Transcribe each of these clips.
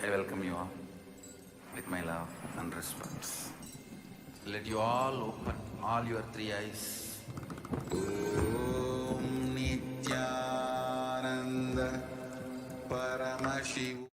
I welcome you all with my love and respect. Let you all open all your three eyes. Om Nithyananda Paramashivoham.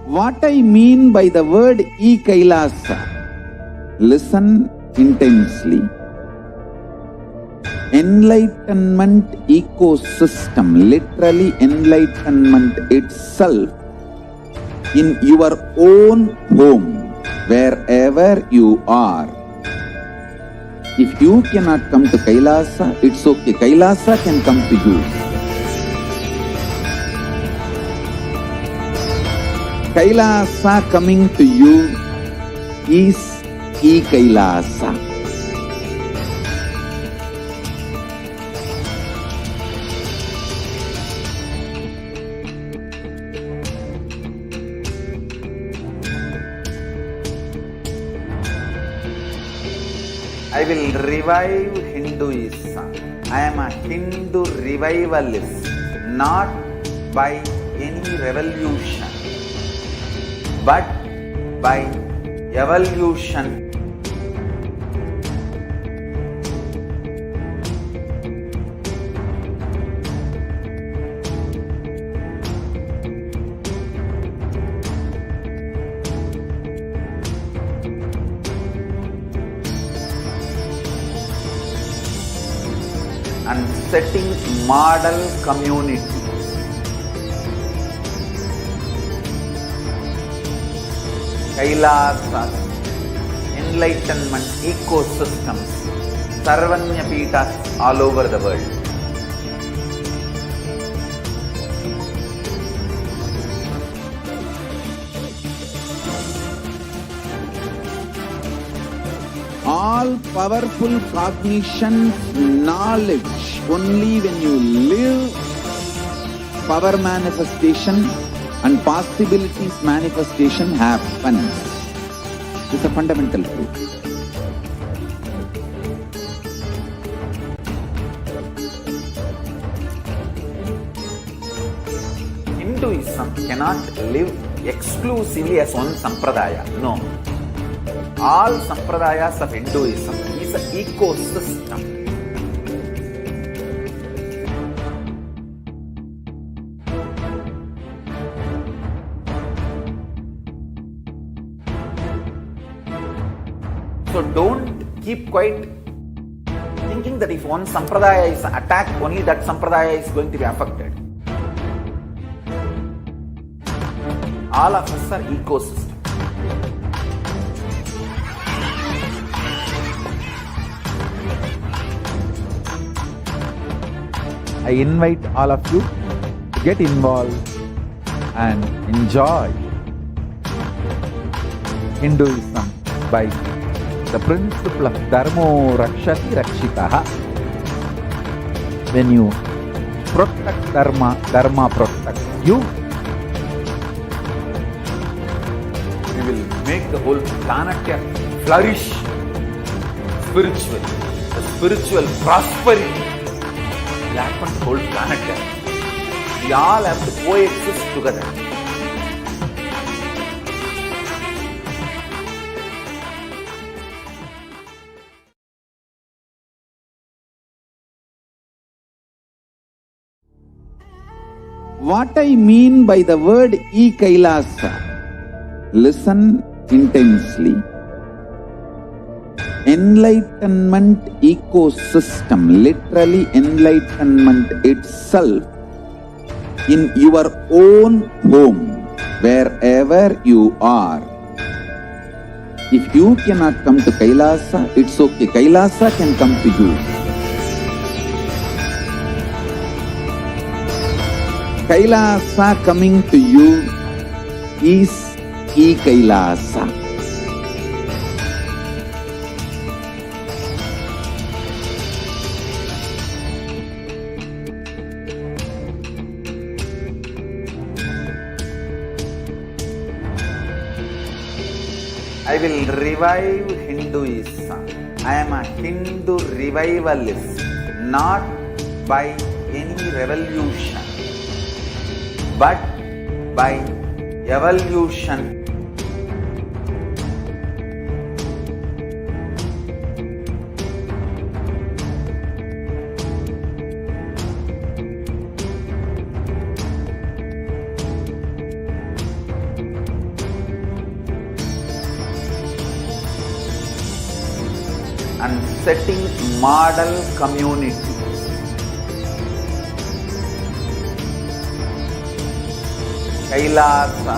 What I mean by the word Kailasa, listen intensely. Enlightenment ecosystem, literally enlightenment itself, in your own home, wherever you are. If you cannot come to Kailasa, it's okay. Kailasa can come to you. Kailasa coming to you is Kailasa. I will revive Hinduism. I am a Hindu revivalist, not by any revolution, but by evolution. And setting model community. Kailasa, enlightenment ecosystems, Sarvanya Pitas all over the world. All powerful cognition, knowledge, only when you live, power manifestation and possibilities manifestation happens. It's a fundamental truth. Hinduism cannot live exclusively as one sampradaya. No. All sampradayas of Hinduism is an ecosystem. So don't keep quiet thinking that if one sampradaya is attacked, only that sampradaya is going to be affected. All of us are ecosystems. I invite all of you to get involved and enjoy Hinduism by the principle of Dharmo Rakshati Rakshitaha. When you protect Dharma, Dharma protects you. We will make the whole planet flourish spiritually, the spiritual prosperity. Enlightenment whole planet there. We all have to coexist together. What I mean by the word Kailasa, listen intensely. Enlightenment ecosystem, literally enlightenment itself, in your own home, wherever you are. If you cannot come to Kailasa, it's okay. Kailasa can come to you. Kailasa coming to you is Kailasa. I will revive Hinduism. I am a Hindu revivalist, not by any revolution, but by evolution. and setting model community. Kailasa,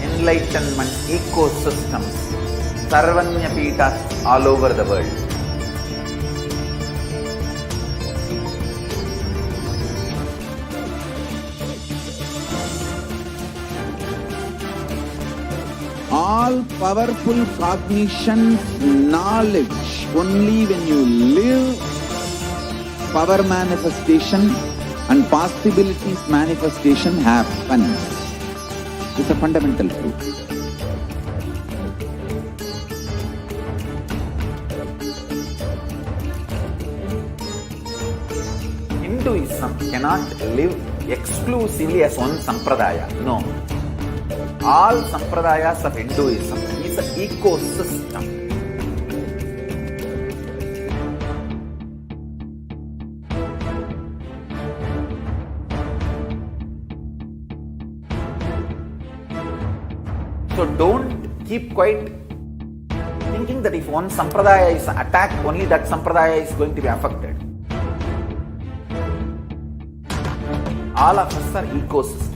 enlightenment ecosystems, Sarvanya Peethas all over the world. All powerful cognition, knowledge, only when you live, power manifestation and possibilities manifestation happen. It's a fundamental truth. Hinduism cannot live exclusively as one sampradaya. No. All sampradayas of Hinduism is an ecosystem. So don't keep quiet thinking that if one sampradaya is attacked, only that sampradaya is going to be affected. All of us are ecosystem.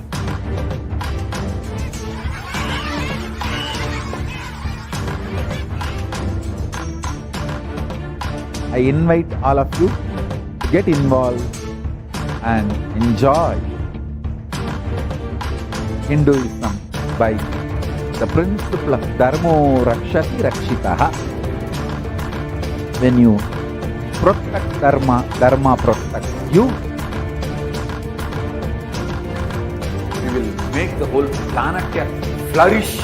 I invite all of you to get involved and enjoy Hinduism by the principle of Dharmo Rakshati Rakshitaha. When you protect Dharma, Dharma protects you. We will make the whole planet flourish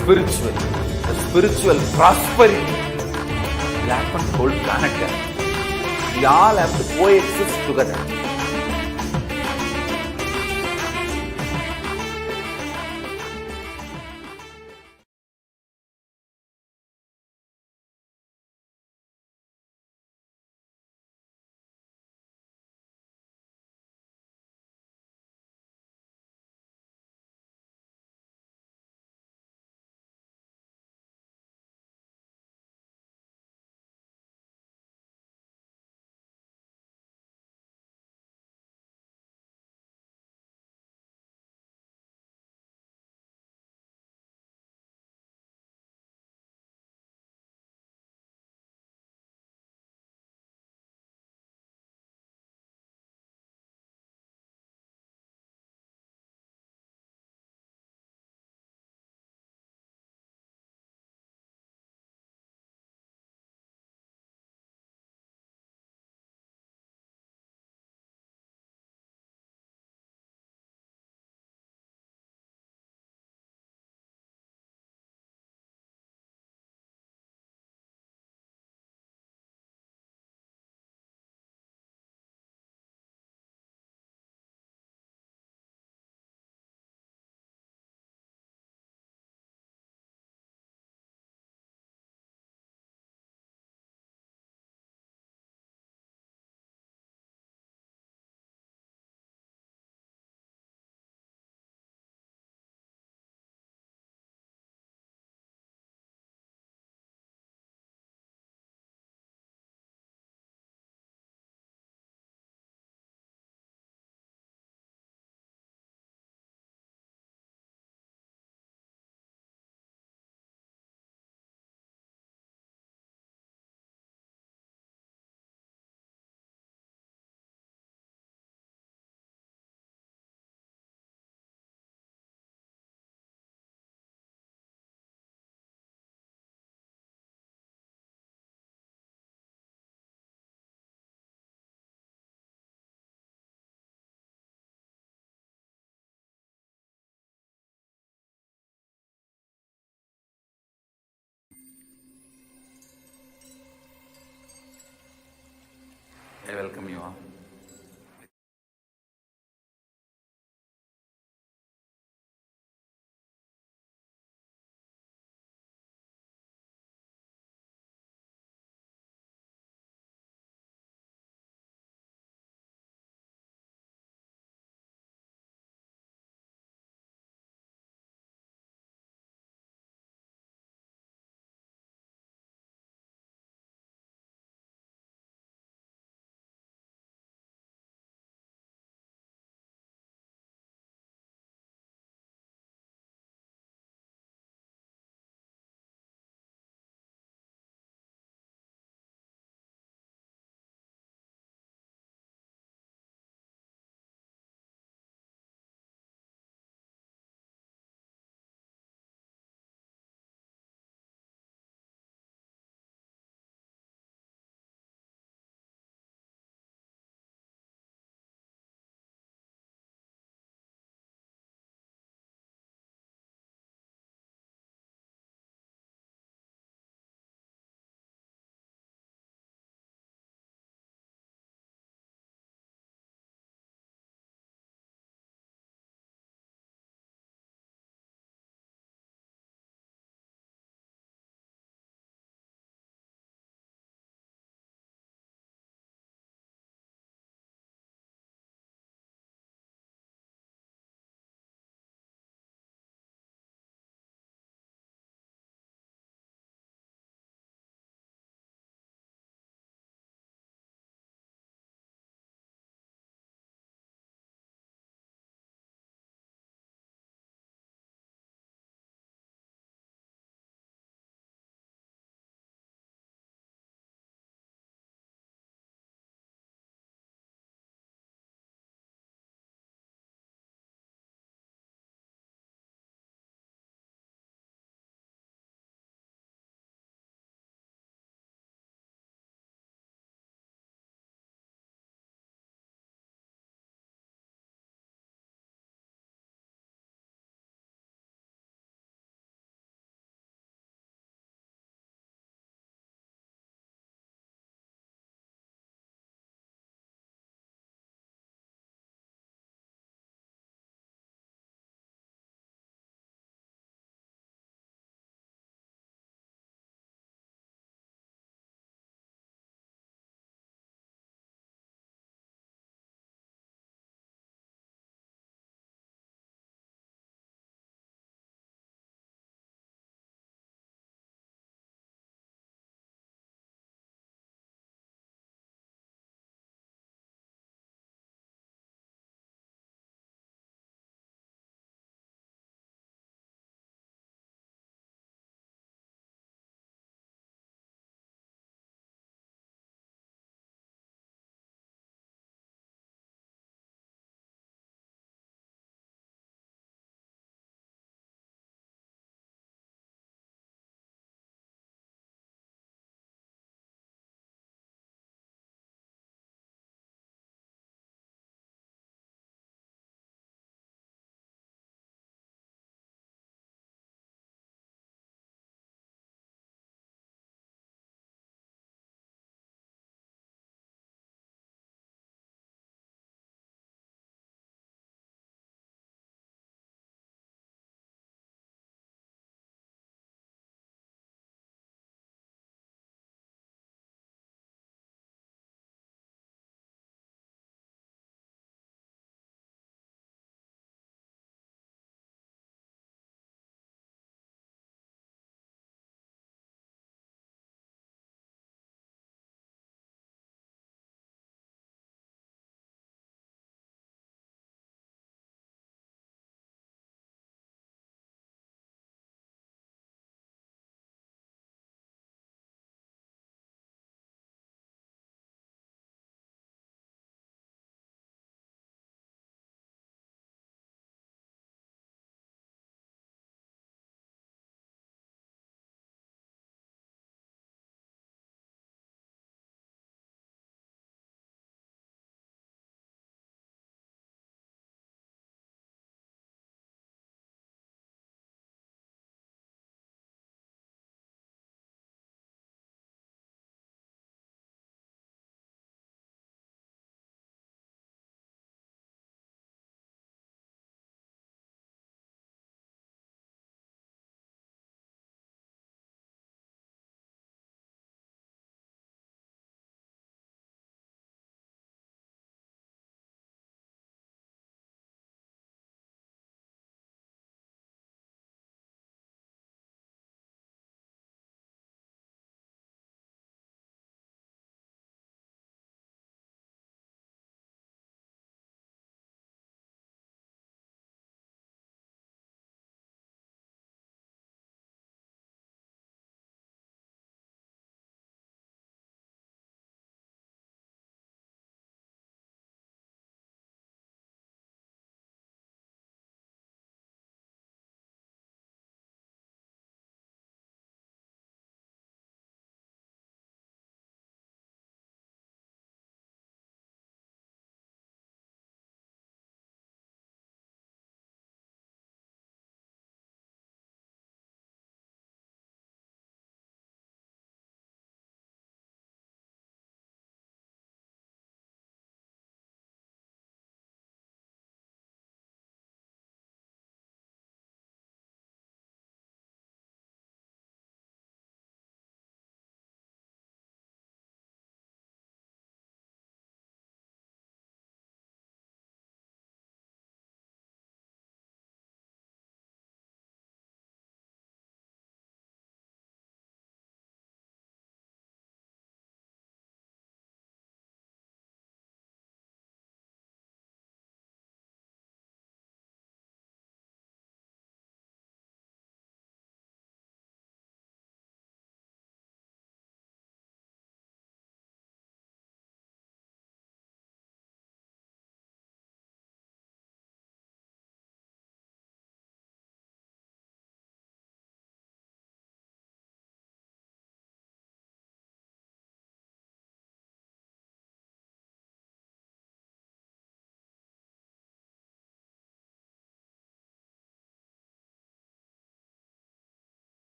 spiritually. The spiritual prosperity will happen to the whole planet. We all have to coexist together. I welcome you all.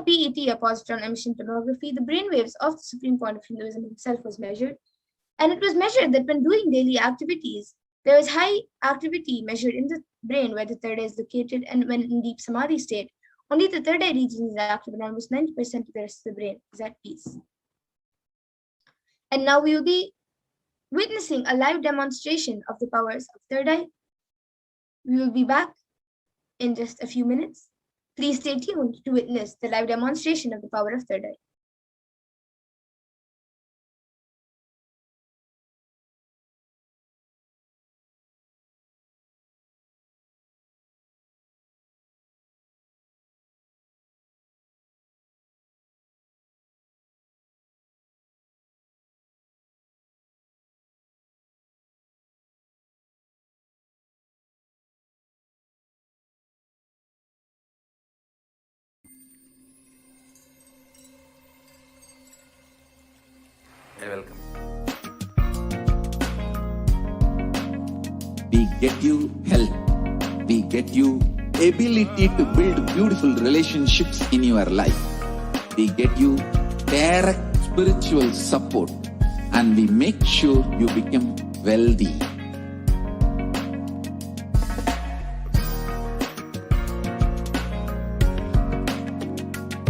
PET, a positron emission tomography, the brainwaves of the supreme point of Hinduism himself was measured. And it was measured that when doing daily activities, there is high activity measured in the brain where the third eye is located, and when in deep samadhi state, only the third eye region is active and almost 90% of the rest of the brain is at peace. And now we will be witnessing a live demonstration of the powers of third eye. We will be back in just a few minutes. Please stay tuned to witness the live demonstration of the power of third eye. You're welcome. We get you health. We get you ability to build beautiful relationships in your life. We get you direct spiritual support, and we make sure you become wealthy.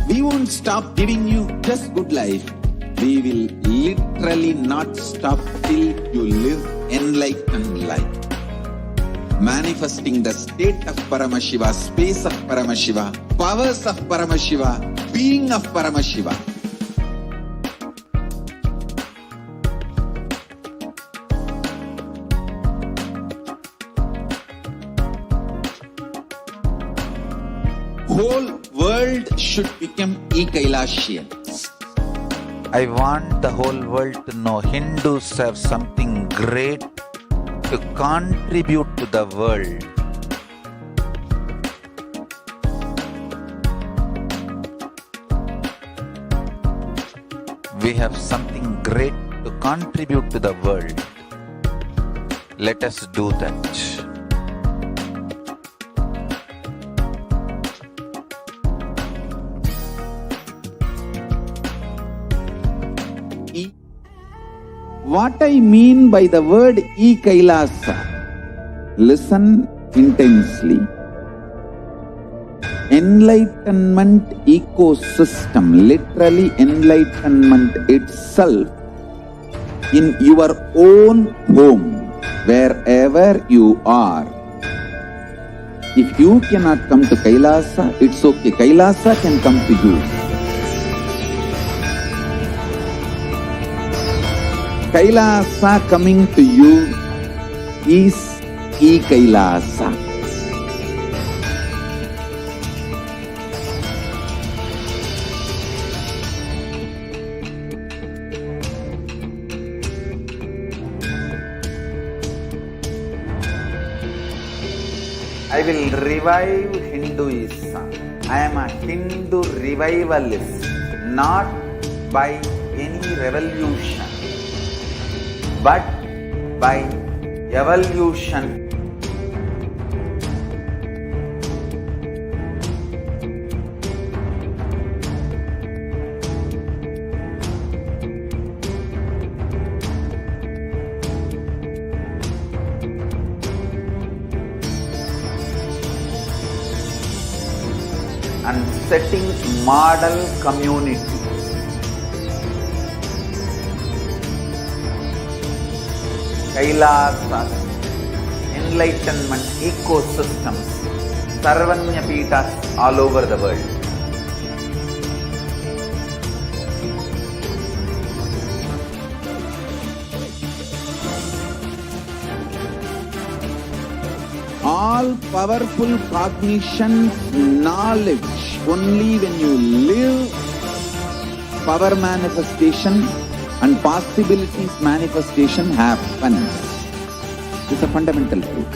We won't stop giving you just good life. We will literally not stop till you live enlightened life. Manifesting the state of Paramashiva, space of Paramashiva, powers of Paramashiva, being of Paramashiva. Whole world should become Kailasians. I want the whole world to know Hindus have something great to contribute to the world. We have something great to contribute to the world. Let us do that. What I mean by the word Kailasa, listen intensely. Enlightenment ecosystem, literally enlightenment itself, in your own home, wherever you are. If you cannot come to Kailasa, it's okay. Kailasa can come to you. Kailasa coming to you is Kailasa. I will revive Hinduism. I am a Hindu revivalist, not by any revolution, but by evolution. And setting model community. Kailasa, enlightenment ecosystems, Sarvanya Pitas all over the world. All powerful cognition, knowledge, only when you live power manifestation and possibilities manifestation happens. It's a fundamental truth.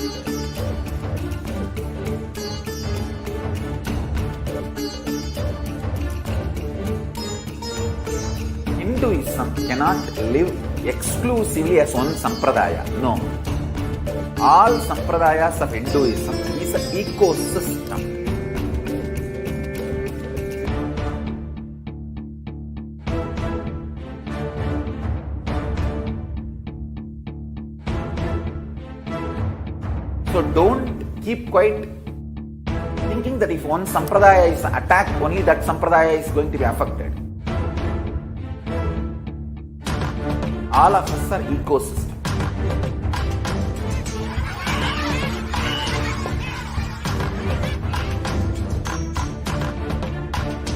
Hinduism cannot live exclusively as one sampradaya. No. All sampradayas of Hinduism is an ecosystem. So don't keep quiet thinking that if one sampradaya is attacked, only that sampradaya is going to be affected. All of us are ecosystem.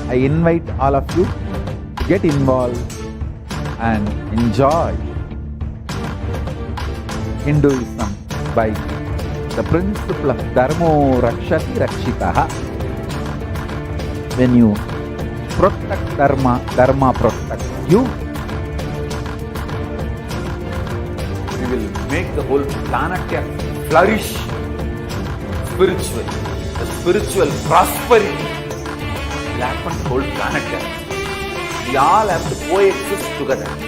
I invite all of you to get involved and enjoy Hinduism by the principle of Dharmo Rakshati Rakshitaha. When you protect Dharma, Dharma protects you. We will make the whole planet flourish spiritually. The spiritual prosperity will happen to the whole planet. We all have to coexist together.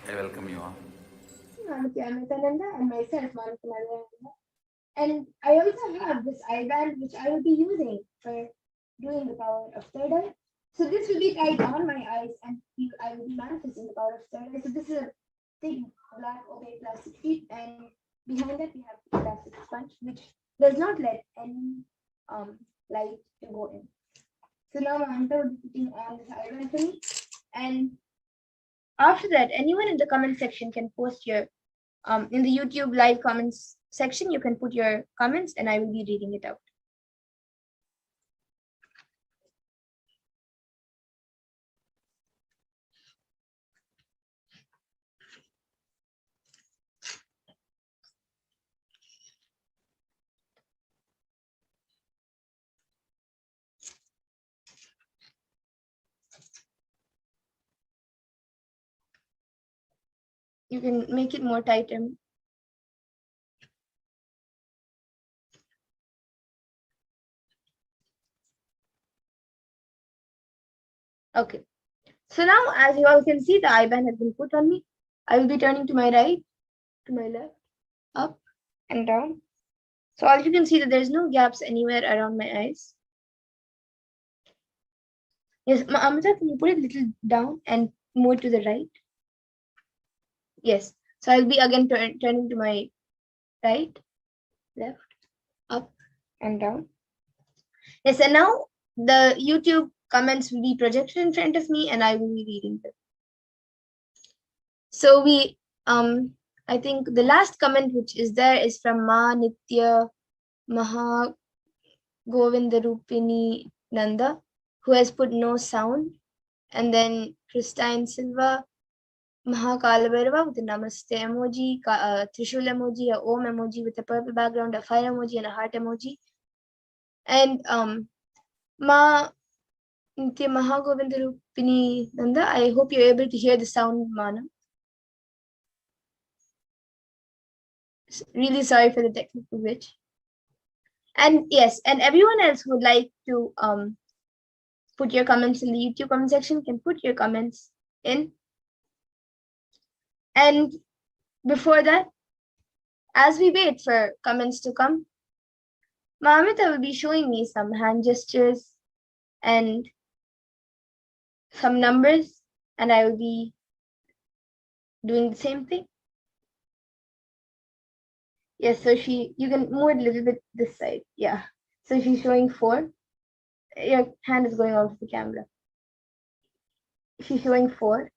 I welcome you all. HDH Nithyananda and myself, Nagpur. And I also have this eyeband which I will be using for doing the power of third eye. So this will be tied on my eyes and I will be manifesting the power of third eye. So this is a thick black opaque plastic sheet, and behind that we have a plastic sponge which does not let any light to go in. So now my hunter will be putting on this eyeband for me, and after that, anyone in the comment section can post your in the YouTube live comments section, you can put your comments and I will be reading it out. You can make it more tighter. Okay. So now, as you all can see, the eyeband has been put on me. I will be turning to my right, to my left, up and down. So all you can see that there is no gaps anywhere around my eyes. Yes, Amita, can you put it a little down and more to the right? Yes. So I'll be again turning to my right, left, up and down. Yes, and now the YouTube comments will be projected in front of me and I will be reading them. So we, I think the last comment which is there is from Ma Nitya Maha Govindarupini Nanda, who has put no sound. And then Christine Silva, Mahakalavarava with a namaste emoji, Trishul emoji, a Om emoji with a purple background, a fire emoji, and a heart emoji. And Ma Nitya Mahagovindarupini Nanda, I hope you're able to hear the sound, Mana. Really sorry for the technical glitch. And yes, and everyone else who would like to put your comments in the YouTube comment section can put your comments in. And before that, as we wait for comments to come, Mamita will be showing me some hand gestures and some numbers, and I will be doing the same thing. Yes, so you can move it a little bit this side. Yeah. So she's showing 4. Your hand is going off the camera. She's showing 4.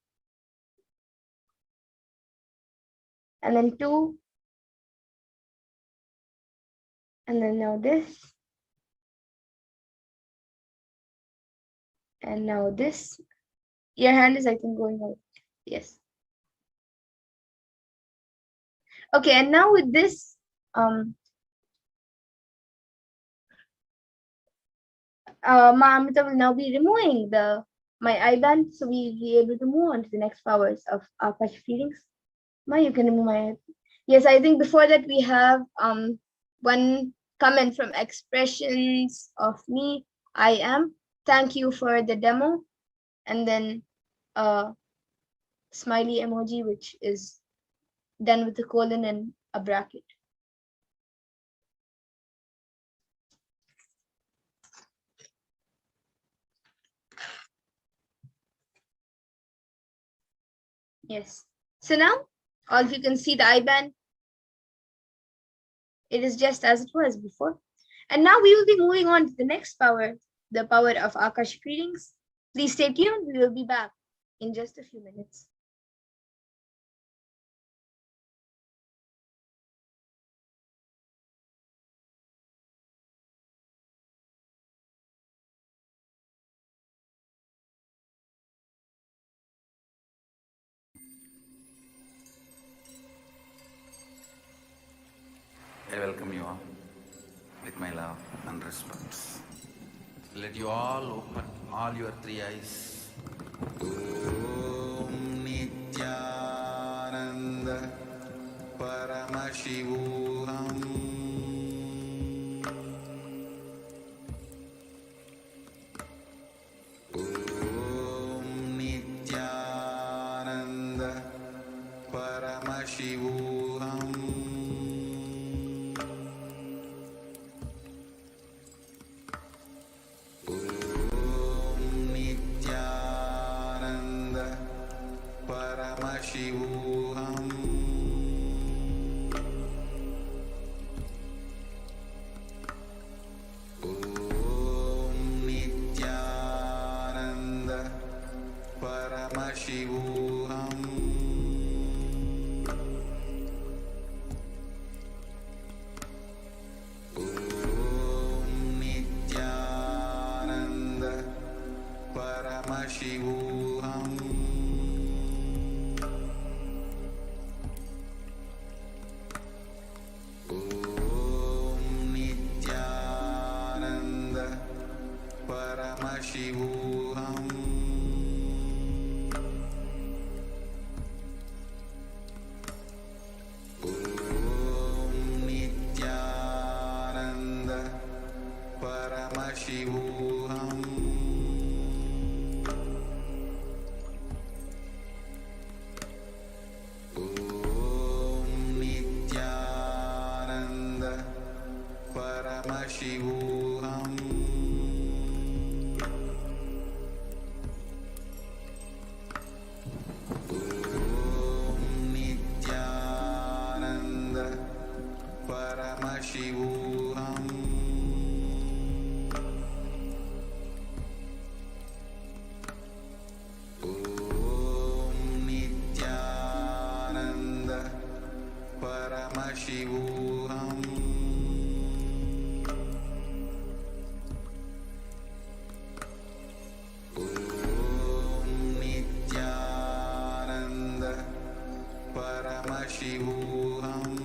And then 2. And then now this. And now this. Your hand is, I think, going out. Yes. Okay, and now with this, Amrita will now be removing my I-band, so we'll be able to move on to the next powers of Akash feelings. Ma, you can remove my. Yes, I think before that we have one comment from Expressions of Me. I am. Thank you for the demo, and then smiley emoji, which is done with a colon and a bracket. Yes. So now, all of you can see the I-band. It is just as it was before. And now we will be moving on to the next power, the power of Akashic readings. Please stay tuned. We will be back in just a few minutes. I welcome you all with my love and respect. Let you all open all your 3 eyes. Om Nithyananda Paramashivoham. Om Nithyananda Paramashivoham. Paramashivoham. Om Nithyananda Paramashivoham. Om Nithyananda Paramashivoham. Paramashivoham. Om Nithyananda Paramashivoham. Om Nithyananda Paramashivoham. Paramashivoham. Om Nithyananda Paramashivoham. Om Nithyananda Paramashivoham.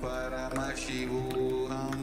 Paramashivoham.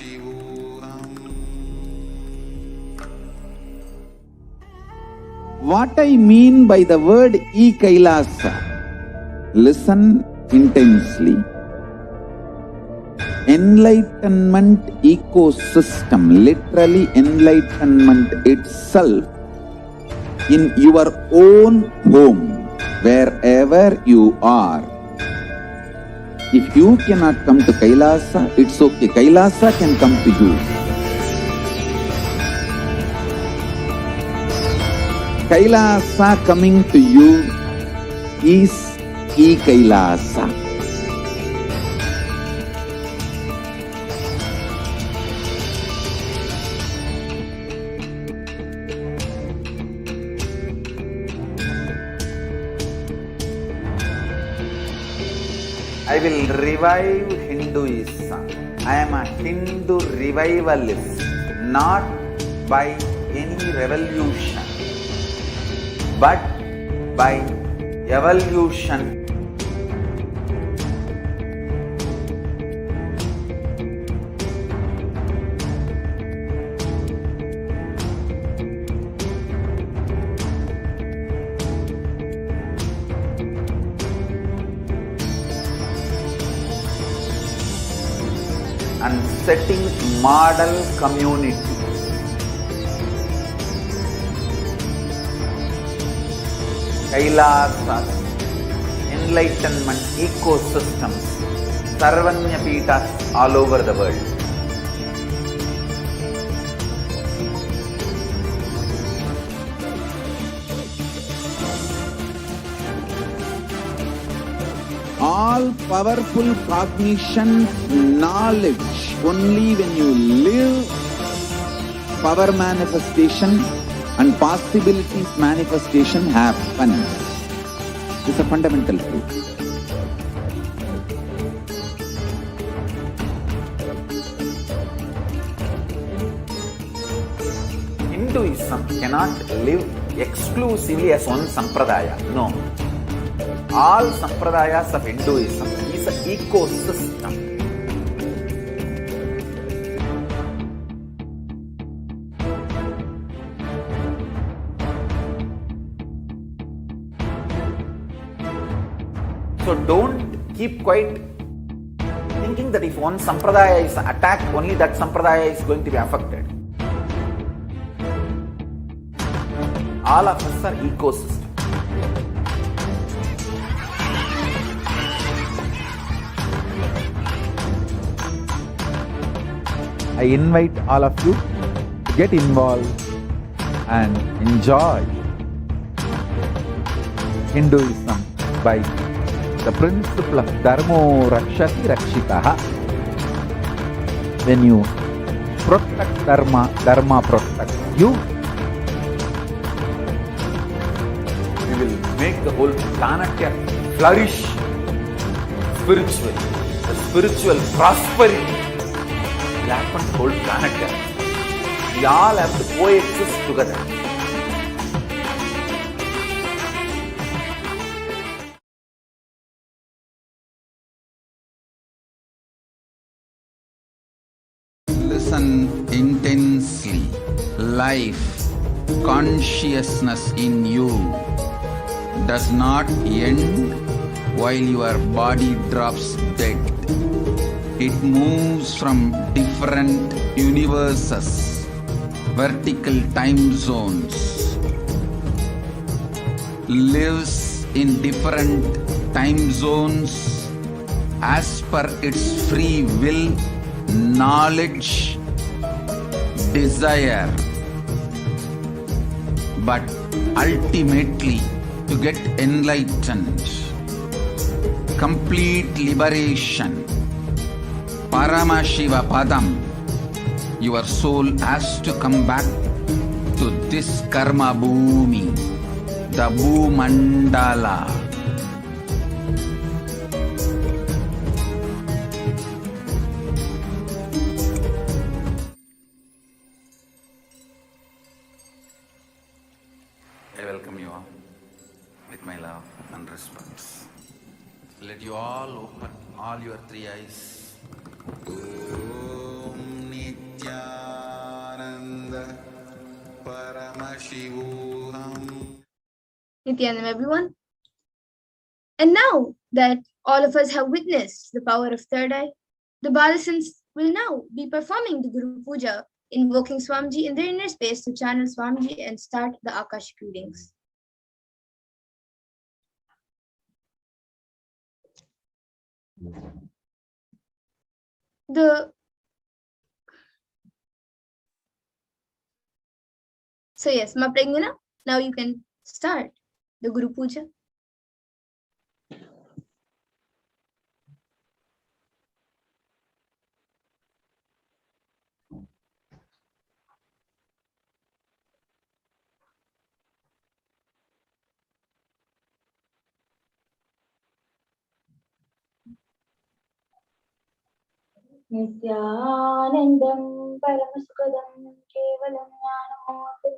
Paramashivoham. What I mean by the word Kailasa, listen intensely. Enlightenment ecosystem, literally enlightenment itself, in your own home, wherever you are. If you cannot come to Kailasa, it's okay. Kailasa can come to you. Kailasa coming to you is Kailasa. I will revive Hinduism. I am a Hindu revivalist, not by any revolution, but by evolution. And setting model community. Kailasa, enlightenment ecosystems, Sarvanya Peethas all over the world. All powerful cognition, knowledge, only when you live, power manifestation and possibilities manifestation happen. It's a fundamental truth. Hinduism cannot live exclusively as one sampradaya. No. All sampradayas of Hinduism is an ecosystem. So don't keep quiet thinking that if one sampradaya is attacked, only that sampradaya is going to be affected. All of us are ecosystems. I invite all of you to get involved and enjoy Hinduism by the principle of Dharmo Rakshati Rakshitaha. When you protect Dharma, Dharma protects you. We will make the whole planet flourish spiritually. The spiritual prosperity will happen to the whole planet. We all have to coexist together. Listen intensely. Life, consciousness in you does not end while your body drops dead. It moves from different universes, vertical time zones, lives in different time zones as per its free will, knowledge, desire, but ultimately to get enlightened, complete liberation, Paramashiva Padam, your soul has to come back to this karma bhumi, the Bhumandala. I welcome you all with my love and respect. Let you all open all your three eyes. Om Nityanam, everyone. And now that all of us have witnessed the power of third eye, the Balasans will now be performing the Guru Puja, invoking Swamiji in their inner space to channel Swamiji and start the Akashic readings. So yes, Ma Prajnana, now you can start the Guru Puja. नित्यानन्दं परमसुखदं केवलं ज्ञानमोहनं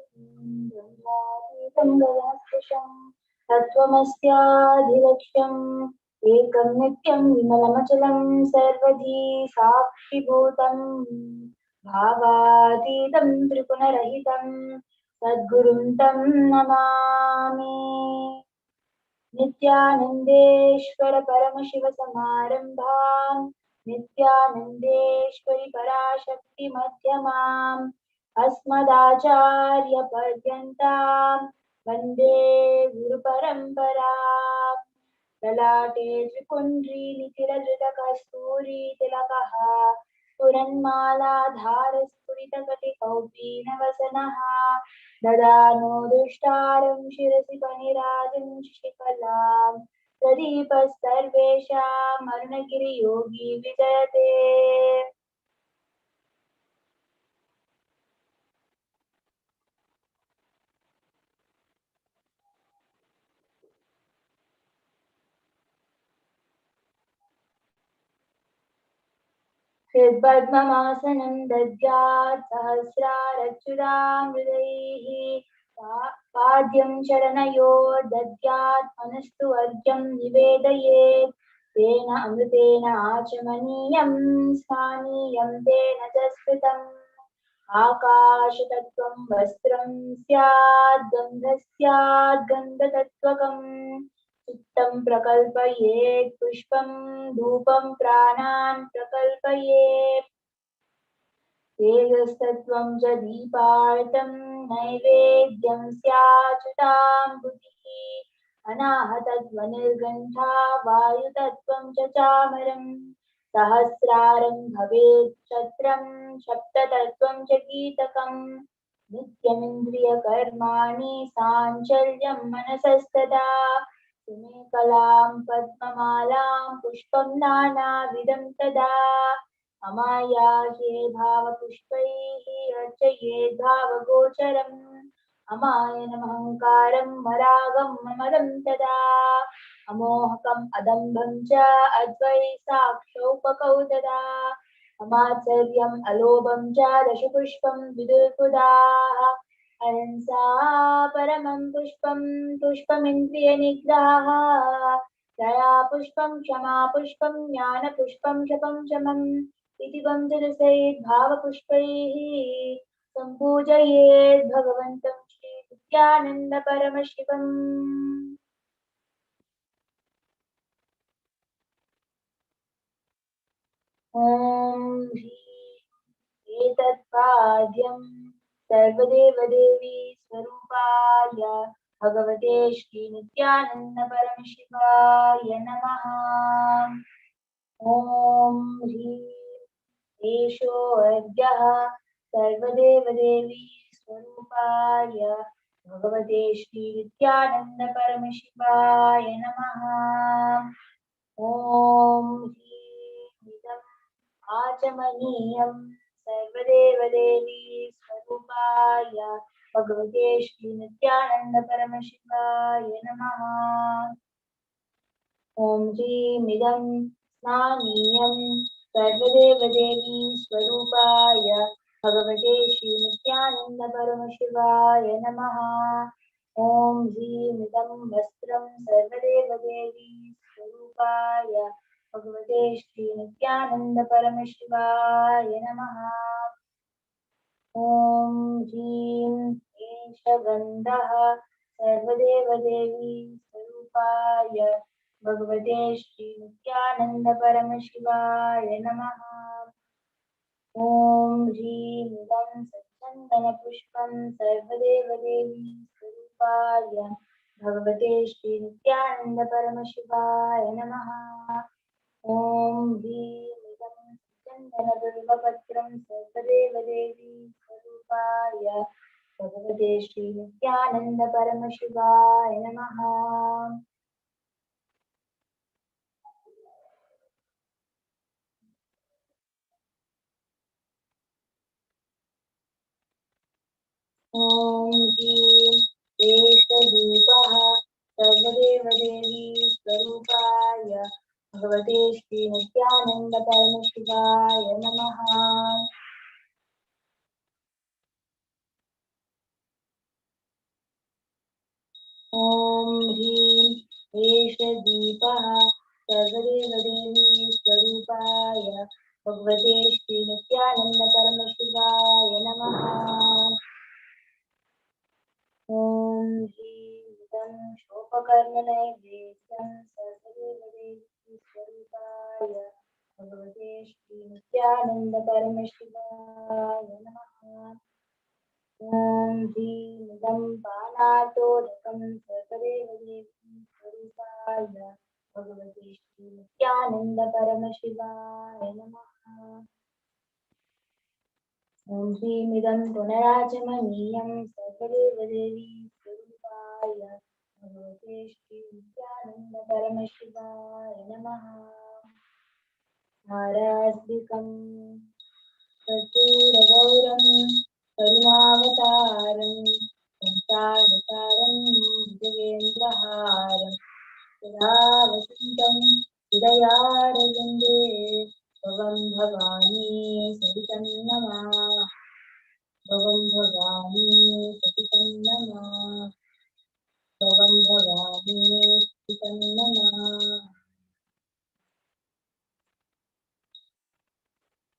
गगनस्पृशं तत्त्वमस्याधिलक्ष्यम् एकं नित्यं विमलमचलं सर्वधी साक्षिभूतं भावातीतं त्रिगुणरहितं सद्गुरुं तं नमामि नित्यानन्देश्वर परमशिव समारम्भाम् नित्यानन्देश्वरि पराशक्ति मध्यमाम् अस्मदाचार्य पर्यन्तां वन्दे गुरुपरम्पराम् ललाटे त्रिपुण्ड्री निखिलधृतकस्तूरी तिलकः स्फुरन्मालाधारस्फुरितकटिकौपीनवसनः ददानो दुष्टारं शिरसि फणिराजं शिखलाम् प्रदीपस्तर्वेषाम् अरुणगिरियोगी विजयते हृद्पद्ममासनं दद्यात् सहस्रारच्युतामृतैः पाद्यं चरणयोर्दद्यात् मनस्तु अर्घ्यं निवेदयेत् तेन अमृतेन आचमनीयं स्थानीयं तेन च स्मृतम् आकाशतत्त्वं वस्त्रं स्यात् गन्धः स्यात् गन्धतत्त्वकम् चित्तं प्रकल्पयेत् पुष्पं धूपं प्राणान् प्रकल्पयेत् तेजस्तत्त्वं च दीपार्थं नैवेद्यं स्याच्युताम्बुधिः अनाहतध्वनिर्गन्धा वायुतत्त्वं च चामरम् सहस्रारं भवेत् छत्रं सप्ततत्त्वं च कीटकम् नित्यमिन्द्रियकर्माणि साञ्चल्यं मनसस्तदा सुमेकलां पद्ममालां पुष्पं नानाविधं तदा अमायाहे भावपुष्पैः अर्चयेद् भावगोचरम् अमायनमहङ्कारं मरागं ममदं तदा अमोहकम् अदम्भं च अद्वैसाक्षौपकौ तदा अमाचर्यम् अलोभं च दशपुष्पं विदुर्बुधाः अहिंसा परमं पुष्पं पुष्पमिन्द्रियनिग्रहः दया पुष्पं क्षमा पुष्पं ज्ञानपुष्पं शपं शमम् इति बन्धुरसैर् भावपुष्पैः सम्पूजयेत् भगवन्तं श्री नित्यानन्द परमशिवम् ॐ एतत्पाद्यं सर्वदेवदेवी स्वरूपाय भगवते श्री नित्यानन्द परमशिवाय नमः ॐ ह्रीं एषो अर्घ्यः सर्वदेवदेवी स्वरूपाय भगवते श्री नित्यानन्द परमशिवाय नमः ॐ ह्रीं आचमनीयं सर्वदेवदेवी स्वरूपाय भगवते श्री नित्यानन्द परमशिवाय नमः ॐ ह्रीमिदं स्नानीयं सर्वदेवदेवी स्वरूपाय भगवते श्री नित्यानन्द परमशिवाय नमः ॐ ह्रीमिदं वस्त्रं सर्वदेवदेवी स्वरूपाय भगवते श्री नित्यानन्द परमशिवाय नमः ॐ ह्रीं एष गन्धः सर्वदेवदेवी स्वरूपाय भगवते श्री नित्यानंद परमशिवाय नमः। ॐ ह्रीं इदं सच्चन्दनपुष्पं सर्वदेवदेवी स्वरूपाय भगवते श्री नित्यानंद परमशिवाय नमः। ॐ ह्रीं इदं सच्चन्दनबिल्वपत्रं सर्वदेवदेवी स्वरूपाय भगवते श्री नित्यानंद परमशिवाय नमः। ॐ ह्रीं शेषरूपः सर्वदेवदेवी स्वरूपाय भगवते श्री नित्यानंद परमशिवाय नमः। ॐ ह्रीं शेषदीपः सर्वदेवदेवी स्वरूपाय भगवते श्री नित्यानंद परमशिवाय नमः। ॐ ह्रीं इदं शोपकर्णनैवेद्यं सर्वदेवदेवी स्वरूपाय भगवते श्री नित्यानंद परमशिवाय नमः। ॐ ह्रीं इदं पानातोदकं सर्वदेवदेवी स्वरूपाय भगवते श्री नित्यानंद परमशिवाय नमः। ॐ ह्रीमिदं पुनराचमनीयं सर्वदेवदेवी स्वरूपाय भगवते श्री नित्यानंद परमशिवाय नमः। नारास्तिकं कर्पूरगौरं करुणावतारं संसारसारं भुजगेन्द्रहारं सदा वसन्तं हृदयारविन्दे भवं भवानी सहितं नमामि। भवं भवानी सहितं नमामि। भवं भवानी सहितं नमामि।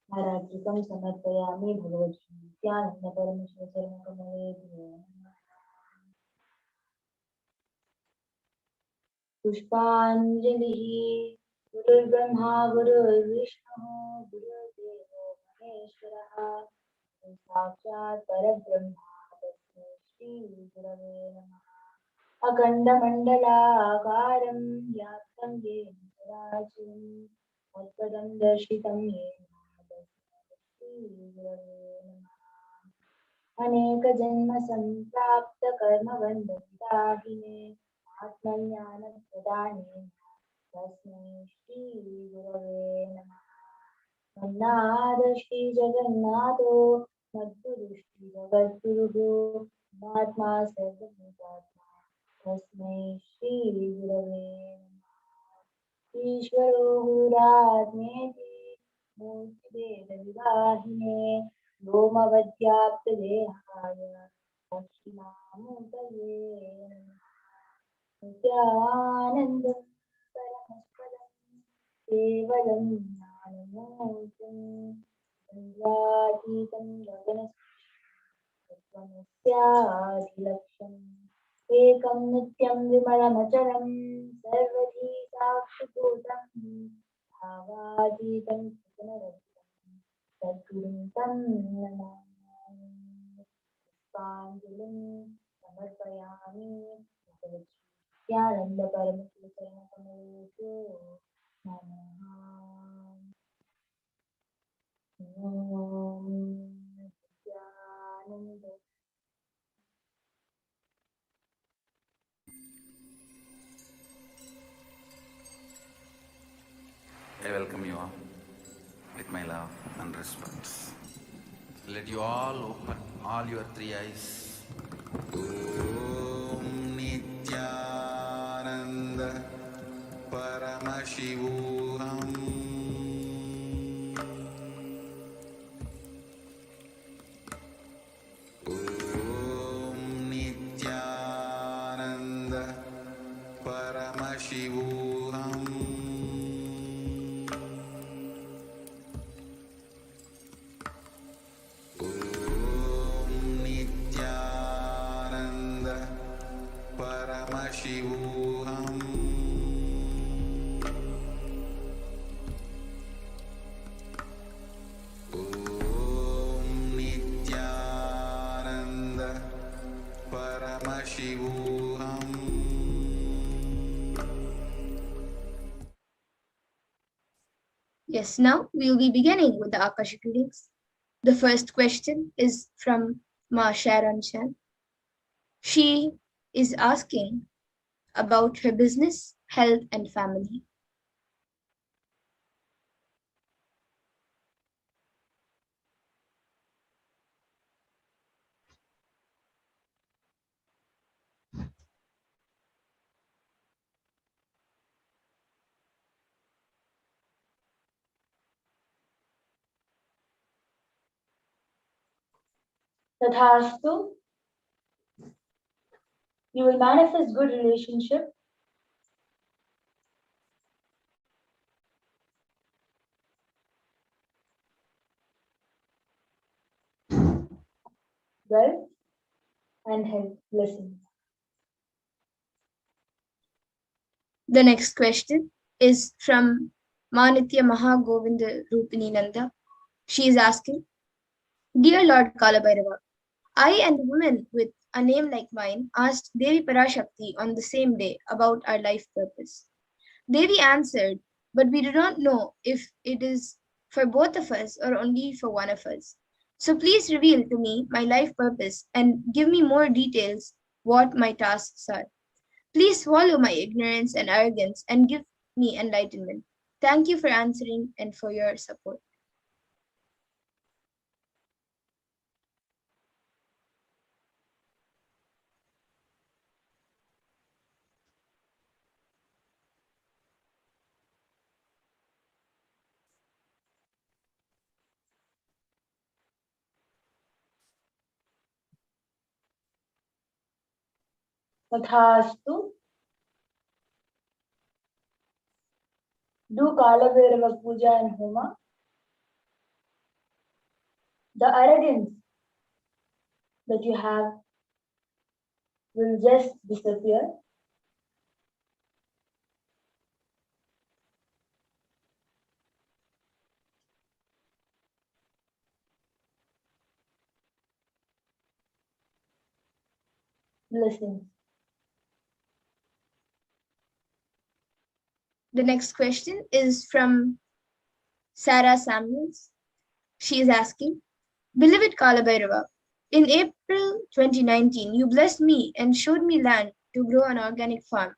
आराधिकं समर्पयामि भगवती नित्यानंद परमेश्वर चरणकमलेभ्यो नमः। पुष्पाञ्जलिः। गुरुर्ब्रह्मा गुरुर्विष्णुः गुरुर्देवो महेश्वरः साक्षात् परब्रह्म तस्मै श्री गुरवे नमः। अखण्डमण्डलाकारं व्याप्तं येन चराचरं तत्पदं दर्शितं येन तस्मै श्री गुरवे नमः। अनेकजन्म सम्प्राप्त कर्मबन्धविदाहिने आत्मज्ञानप्रदानेन तस्मै श्री गुरवे नमः। मन्नाथ श्री जगन्नाथो मद्गुरु श्री जगद्गुरुः महात्मा सर्वभूतात्मा तस्मै श्री गुरवे नमः। ईश्वरो गुरात्मेति मूर्तिभेदविदाहिने व्योमवद्व्याप्तदेहाय दक्षिणामूर्तये नमः। नित्यानन्दं परमपदं केवलं ज्ञानमूर्तिं द्वन्द्वातीतं गगनसदृशं एकं नित्यं विमलमचलं सर्वधी साक्षिभूतं भावातीतं सुखनरहितं सद्गुरुं तं नमामि। पुष्पाञ्जलिं समर्पयामि भगवती नित्यानंद परमेश्वर चरणकमलेभ्यो नमः। ॐ Nityanand. I welcome you all with my love and respect. Let you all open all your three eyes. Om Nithyananda Paramashivoham. Om Nithyananda Paramashivoham. Om Nithyananda Yes, now we will be beginning with the Akashic readings. The first question is from Ma Sharon Chan. She is asking about her business, health, and family. Tathastu, you will manifest good relationship, wealth, and health blessings. The next question is from Manitya Mahagovinda Rupini Nanda. She is asking, Dear Lord Kalabhairava, I and a woman with a name like mine asked Devi Parashakti on the same day about our life purpose. Devi answered, but we do not know if it is for both of us or only for one of us. So please reveal to me my life purpose and give me more details what my tasks are. Please swallow my ignorance and arrogance and give me enlightenment. Thank you for answering and for your support. Tathastu, do Kalabhairava Puja and Homa. The arrogance that you have will just disappear. Blessings. The next question is from Sarah Samuels. She is asking, Beloved Kalabhairava, in April 2019, you blessed me and showed me land to grow an organic farm,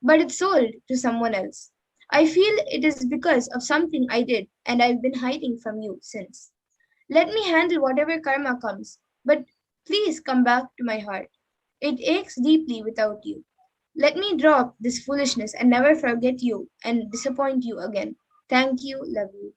but it's sold to someone else. I feel it is because of something I did and I've been hiding from you since. Let me handle whatever karma comes, but please come back to my heart. It aches deeply without you. Let me drop this foolishness and never forget you and disappoint you again. Thank you, love you.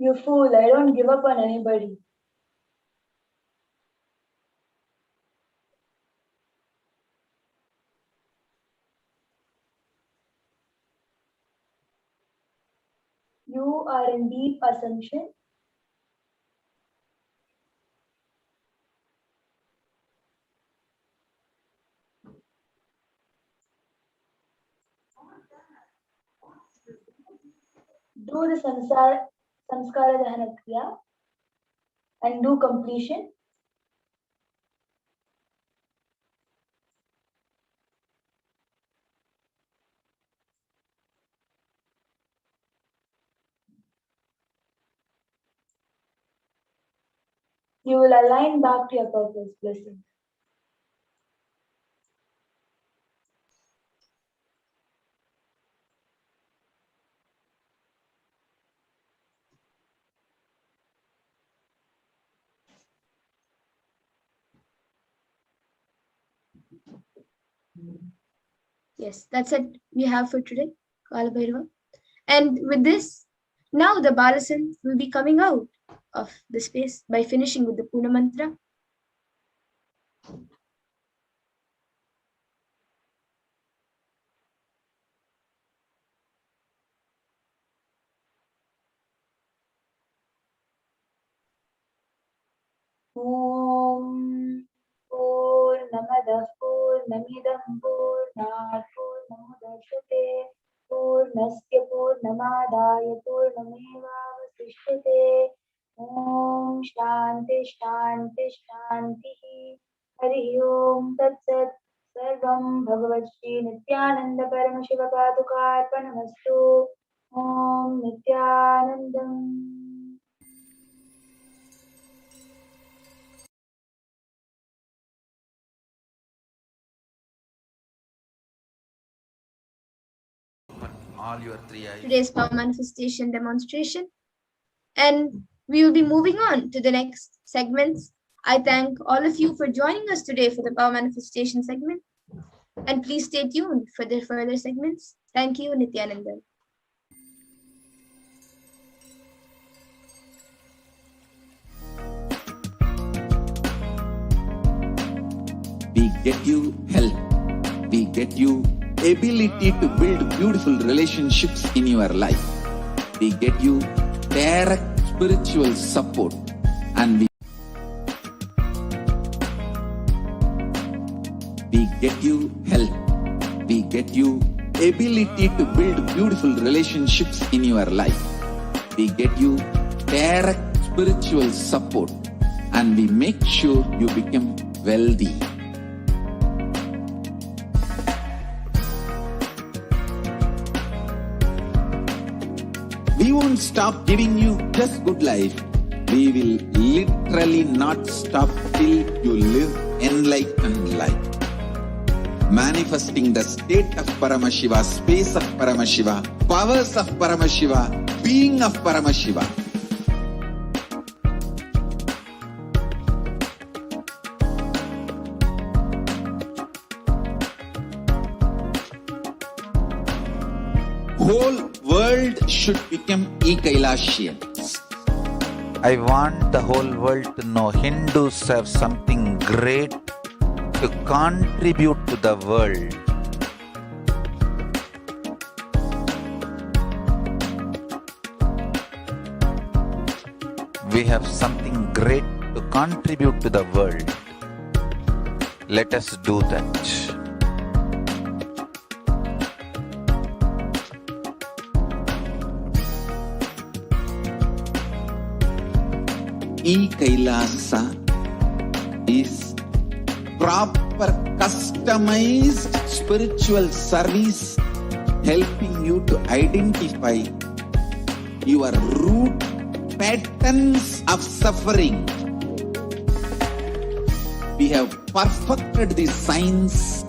You fool, I don't give up on anybody. You are in deep assumption. Do the samskara dahana kriya and do completion. You will align back to your purpose. Blessings. Yes, that's it we have for today, Kalabhairava. And with this, now the Balasan will be coming out. of the space by finishing with the Puna Mantra. Om Purnamadah Purnamidam Purnat Purnamudachyate Purnasya Purnamadaya Purnamevavasishyate. Om Shanti Shanti Shanti. Hari Om Tat Sat. Sarvam Bhagavat Shri Nithyananda Paramashiva Padukarpanamastu. Om Nithyanandam. All your three eyes. Today's power manifestation demonstration, and we will be moving on to the next segments. I thank all of you for joining us today for the power manifestation segment, and please stay tuned for the further segments. Thank you, Nithyananda. We get you help. We get you ability to build beautiful relationships in your life. We get you direct spiritual support, and we get you help. We get you ability to build beautiful relationships in your life. We get you direct spiritual support, and we make sure you become wealthy. We won't stop giving you just good life. We will literally not stop till you live enlightened life. Manifesting the state of Paramashiva, space of Paramashiva, powers of Paramashiva, being of Paramashiva. Whole world should become Kailasians. I want the whole world to know Hindus have something great to contribute to the world. We have something great to contribute to the world. Let us do that. Kailasa is proper customized spiritual service helping you to identify your root patterns of suffering. We have perfected the science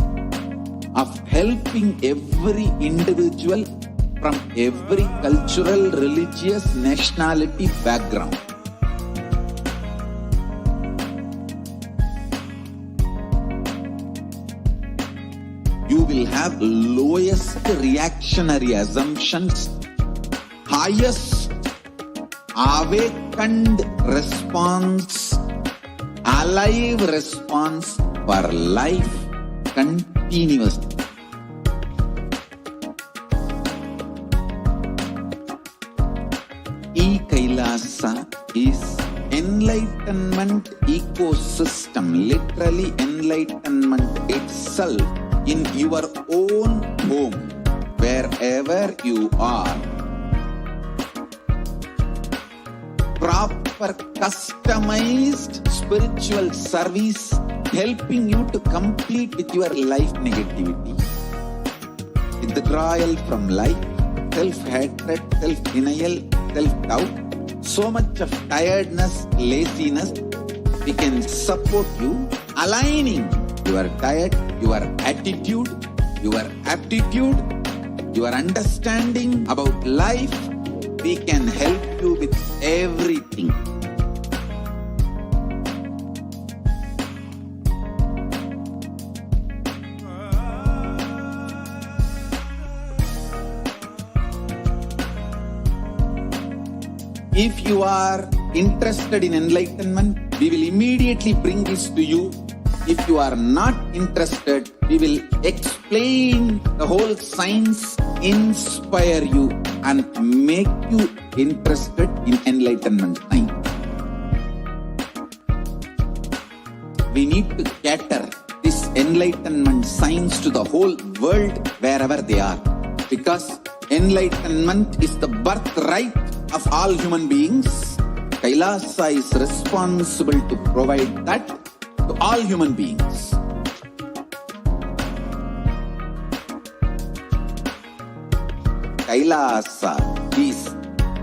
of helping every individual from every cultural, religious, nationality background. You will have lowest reactionary assumptions, highest awakened response, alive response for life continuously. Kailasa is enlightenment ecosystem, literally enlightenment itself in your own home, wherever you are. Proper customized spiritual service helping you to complete with your life negativity. Withdrawal from life, self-hatred, self-denial, self-doubt, so much of tiredness, laziness. We can support you aligning your diet, your attitude, your aptitude, your understanding about life. We can help you with everything. If you are interested in enlightenment, we will immediately bring this to you. If you are not interested, we will explain the whole science, inspire you and make you interested in enlightenment science. We need to cater this enlightenment science to the whole world wherever they are. Because enlightenment is the birthright of all human beings. Kailasa is responsible to provide that to all human beings. Kailasa is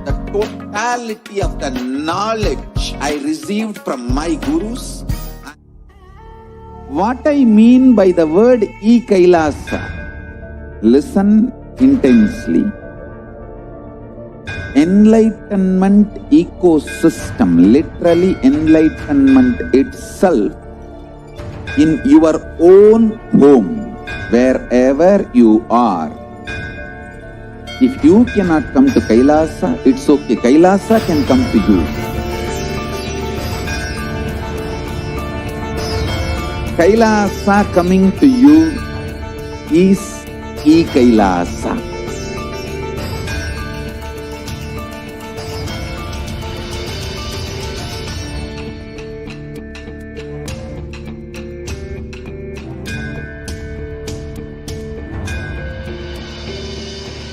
the totality of the knowledge I received from my gurus. What I mean by the word Kailasa, listen intensely. Enlightenment ecosystem, literally enlightenment itself, in your own home, wherever you are. If you cannot come to Kailasa, it's okay. Kailasa can come to you. Kailasa coming to you is Kailasa.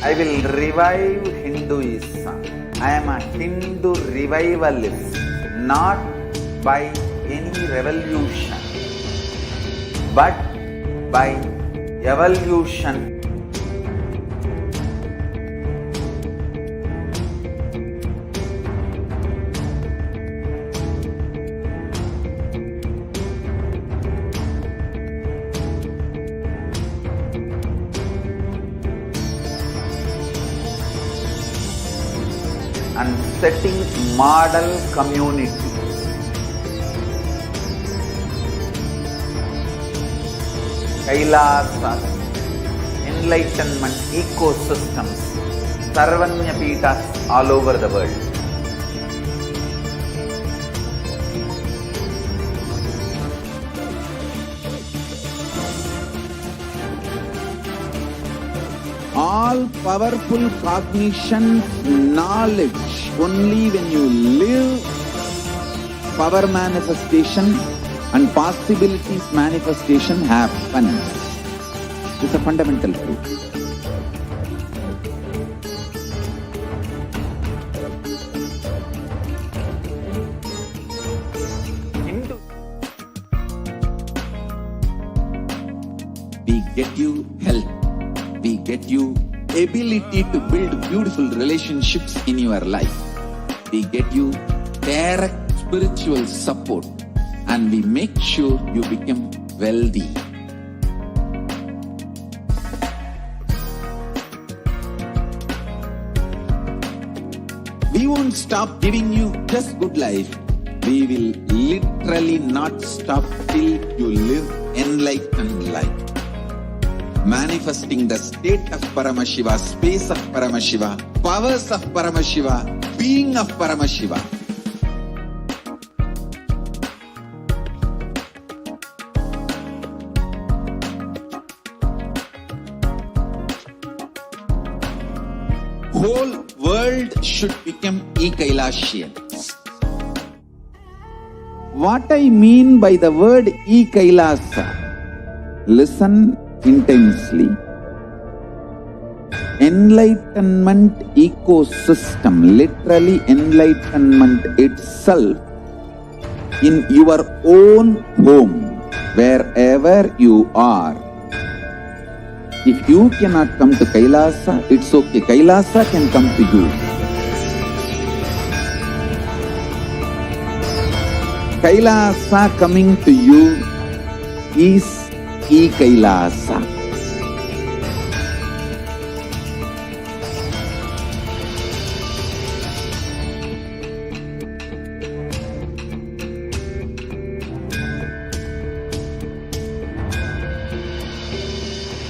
I will revive Hinduism. I am a Hindu revivalist, not by any revolution, but by evolution. And setting model community. Kailasa, enlightenment ecosystems, Sarvanya Peethas all over the world. All powerful cognition, knowledge, only when you live, power manifestation and possibilities manifestation happens. It's a fundamental truth. We get you health. We get you ability to build beautiful relationships in your life. We get you direct spiritual support and we make sure you become wealthy. We won't stop giving you just good life. We will literally not stop till you live enlightened life. Manifesting the state of Paramashiva, space of Paramashiva, powers of Paramashiva, being of Paramashiva. Whole world should become Kailasians. What I mean by the word Kailasa, listen intensely. Enlightenment ecosystem, literally enlightenment itself, in your own home, wherever you are. If you cannot come to Kailasa, it's okay. Kailasa can come to you. Kailasa coming to you is Kailasa.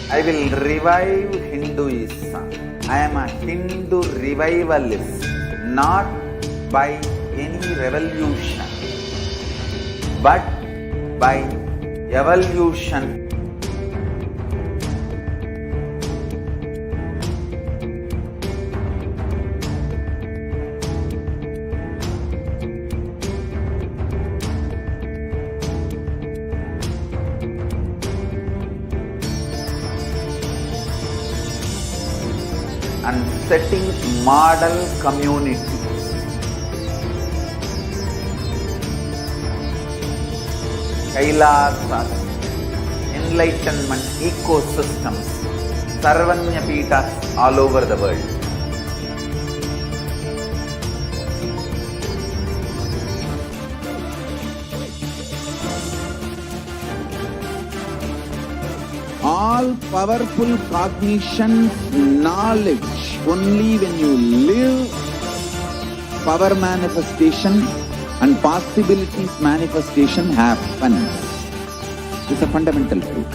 I will revive Hinduism. I am a Hindu revivalist, not by any revolution, but by evolution. And setting model community. Kailasa, enlightenment ecosystems, Sarvanya Pitas all over the world. All powerful cognition, knowledge, only when you live, power manifestation and possibilities manifestation happens. It's a fundamental truth.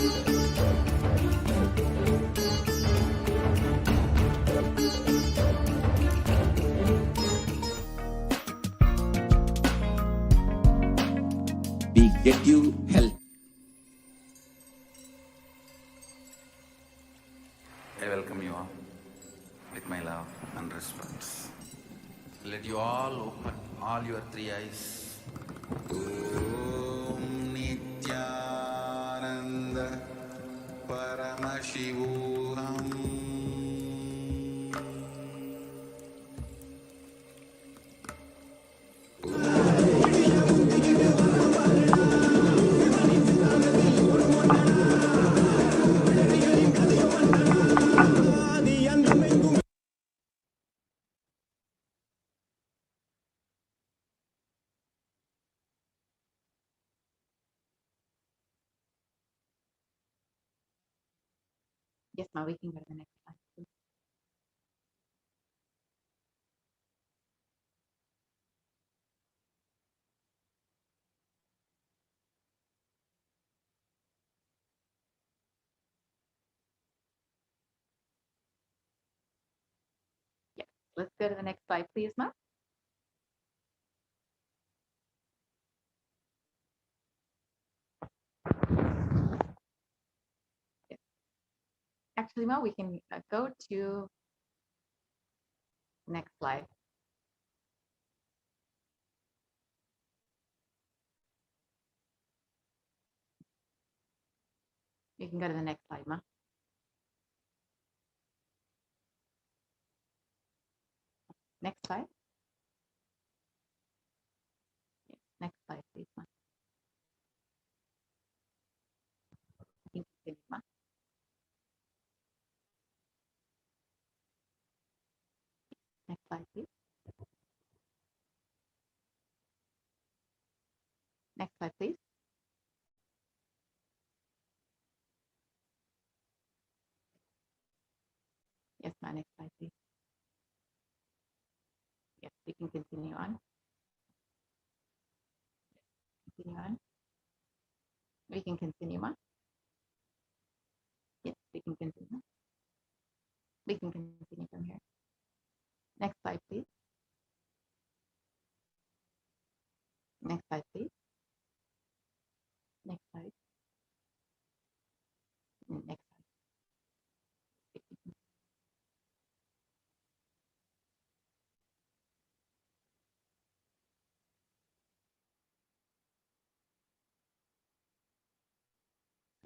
We get you help. I welcome you all with my love and respect. Let you all open all your three eyes. Om Nithyananda Paramashivoham. Yes, ma, we can go to the next slide, please. Yes, let's go to the next slide, please, ma. Yes. Actually, ma, we can go to next slide. You can go to the next slide, ma. Next slide. Yes, next slide, please, ma. You can continue, ma. Next slide, please. Next slide, please. Yes, ma, next slide, please. Yes, we can continue on. Continue on. We can continue, ma. Yes, we can continue. We can continue from here. Next slide, please. Next slide, please. Next slide. Next slide.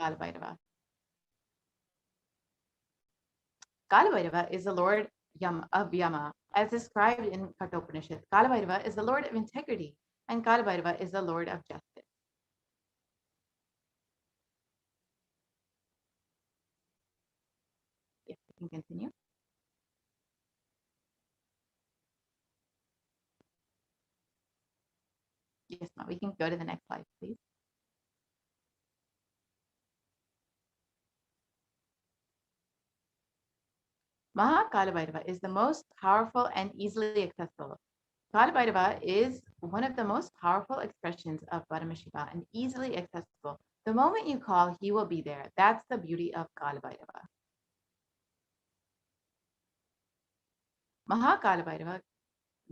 Kalabhairava. Kalabhairava is the Lord of Yama, as described in Kathopanishad. Kalabhairava is the Lord of integrity, and Kalabhairava is the Lord of justice. Yes, we can continue. Yes, ma, we can go to the next slide, please. Kalabhairava is the most powerful and easily accessible. Kalabhairava is one of the most powerful expressions of Paramashiva and easily accessible. The moment you call, he will be there. That's the beauty of Kalabhairava. Kalabhairava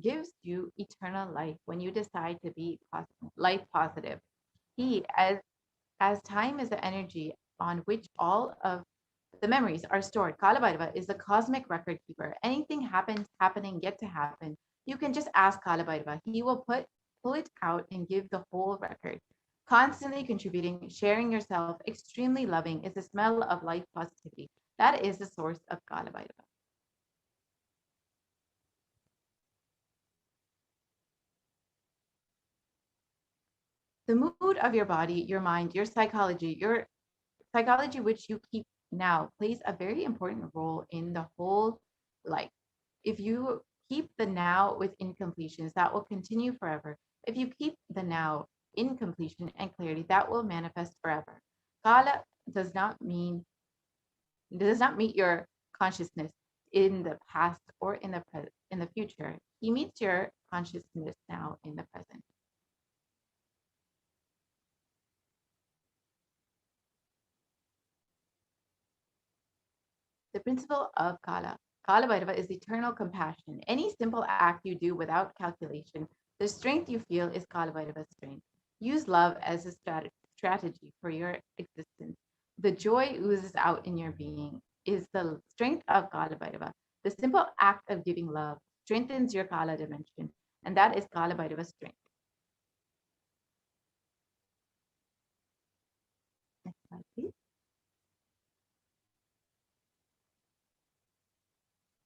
gives you eternal life when you decide to be life positive. He, as time is the energy on which all of the memories are stored. Kalabhairava is the cosmic record keeper. Anything happening, yet to happen, you can just ask Kalabhairava. He will pull it out and give the whole record. Constantly contributing, sharing yourself, extremely loving is the smell of life positivity. That is the source of Kalabhairava. The mood of your body, your mind, your psychology which you keep now plays a very important role in the whole life. If you keep the now with incompletions, that will continue forever. If you keep the now in completion and clarity, that will manifest forever. Kala does not meet your consciousness in the past or in the future. He meets your consciousness now in the present. The principle of Kala. Kala Bhairava is eternal compassion. Any simple act you do without calculation, the strength you feel is Kala Bhairava's strength. Use love as a strategy for your existence. The joy oozes out in your being is the strength of Kala Bhairava. The simple act of giving love strengthens your Kala dimension, and that is Kala Bhairava's strength. Next slide, please.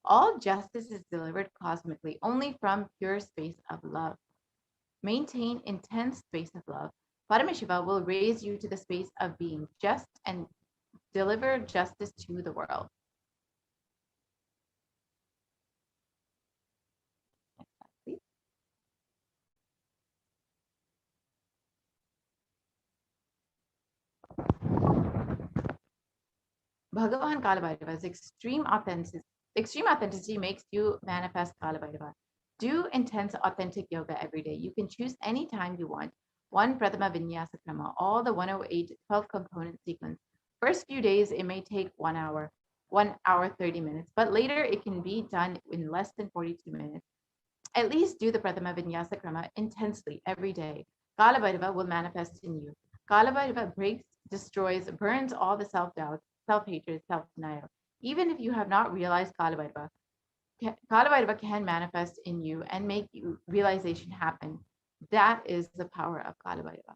All justice is delivered cosmically only from pure space of love. Maintain intense space of love. Paramashiva will raise you to the space of being just and deliver justice to the world. Next slide, please. Bhagavan Kalabhairava's extreme authenticity makes you manifest Kalabhairava. Do intense authentic yoga every day. You can choose any time you want. One Prathama Vinyasa Krama, all the 108 12 component sequence. First few days, it may take 1 hour, 1 hour, 30 minutes, but later it can be done in less than 42 minutes. At least do the Prathama Vinyasa Krama intensely every day. Kalabhairava will manifest in you. Kalabhairava breaks, destroys, burns all the self-doubt, self-hatred, self-denial. Even if you have not realized Kalabhairava, Kalabhairava can manifest in you and make you realization happen. That is the power of Kalabhairava.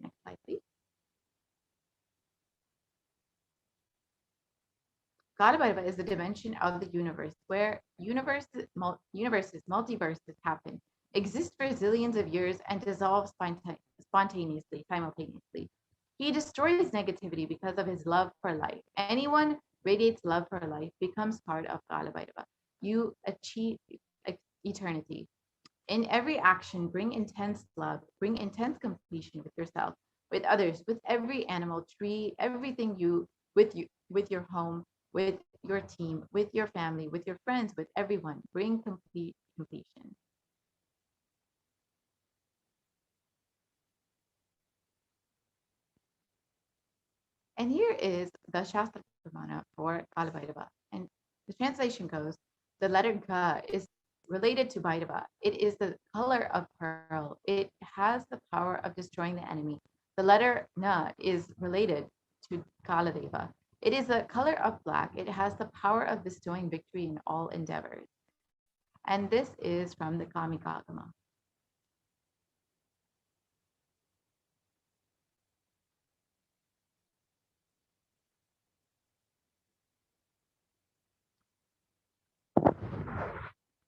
Next slide, please. Kalabhairava is the dimension of the universe where multiverses happen, exist for zillions of years, and dissolve spontaneously, simultaneously. He destroys negativity because of his love for life. Anyone radiates love for life becomes part of Kalabhairava. You achieve eternity. In every action, bring intense love, bring intense completion with yourself, with others, with every animal, tree, everything with your home, with your team, with your family, with your friends, with everyone. Bring completion. And here is the Shastra Pramana for Kalabhairava. And the translation goes, the letter Ga is related to Bhairava. It is the color of pearl. It has the power of destroying the enemy. The letter Na is related to Kaladeva. It is the color of black. It has the power of bestowing victory in all endeavors. And this is from the Kamikagama.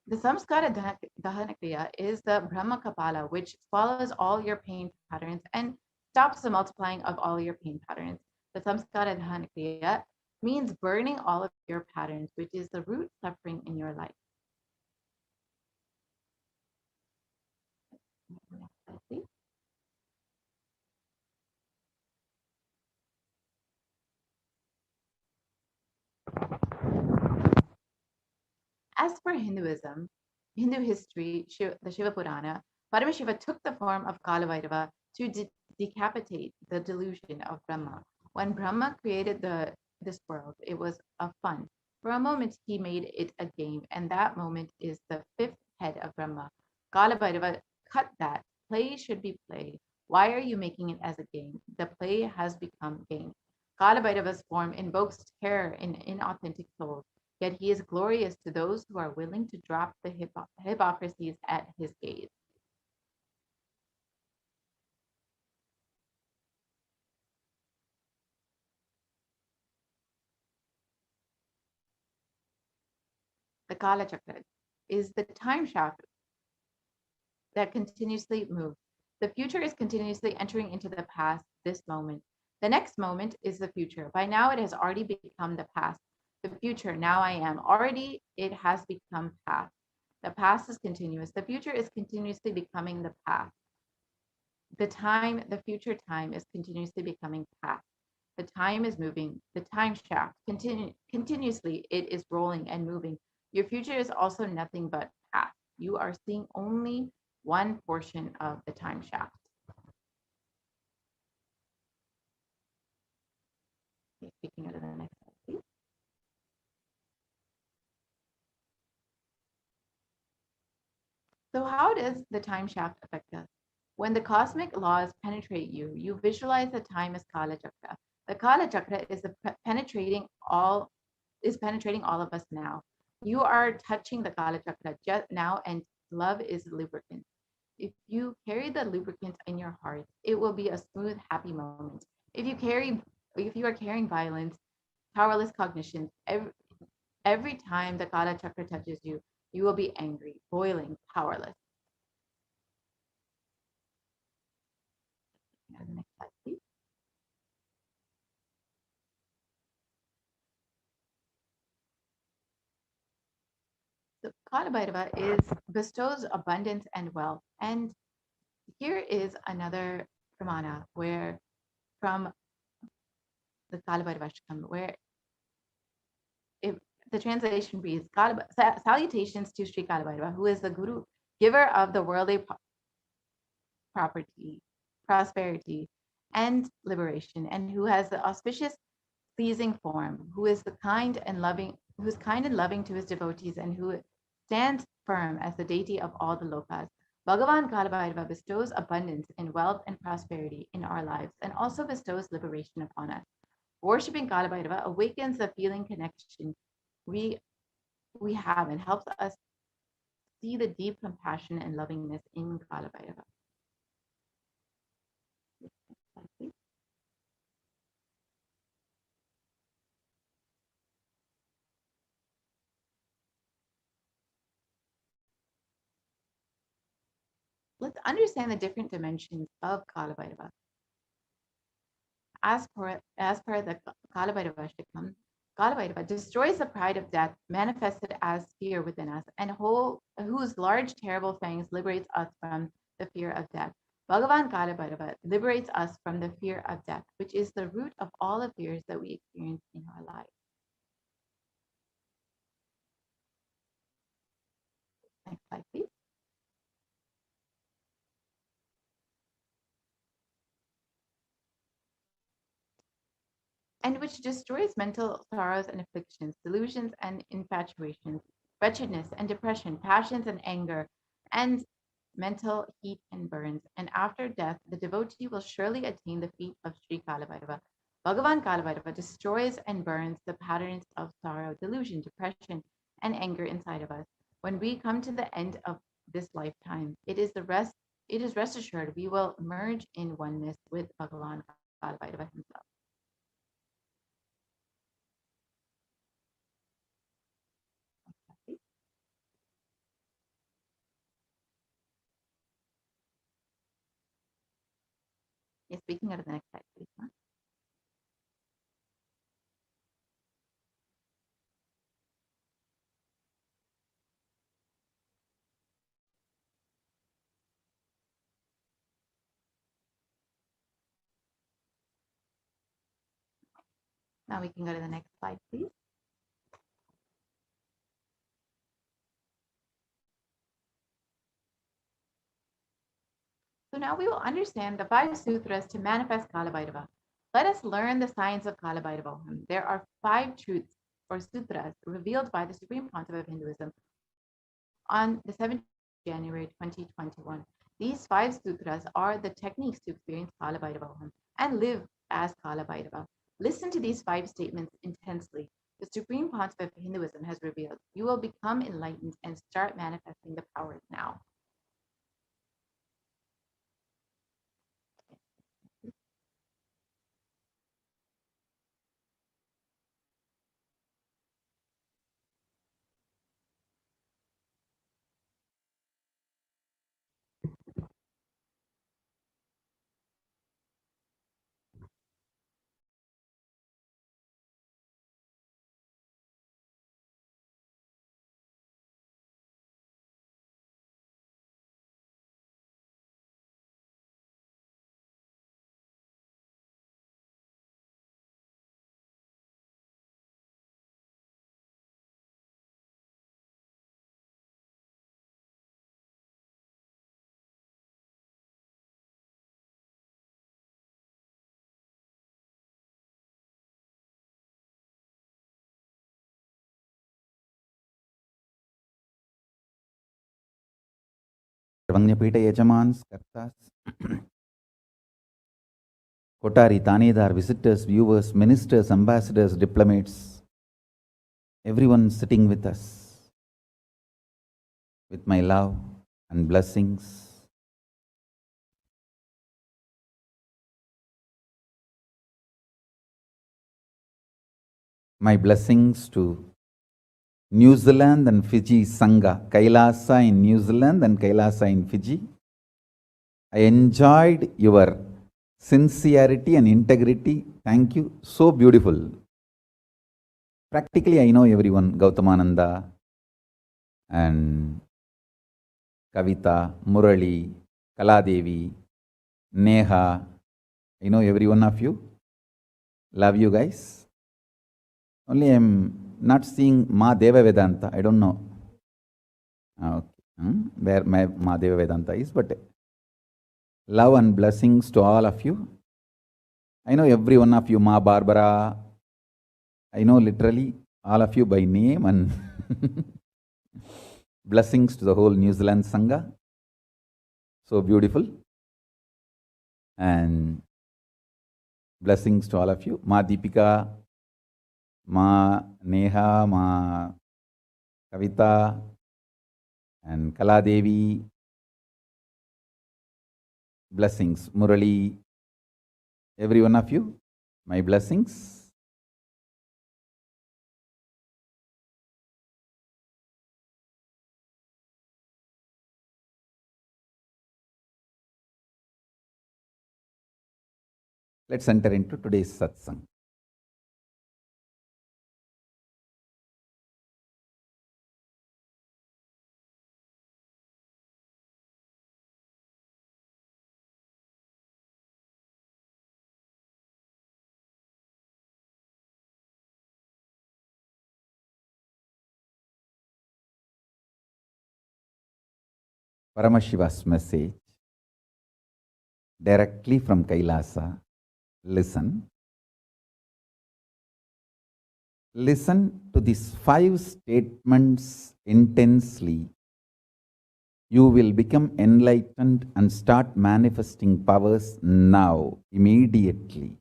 The Samskara Dahana Kriya is the Brahma Kapala, which swallows all your pain patterns and stops the multiplying of all your pain patterns. The Samskara Dahana Kriya means burning all of your patterns, which is the root suffering in your life. As for Hinduism, Hindu history, the Shiva Purana, Paramashiva took the form of Kalabhairava to decapitate the delusion of Brahma. When Brahma created the this world. It was a fun. For a moment, he made it a game, and that moment is the fifth head of Brahma. Kala Bhairava, cut that. Play should be play. Why are you making it as a game? The play has become game. Kala Bhairava's form invokes terror in inauthentic souls, yet he is glorious to those who are willing to drop the hypocrisies at his gaze. The Kala Chakra is the time shaft that continuously moves. The future is continuously entering into the past, this moment. The next moment is the future. By now, it has already become the past. The future, now I am. Already, it has become past. The past is continuous. The future is continuously becoming the past. The future time is continuously becoming past. The time is moving. The time shaft continuously. It is rolling and moving. Your future is also nothing but past. You are seeing only one portion of the time shaft. Okay, speaking of the next slide, please. So how does the time shaft affect us? When the cosmic laws penetrate you, you visualize the time as Kala Chakra. The Kala Chakra is penetrating all of us now. You are touching the Kala Chakra just now, and love is lubricant. If you carry the lubricant in your heart, it will be a smooth, happy moment. If you are carrying violence, powerless cognition, every time the Kala Chakra touches you, you will be angry, boiling, powerless. Next slide, please. So Kala Bhairava bestows abundance and wealth. And here is another pramana where from the Kala Bhairava Shakam, where the translation reads, salutations to Sri Kala Bhairava, who is the guru, giver of the worldly property, prosperity, and liberation, and who has the auspicious, pleasing form, who is kind and loving to his devotees, and who stands firm as the deity of all the lokas. Bhagavan Kalabhairava bestows abundance in wealth and prosperity in our lives, and also bestows liberation upon us. Worshipping Kalabhairava awakens the feeling connection we have and helps us see the deep compassion and lovingness in Kalabhairava. Let's understand the different dimensions of Kalabhairava. As per the Kalabhairava Shikam, Kalabhairava destroys the pride of death manifested as fear within us, and whose large terrible fangs liberates us from the fear of death. Bhagavan Kalabhairava liberates us from the fear of death, which is the root of all the fears that we experience in our lives. Next slide, please. And which destroys mental sorrows and afflictions, delusions and infatuations, wretchedness and depression, passions and anger, and mental heat and burns. And after death, the devotee will surely attain the feet of Sri Kalabhairava. Bhagavan Kalabhairava destroys and burns the patterns of sorrow, delusion, depression, and anger inside of us. When we come to the end of this lifetime, it is rest assured we will merge in oneness with Bhagavan Kalabhairava himself. Yes, speaking of the next slide, please. Huh? Now we can go to the next slide, please. So now we will understand the 5 sutras to manifest Kalabhairava. Let us learn the science of Kalabhairavoham. There are 5 truths or sutras revealed by the Supreme Pontiff of Hinduism on the 17th of January 2021. These 5 sutras are the techniques to experience Kalabhairavoham and live as Kalabhairava. Listen to these 5 statements intensely. The Supreme Pontiff of Hinduism has revealed, you will become enlightened and start manifesting the powers now. Vanyapeta Yajamans, Kartas, Kotari, Tanedar, visitors, viewers, ministers, ambassadors, diplomats, everyone sitting with us, with my love and blessings. My blessings to New Zealand and Fiji Sangha, Kailasa in New Zealand and Kailasa in Fiji. I enjoyed your sincerity and integrity. Thank you. So beautiful. Practically, I know everyone, Gautamananda and Kavita, Murali, Kaladevi, Neha. I know every one of you. Love you guys. Only I'm not seeing Ma Deva Vedanta. I don't know where my Ma Deva Vedanta is, but love and blessings to all of you. I know every one of you, Ma Barbara. I know literally all of you by name, and blessings to the whole New Zealand Sangha. So beautiful. And blessings to all of you. Ma Deepika, Ma Neha, Ma Kavita, and Kaladevi. Blessings. Murali, every one of you, my blessings. Let's enter into today's satsang. Paramashiva's message directly from Kailasa. Listen. Listen to these 5 statements intensely. You will become enlightened and start manifesting powers now, immediately.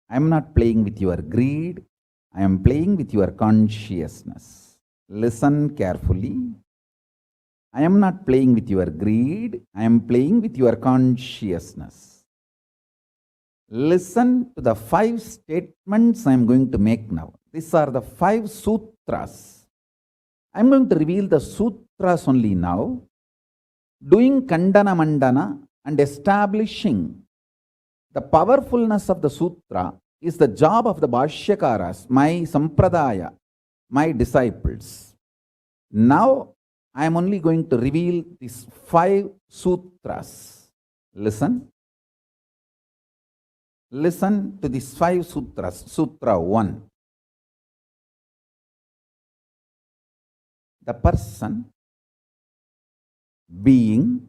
I am not playing with your greed. I am playing with your consciousness. Listen carefully. I am not playing with your greed. I am playing with your consciousness. Listen to the 5 statements I am going to make now. These are the 5 sutras. I am going to reveal the sutras only now, doing kandana mandana and establishing the powerfulness of the sutra is the job of the Bhashyakaras, my sampradaya, my disciples. Now, I am only going to reveal these 5 sutras. Listen. Listen to these 5 sutras. Sutra 1. The person, being,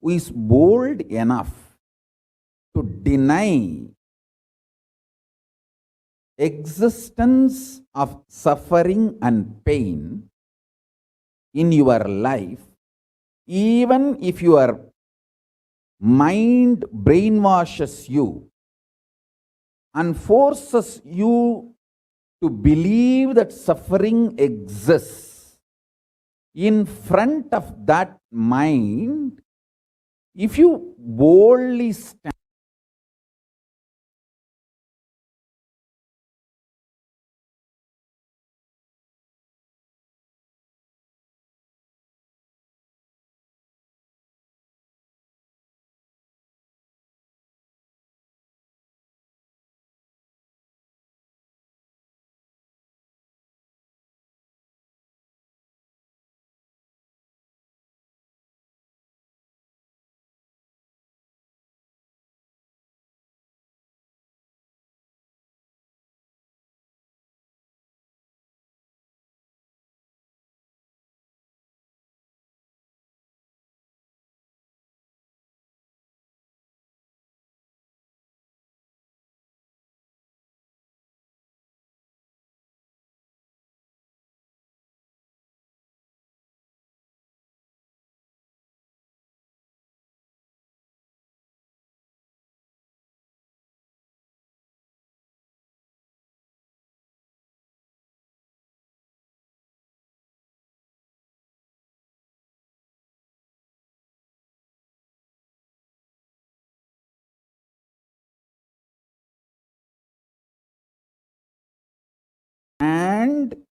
who is bold enough to deny existence of suffering and pain in your life, even if your mind brainwashes you and forces you to believe that suffering exists, in front of that mind, if you boldly stand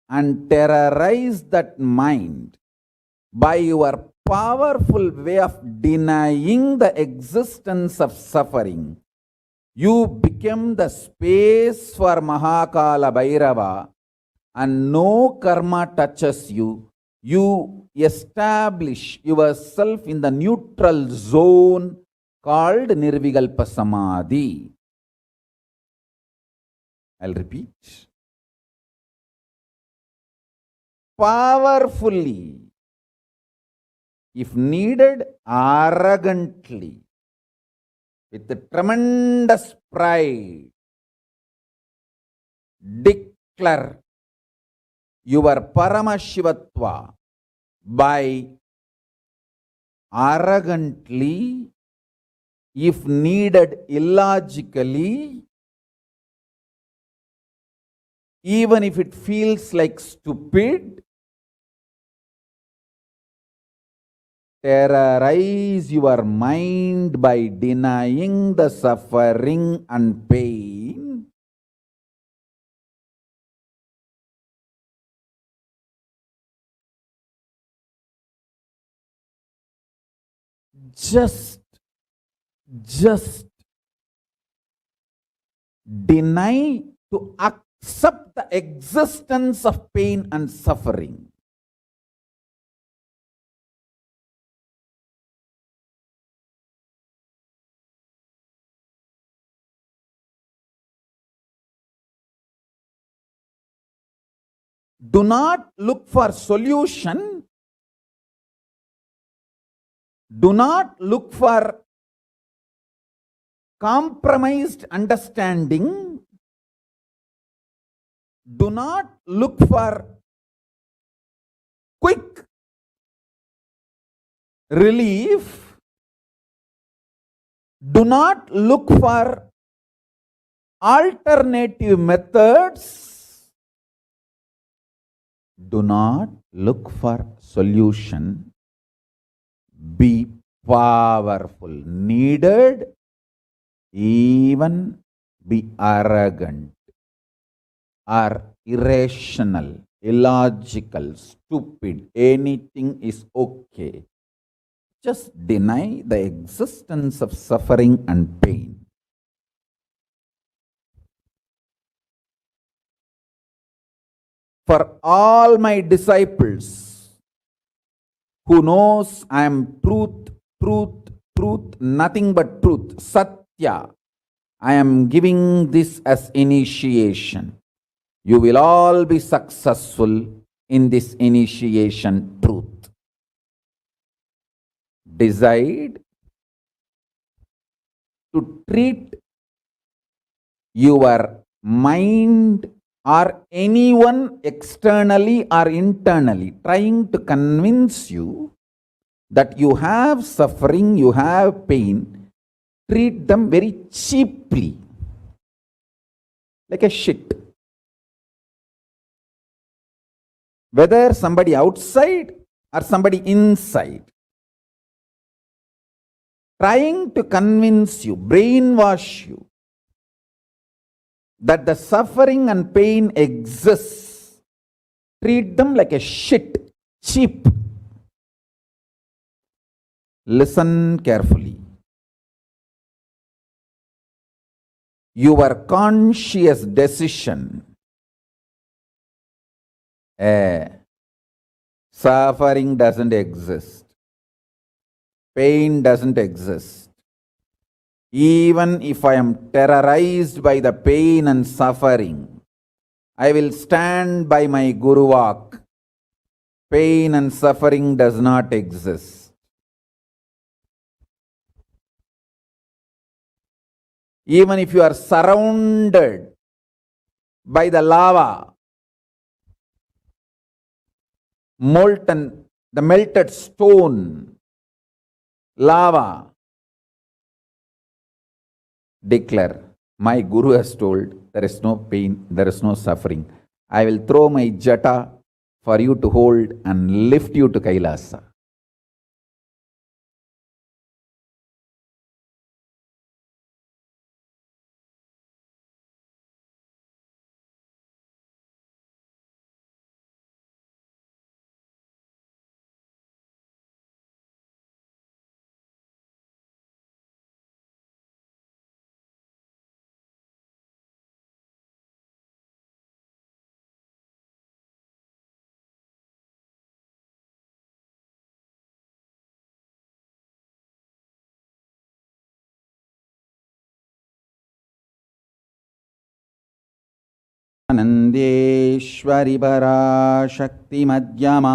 and terrorize that mind by your powerful way of denying the existence of suffering, you become the space for Mahakala Bhairava, and no karma touches you. You establish yourself in the neutral zone called Nirvikalpa Samadhi. I'll repeat. Powerfully, if needed, arrogantly, with tremendous pride, declare your Paramashivatva by arrogantly, if needed, illogically, even if it feels like stupid, terrorize your mind by denying the suffering and pain. Just deny to accept the existence of pain and suffering. Do not look for solution. Do not look for compromised understanding. Do not look for quick relief. Do not look for alternative methods. Do not look for solution. Be powerful. Needed, even be arrogant or irrational, illogical, stupid. Anything is okay. Just deny the existence of suffering and pain. For all my disciples who knows I am truth, nothing but truth, Satya, I am giving this as initiation. You will all be successful in this initiation truth. Decide to treat your mind or anyone externally or internally trying to convince you that you have suffering, you have pain, treat them very cheaply, like a shit. Whether somebody outside or somebody inside, trying to convince you, brainwash you, that the suffering and pain exists, treat them like a shit, cheap. Listen carefully. Your conscious decision, suffering doesn't exist, pain doesn't exist. Even if I am terrorized by the pain and suffering, I will stand by my Guru Vak. Pain and suffering does not exist. Even if you are surrounded by the lava, molten, the melted stone, lava, declare, my Guru has told there is no pain, there is no suffering. I will throw my jata for you to hold and lift you to Kailasa. आनंदेश्वरि पराशक्ति मध्यमा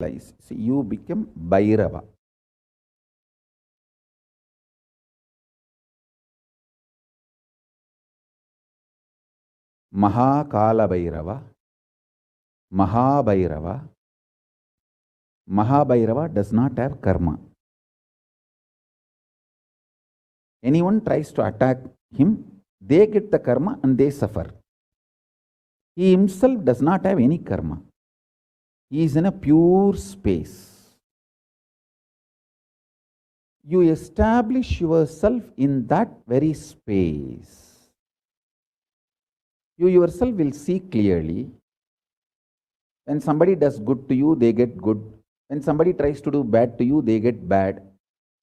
lies. See, you become Bhairava. Mahakala Bhairava, Mahabhairava. Mahabhairava does not have karma. Anyone tries to attack him, they get the karma and they suffer. He himself does not have any karma. He is in a pure space. You establish yourself in that very space. You yourself will see clearly. When somebody does good to you, they get good. When somebody tries to do bad to you, they get bad.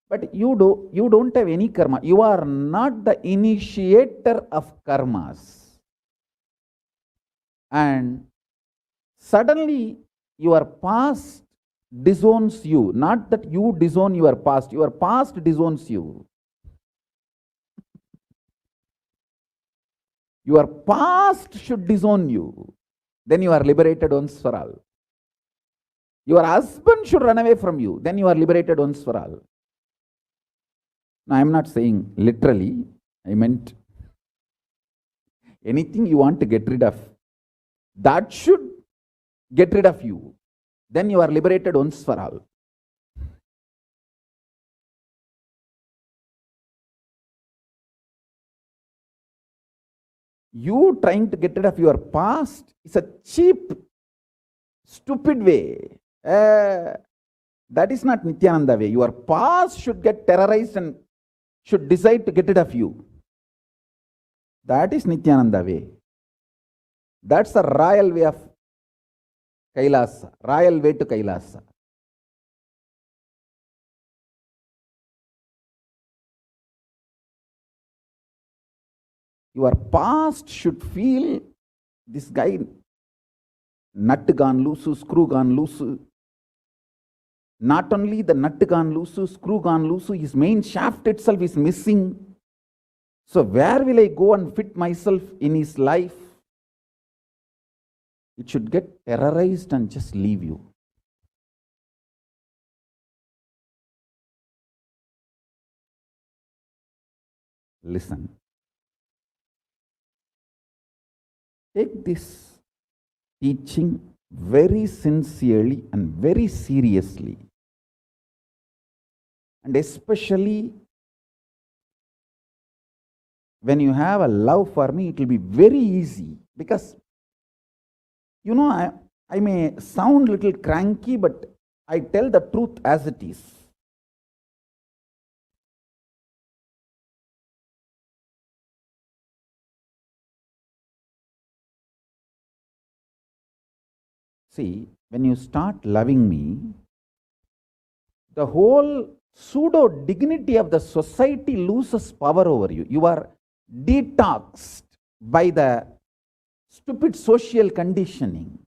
But you don't have any karma. You are not the initiator of karmas. And suddenly your past disowns you. Not that you disown your past disowns you. Your past should disown you. Then you are liberated once for all. Your husband should run away from you. Then you are liberated once for all. Now, I am not saying literally. I meant anything you want to get rid of, that should get rid of you. Then you are liberated once for all. You trying to get rid of your past is a cheap, stupid way. That is not Nithyananda way. Your past should get terrorized and should decide to get rid of you. That is Nithyananda way. That's the royal way of Kailasa, royal way to Kailasa. Your past should feel this guy, nut gone loose, screw gone loose. Not only the nut gone loose, screw gone loose, his main shaft itself is missing. So where will I go and fit myself in his life? It should get terrorized and just leave you. Listen. Take this teaching very sincerely and very seriously. And especially when you have a love for me, it will be very easy. Because, you know, I may sound a little cranky, but I tell the truth as it is. See, when you start loving me, the whole pseudo dignity of the society loses power over you. You are detoxed by the stupid social conditioning.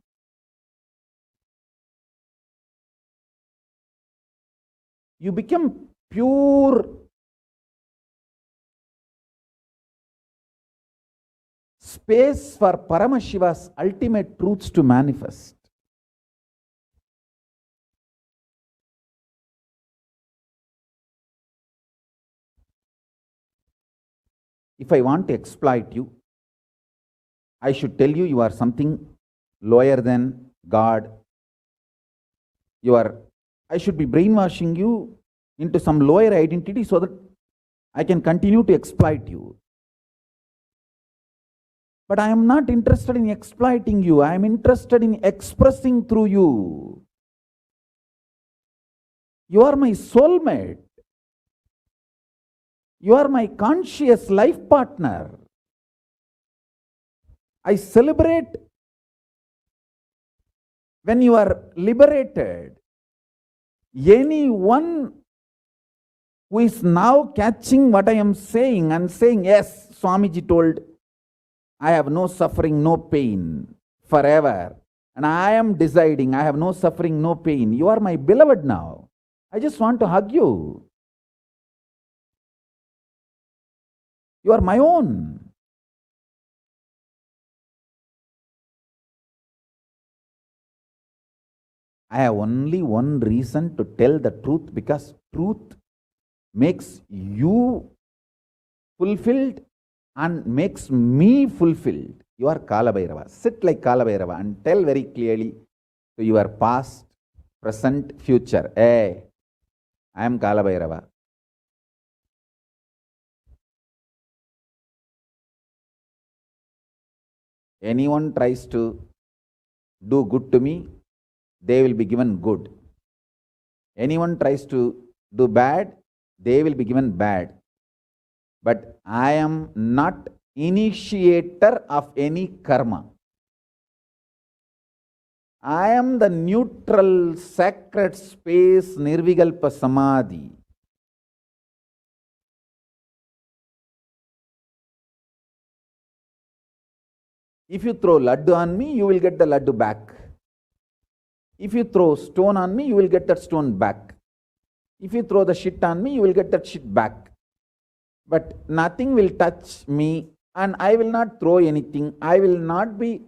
You become pure space for Paramashiva's ultimate truths to manifest. If I want to exploit you, I should tell you are something lower than God. I should be brainwashing you into some lower identity so that I can continue to exploit you. But I am not interested in exploiting you. I am interested in expressing through you. You are my soulmate. You are my conscious life partner. I celebrate when you are liberated. Anyone who is now catching what I am saying and saying, yes, Swamiji told, I have no suffering, no pain forever. And I am deciding I have no suffering, no pain. You are my beloved now. I just want to hug you. You are my own. I have only one reason to tell the truth, because truth makes you fulfilled and makes me fulfilled. You are Kala Bhairava. Sit like Kala Bhairava and tell very clearly to your past, present, future. Hey, I am Kala Bhairava. Anyone tries to do good to me, they will be given good. Anyone tries to do bad, they will be given bad. But I am not initiator of any karma. I am the neutral, sacred space, Nirvikalpa Samadhi. If you throw laddu on me, you will get the laddu back. If you throw stone on me, you will get that stone back. If you throw the shit on me, you will get that shit back. But nothing will touch me, and I will not throw anything. I will not be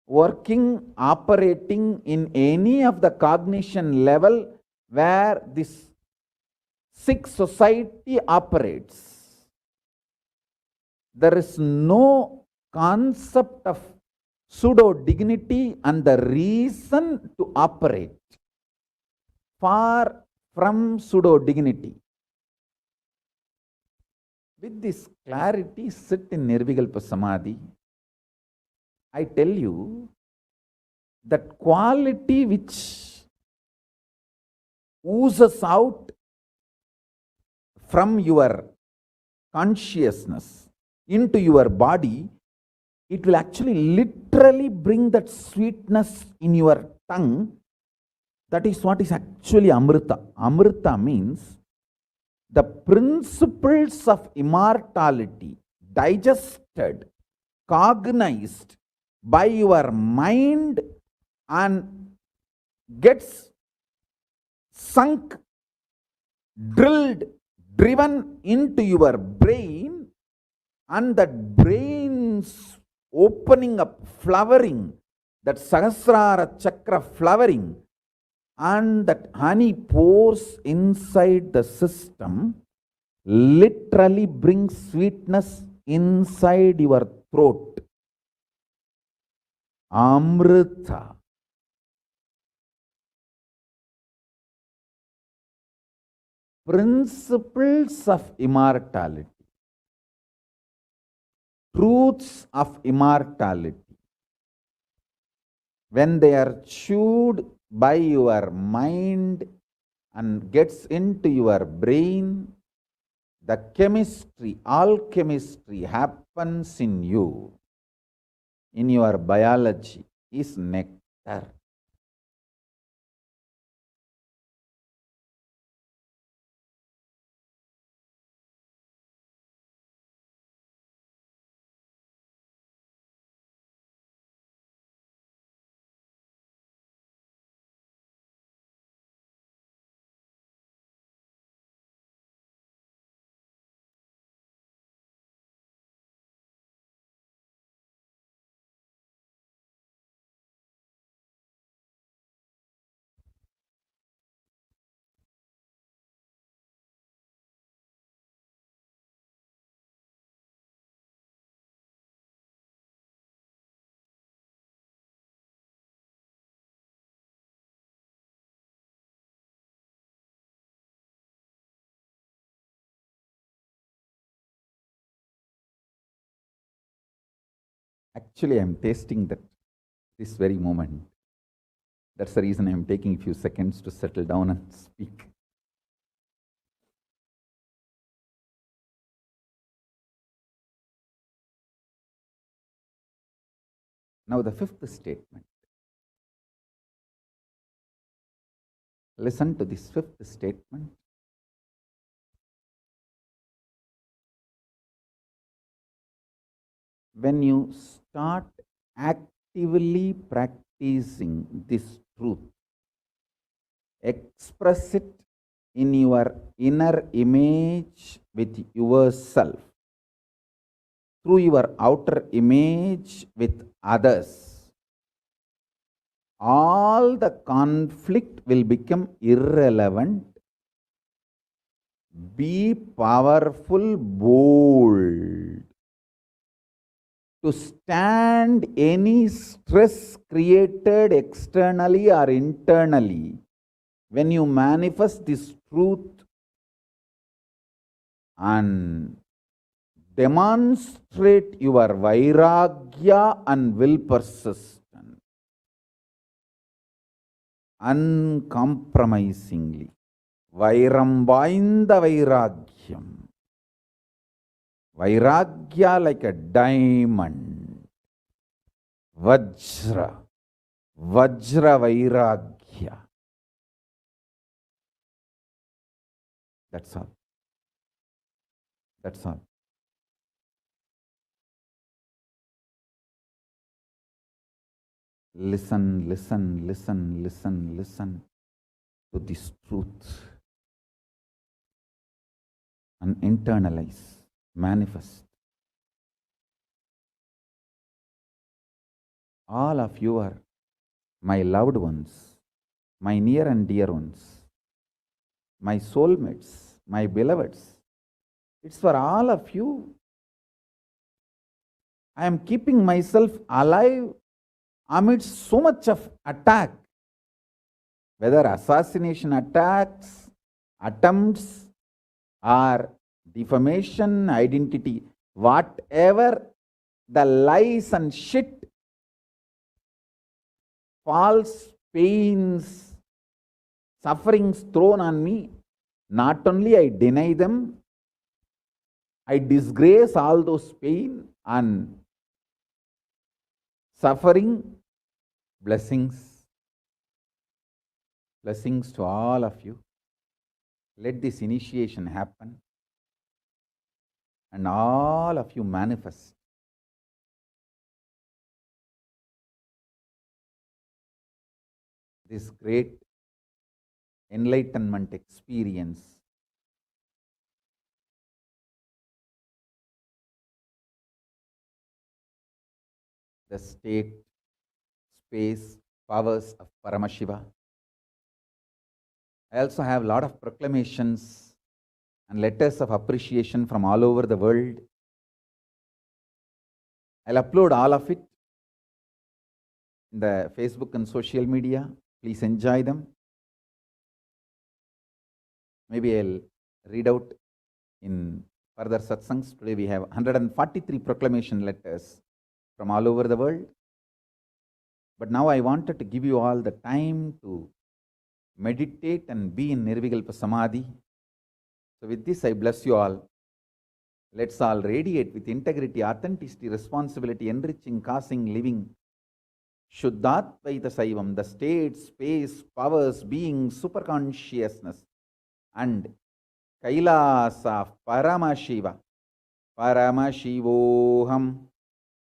working, operating in any of the cognition level where this sick society operates. There is no concept of pseudo dignity and the reason to operate. Far from pseudo dignity. With this clarity, sit in Nirvikalpa Samadhi. I tell you that quality which oozes out from your consciousness into your body, it will actually literally bring that sweetness in your tongue. That is what is actually Amrita. Amrita means the principles of immortality digested, cognized by your mind and gets sunk, drilled, driven into your brain, and that brain's opening up, flowering, that Sahasrara Chakra flowering, and that honey pours inside the system, literally brings sweetness inside your throat. Amrita. Principles of immortality. Truths of immortality. When they are chewed by your mind and gets into your brain, the chemistry, alchemistry happens in you. In your biology is nectar. Actually, I am tasting that this very moment. That's the reason I am taking a few seconds to settle down and speak. Now the fifth statement. Listen to this fifth statement. When you start actively practicing this truth, express it in your inner image with yourself, through your outer image with others, all the conflict will become irrelevant. Be powerful, bold, to stand any stress created externally or internally. When you manifest this truth and demonstrate your vairagya and will persistent, uncompromisingly, vairam vainda vairagyam, vairagya like a diamond, vajra, vajra vairagya. That's all. That's all. Listen, listen, listen, listen, listen to this truth and internalize, manifest. All of you are my loved ones, my near and dear ones, my soulmates, my beloveds. It's for all of you. I am keeping myself alive amidst so much of attack, whether assassination attacks, attempts, or defamation, identity, whatever the lies and shit, false pains, sufferings thrown on me, not only I deny them, I disgrace all those pain and suffering. Blessings. Blessings to all of you. Let this initiation happen and all of you manifest this great enlightenment experience. The state, space, powers of Paramashiva. I also have a lot of proclamations and letters of appreciation from all over the world. I'll upload all of it in the Facebook and social media. Please enjoy them. Maybe I'll read out in further satsangs. Today we have 143 proclamation letters from all over the world. But now I wanted to give you all the time to meditate and be in Nirvikalpa Samadhi. So with this, I bless you all. Let's all radiate with integrity, authenticity, responsibility, enriching, causing, living. Shuddhatvaita Saivam, the state, space, powers, being, superconsciousness, and Kailasa of Paramashiva. Paramashivoham.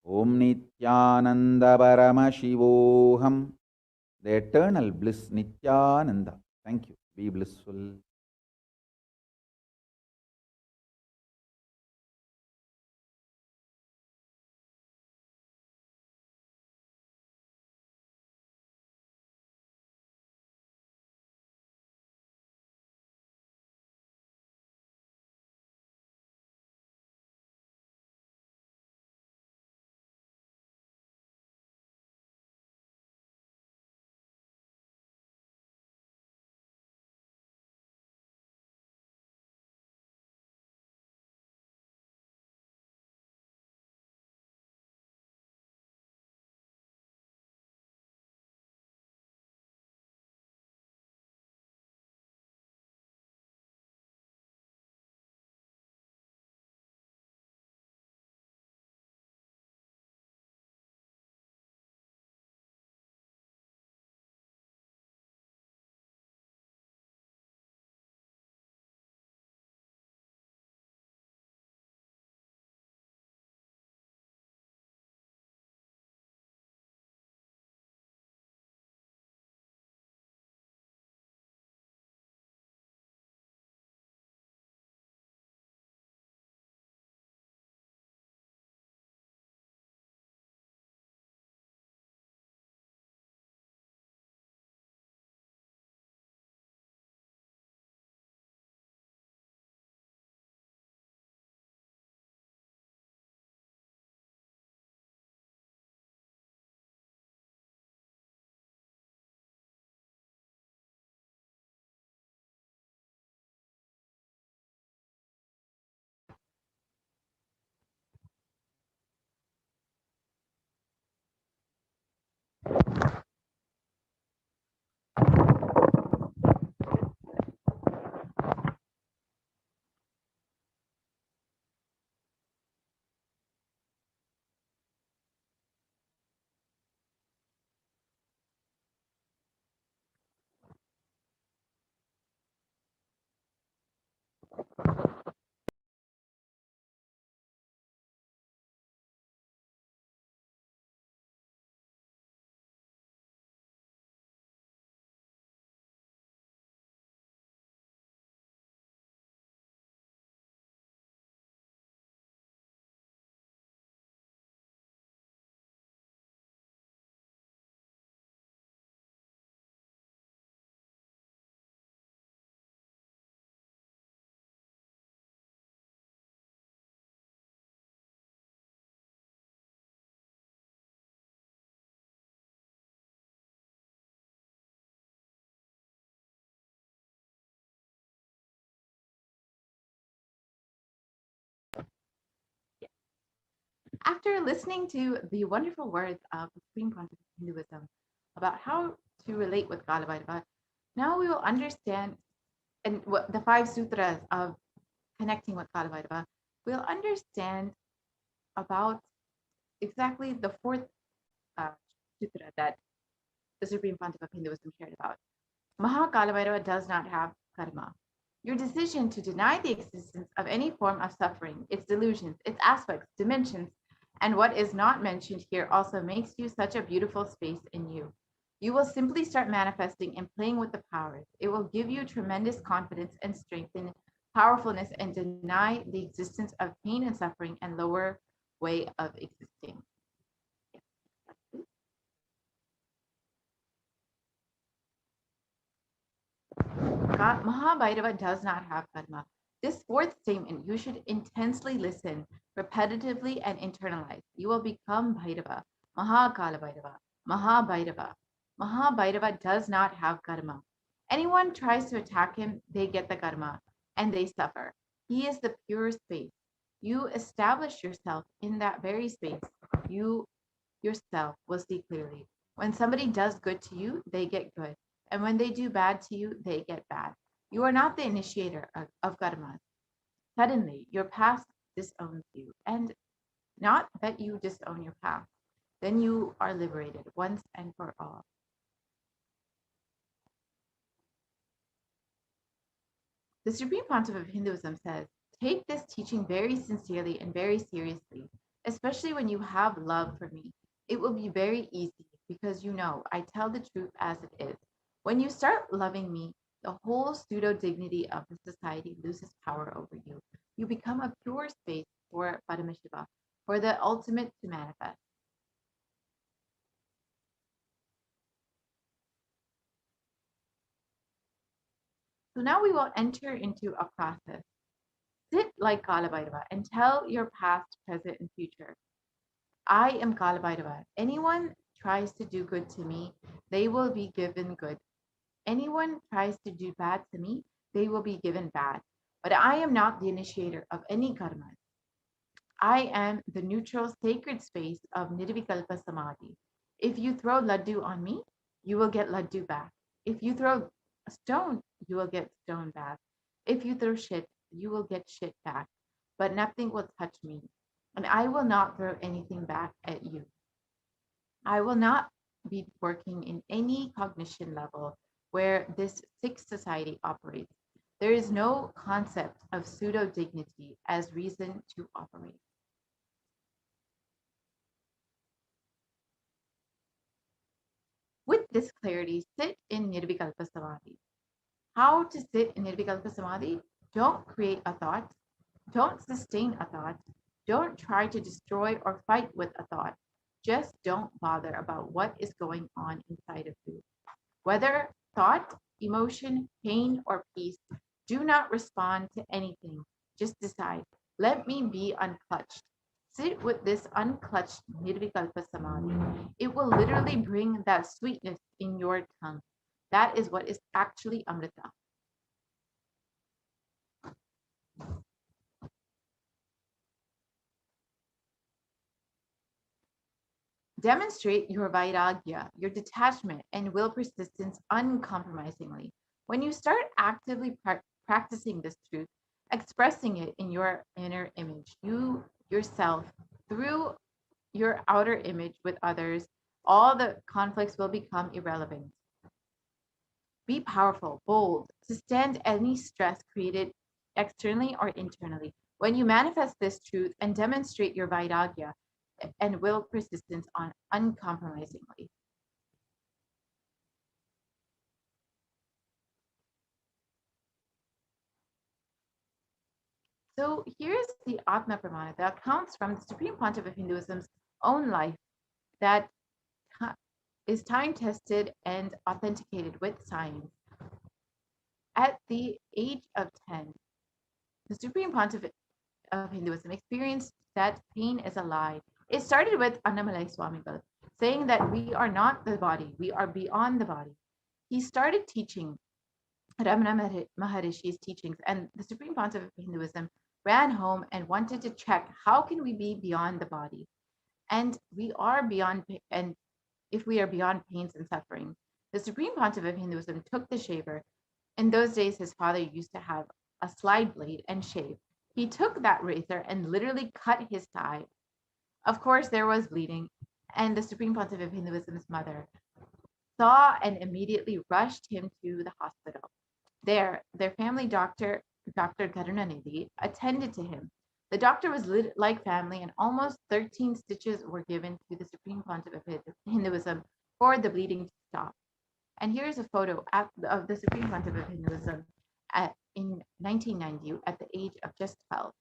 Om Nithyananda Paramashivoham. The eternal bliss Nithyananda. Thank you. Be blissful. After listening to the wonderful words of the Supreme Pontiff of Hinduism about how to relate with Kalabhairava, now we will understand and what the 5 sutras of connecting with Kalabhairava, we'll understand about exactly the 4th sutra that the Supreme Pontiff of Hinduism shared about. Kalabhairava does not have karma. Your decision to deny the existence of any form of suffering, its delusions, its aspects, dimensions, and what is not mentioned here also makes you such a beautiful space in you. You will simply start manifesting and playing with the powers. It will give you tremendous confidence and strength and powerfulness and deny the existence of pain and suffering and lower way of existing. Mahabhairava does not have karma. This 4th statement, you should intensely listen, repetitively, and internalize. You will become Bhairava, Mahakalabhairava, Mahabhairava. Mahabhairava does not have karma. Anyone tries to attack him, they get the karma, and they suffer. He is the pure space. You establish yourself in that very space. You yourself will see clearly. When somebody does good to you, they get good. And when they do bad to you, they get bad. You are not the initiator of karma. Suddenly, your past disowns you. And not that you disown your past. Then you are liberated once and for all. The Supreme Pontiff of Hinduism says, take this teaching very sincerely and very seriously, especially when you have love for me. It will be very easy because you know I tell the truth as it is. When you start loving me, the whole pseudo-dignity of the society loses power over you. You become a pure space for Paramashiva, for the ultimate to manifest. So now we will enter into a process. Sit like Kalabhairava and tell your past, present, and future. I am Kalabhairava. Anyone tries to do good to me, they will be given good. Anyone tries to do bad to me, they will be given bad. But I am not the initiator of any karma. I am the neutral sacred space of Nirvikalpa Samadhi. If you throw laddu on me, you will get laddu back. If you throw a stone, you will get stone back. If you throw shit, you will get shit back. But nothing will touch me, and I will not throw anything back at you. I will not be working in any cognition level where this 6th society operates. There is no concept of pseudo-dignity as reason to operate. With this clarity, sit in Nirvikalpa Samadhi. How to sit in Nirvikalpa Samadhi? Don't create a thought. Don't sustain a thought. Don't try to destroy or fight with a thought. Just don't bother about what is going on inside of you. Whether thought, emotion, pain, or peace, do not respond to anything. Just decide, let me be unclutched. Sit with this unclutched Nirvikalpa Samadhi. It will literally bring that sweetness in your tongue. That is what is actually Amrita. Demonstrate your vairagya, your detachment, and will persistence uncompromisingly. When you start actively practicing this truth, expressing it in your inner image, you yourself, through your outer image with others, all the conflicts will become irrelevant. Be powerful, bold, to stand any stress created externally or internally. When you manifest this truth and demonstrate your vairagya, and will persistence on uncompromisingly. So here's the Atma Pramana that comes from the Supreme Pontiff of Hinduism's own life that is time-tested and authenticated with science. At the age of 10, the Supreme Pontiff of Hinduism experienced that pain is a lie. It started with Annamalai Swamigal saying that we are not the body, we are beyond the body. He started teaching Ramana Maharishi's teachings, and the Supreme Pontiff of Hinduism ran home and wanted to check how can we be beyond the body. And we are beyond, and if we are beyond pains and suffering, the Supreme Pontiff of Hinduism took the shaver. In those days, his father used to have a slide blade and shave. He took that razor and literally cut his thigh. Of course, there was bleeding, and the Supreme Pontiff of Hinduism's mother saw and immediately rushed him to the hospital. There, their family doctor, Dr. Karunanidhi, attended to him. The doctor was like family, and almost 13 stitches were given to the Supreme Pontiff of Hinduism for the bleeding to stop. And here's a photo of the Supreme Pontiff of Hinduism in 1990 at the age of just 12.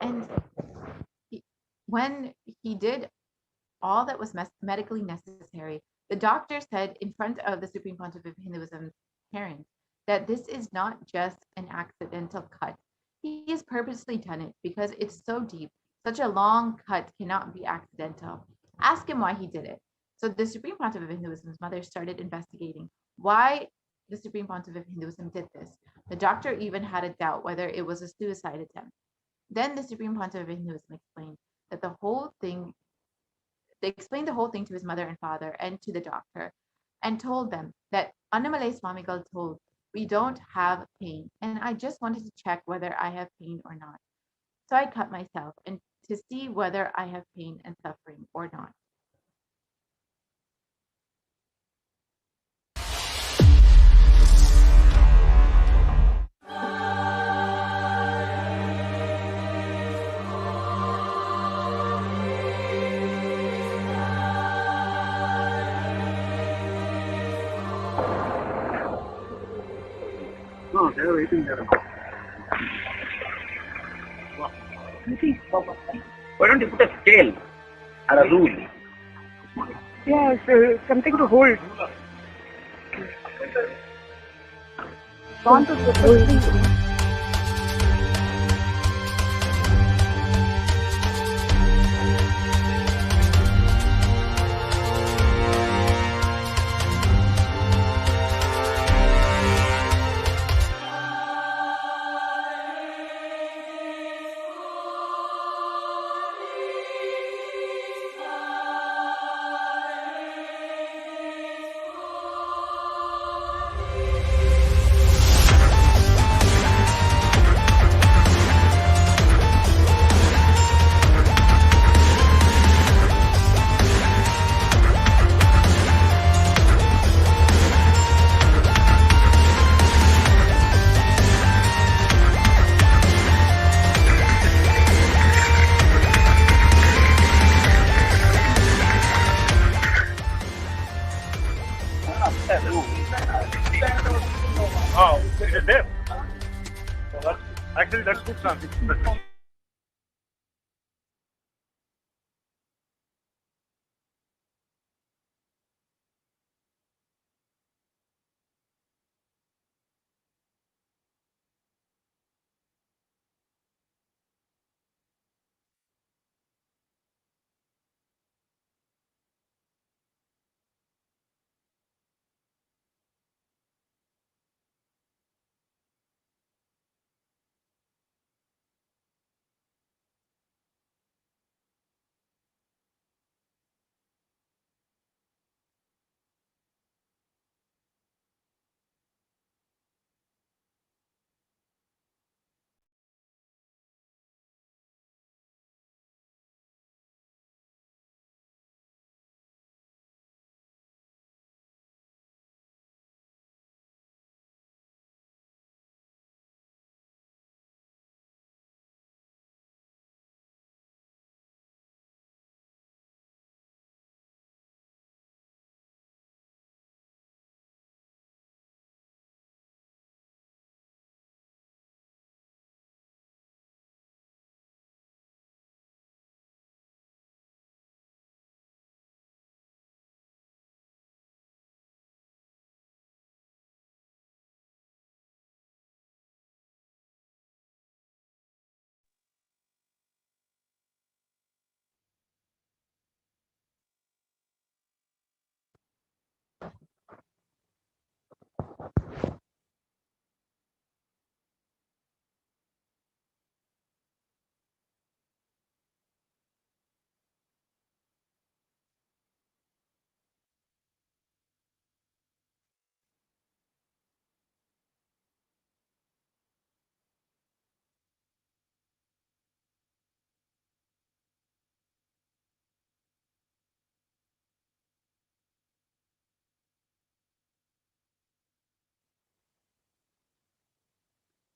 And when he did all that was medically necessary, the doctor said in front of the Supreme Pontiff of Hinduism's parents that this is not just an accidental cut. He has purposely done it because it's so deep. Such a long cut cannot be accidental. Ask him why he did it. So the Supreme Pontiff of Hinduism's mother started investigating why the Supreme Pontiff of Hinduism did this. The doctor even had a doubt whether it was a suicide attempt. Then the Supreme Pontiff of Hinduism explained that they explained the whole thing to his mother and father and to the doctor, and told them that Annamalai Swamigal told, we don't have pain, and I just wanted to check whether I have pain or not. So I cut myself and to see whether I have pain and suffering or not. No, they're waiting there. Why don't you put a scale or a rule? Yeah, so something to hold. Want to hold. Oh, is it there? So actually, that's good transition.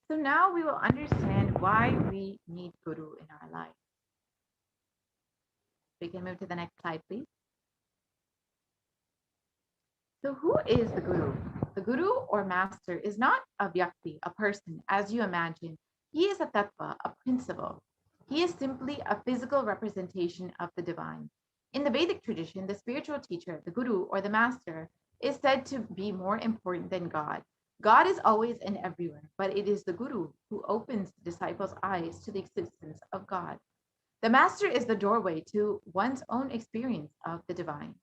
So now we will understand why we need Guru in our life. We can move to the next slide, please. So who is the Guru? The Guru or Master is not a Vyakti, a person, as you imagine. He is a Tattva, a principle. He is simply a physical representation of the divine. In the Vedic tradition, the spiritual teacher, the Guru or the Master, is said to be more important than God. God is always and everywhere, but it is the Guru who opens the disciples' eyes to the existence of God. The Master is the doorway to one's own experience of the divine.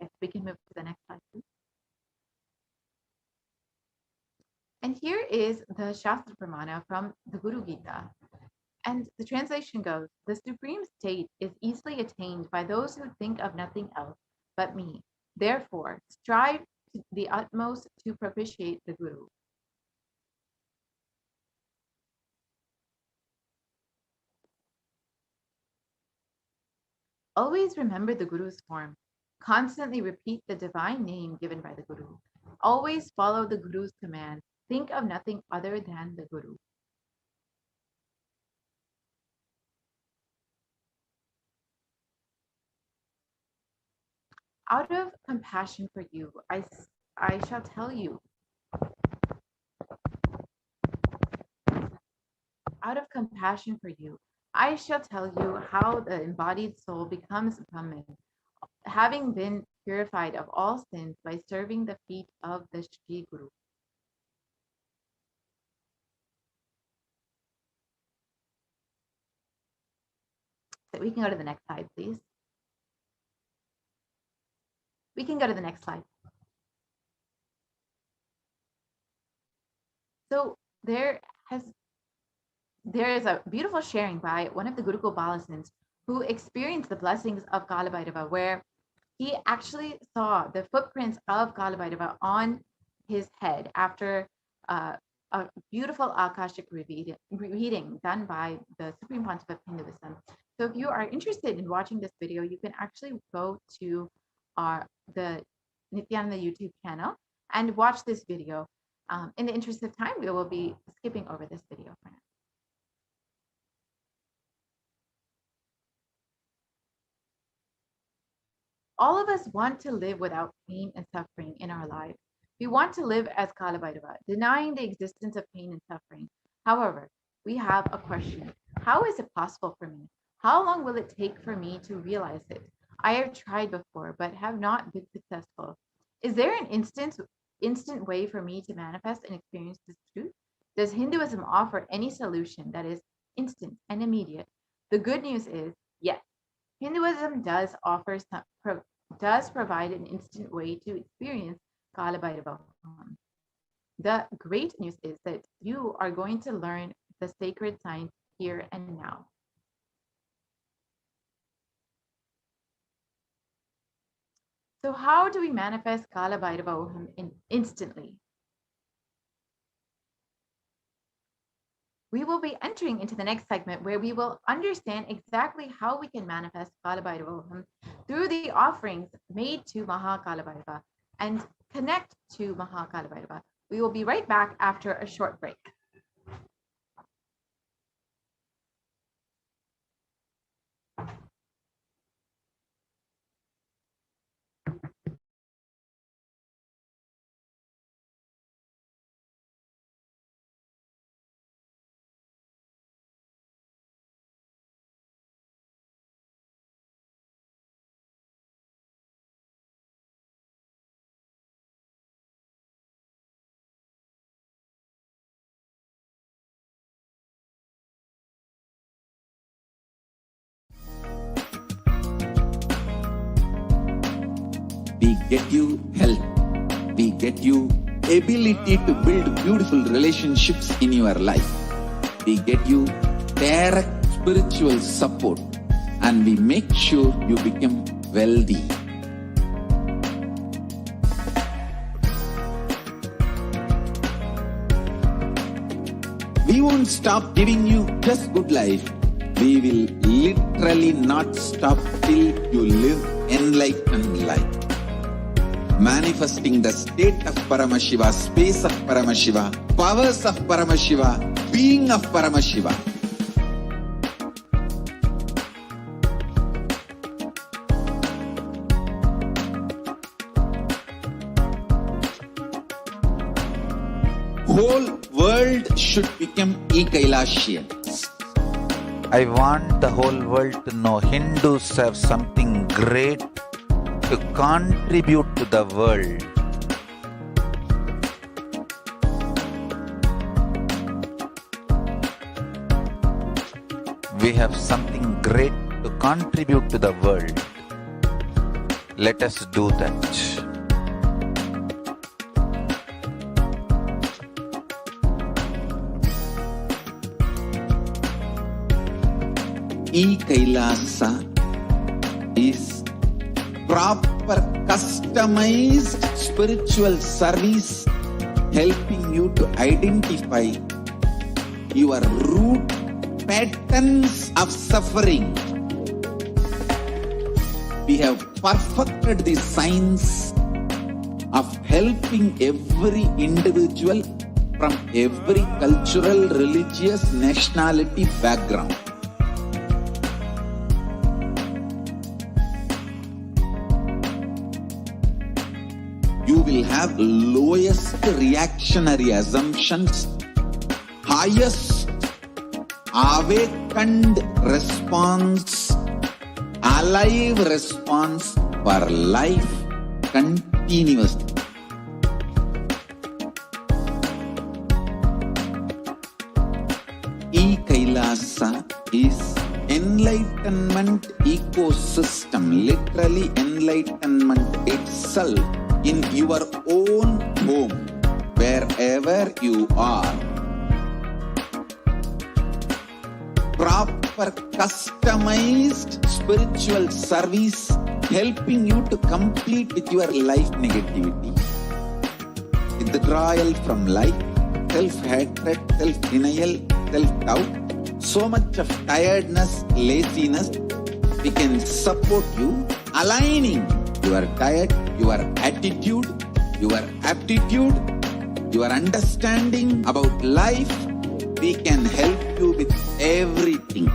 Yes, we can move to the next slide, please. And here is the Shastra Pramana from the Guru Gita. And the translation goes, the supreme state is easily attained by those who think of nothing else but me. Therefore, strive to the utmost to propitiate the Guru. Always remember the Guru's form. Constantly repeat the divine name given by the Guru. Always follow the Guru's command. Think of nothing other than the Guru. Out of compassion for you, I shall tell you. Out of compassion for you, I shall tell you how the embodied soul becomes Brahman, having been purified of all sins by serving the feet of the Shri Guru. So we can go to the next slide, please. We can go to the next slide. So there is a beautiful sharing by one of the Gurukul Balasins who experienced the blessings of Kalabhairava, where he actually saw the footprints of Kalabhairava on his head after a beautiful Akashic reading done by the Supreme Pontiff of Hinduism. So if you are interested in watching this video, you can actually go to the Nithyananda YouTube channel and watch this video. In the interest of time, we will be skipping over this video for now. All of us want to live without pain and suffering in our lives. We want to live as Kalabhairava, denying the existence of pain and suffering. However, we have a question. How is it possible for me? How long will it take for me to realize it? I have tried before, but have not been successful. Is there an instant way for me to manifest and experience this truth? Does Hinduism offer any solution that is instant and immediate? The good news is yes. Hinduism does provide an instant way to experience Kalabhairavoham. The great news is that you are going to learn the sacred science here and now. So how do we manifest Kalabhairavoham instantly? We will be entering into the next segment where we will understand exactly how we can manifest Kalabhairavoham through the offerings made to Mahakalabhairava and connect to Mahakalabhairava. We will be right back after a short break. We get you health. We get you ability to build beautiful relationships in your life. We get you direct spiritual support, and we make sure you become wealthy. We won't stop giving you just good life. We will literally not stop till you live enlightened life. manifesting the state of Paramashiva, space of Paramashiva, powers of Paramashiva, being of Paramashiva. Whole world should become Kailasian. I want the whole world to know Hindus have something great to contribute to the world. We have something great to contribute to the world. Let us do that. Kailasa is proper customized spiritual service helping you to identify your root patterns of suffering. We have perfected the science of helping every individual from every cultural, religious, nationality background. You will have lowest reactionary assumptions, highest awakened response, alive response for life continuously. Kailasa is enlightenment ecosystem, literally enlightenment itself in your own home, wherever you are. Proper customized spiritual service helping you to complete with your life negativity, withdrawal from life, self-hatred, self-denial, self-doubt, so much of tiredness, laziness. We can support you aligning your diet, your attitude, your aptitude, your understanding about life. We can help you with everything.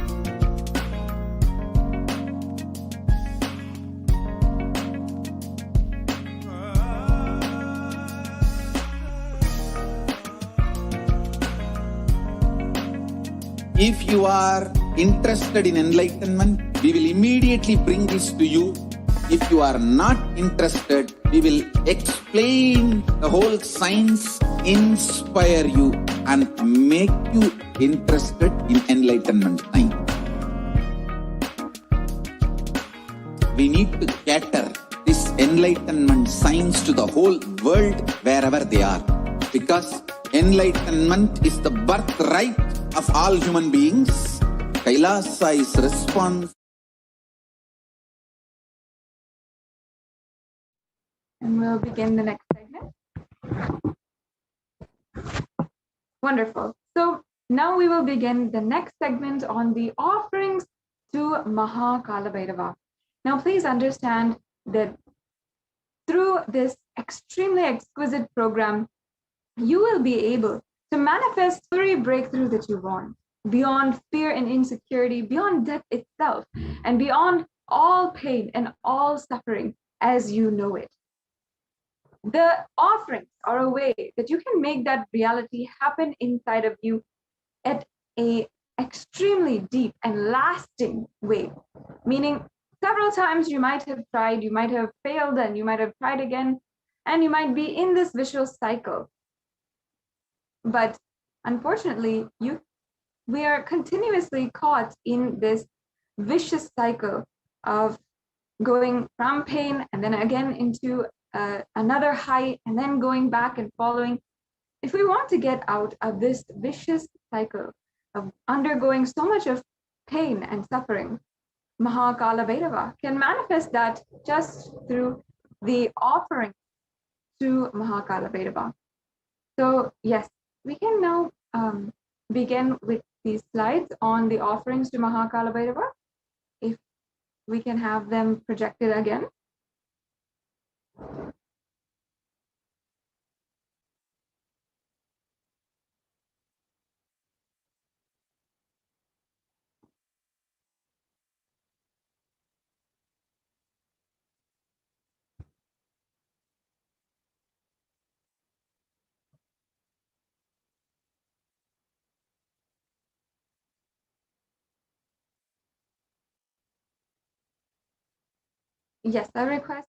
If you are interested in enlightenment, we will immediately bring this to you. If you are not interested, we will explain the whole science, inspire you and make you interested in enlightenment science. We need to cater this enlightenment science to the whole world wherever they are, because enlightenment is the birthright of all human beings. Kailasa is responsible. And we'll begin the next segment. Wonderful. So now we will begin the next segment on the offerings to Mahakalavairavā. Now please understand that through this extremely exquisite program, you will be able to manifest every breakthrough that you want, beyond fear and insecurity, beyond death itself, and beyond all pain and all suffering as you know it. The offerings are a way that you can make that reality happen inside of you at a extremely deep and lasting way. Meaning several times you might have tried, you might have failed, and you might have tried again, and you might be in this vicious cycle. But unfortunately, we are continuously caught in this vicious cycle of going from pain and then again into another high and then going back and following. If we want to get out of this vicious cycle of undergoing so much of pain and suffering, Mahakalavairavā can manifest that just through the offering to Mahakalavairavā. So yes, we can now begin with these slides on the offerings to Mahakalavairavā. If we can have them projected again. Yes, I request.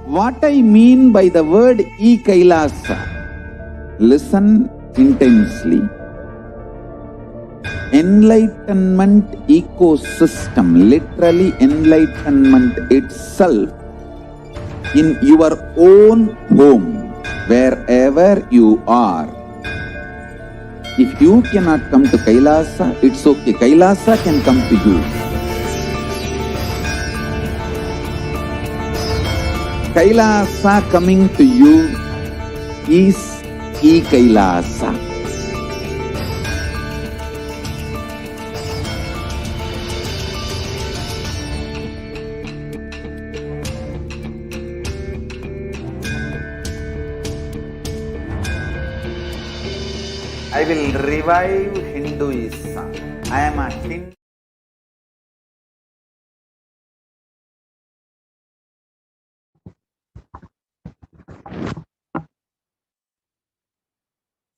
What I mean by the word Kailasa, listen intensely. Enlightenment ecosystem, literally enlightenment itself, in your own home, wherever you are. If you cannot come to Kailasa, it's okay. Kailasa can come to you. Kailasa coming to you is Kailasa. I will revive Hinduism. I am a Hindu.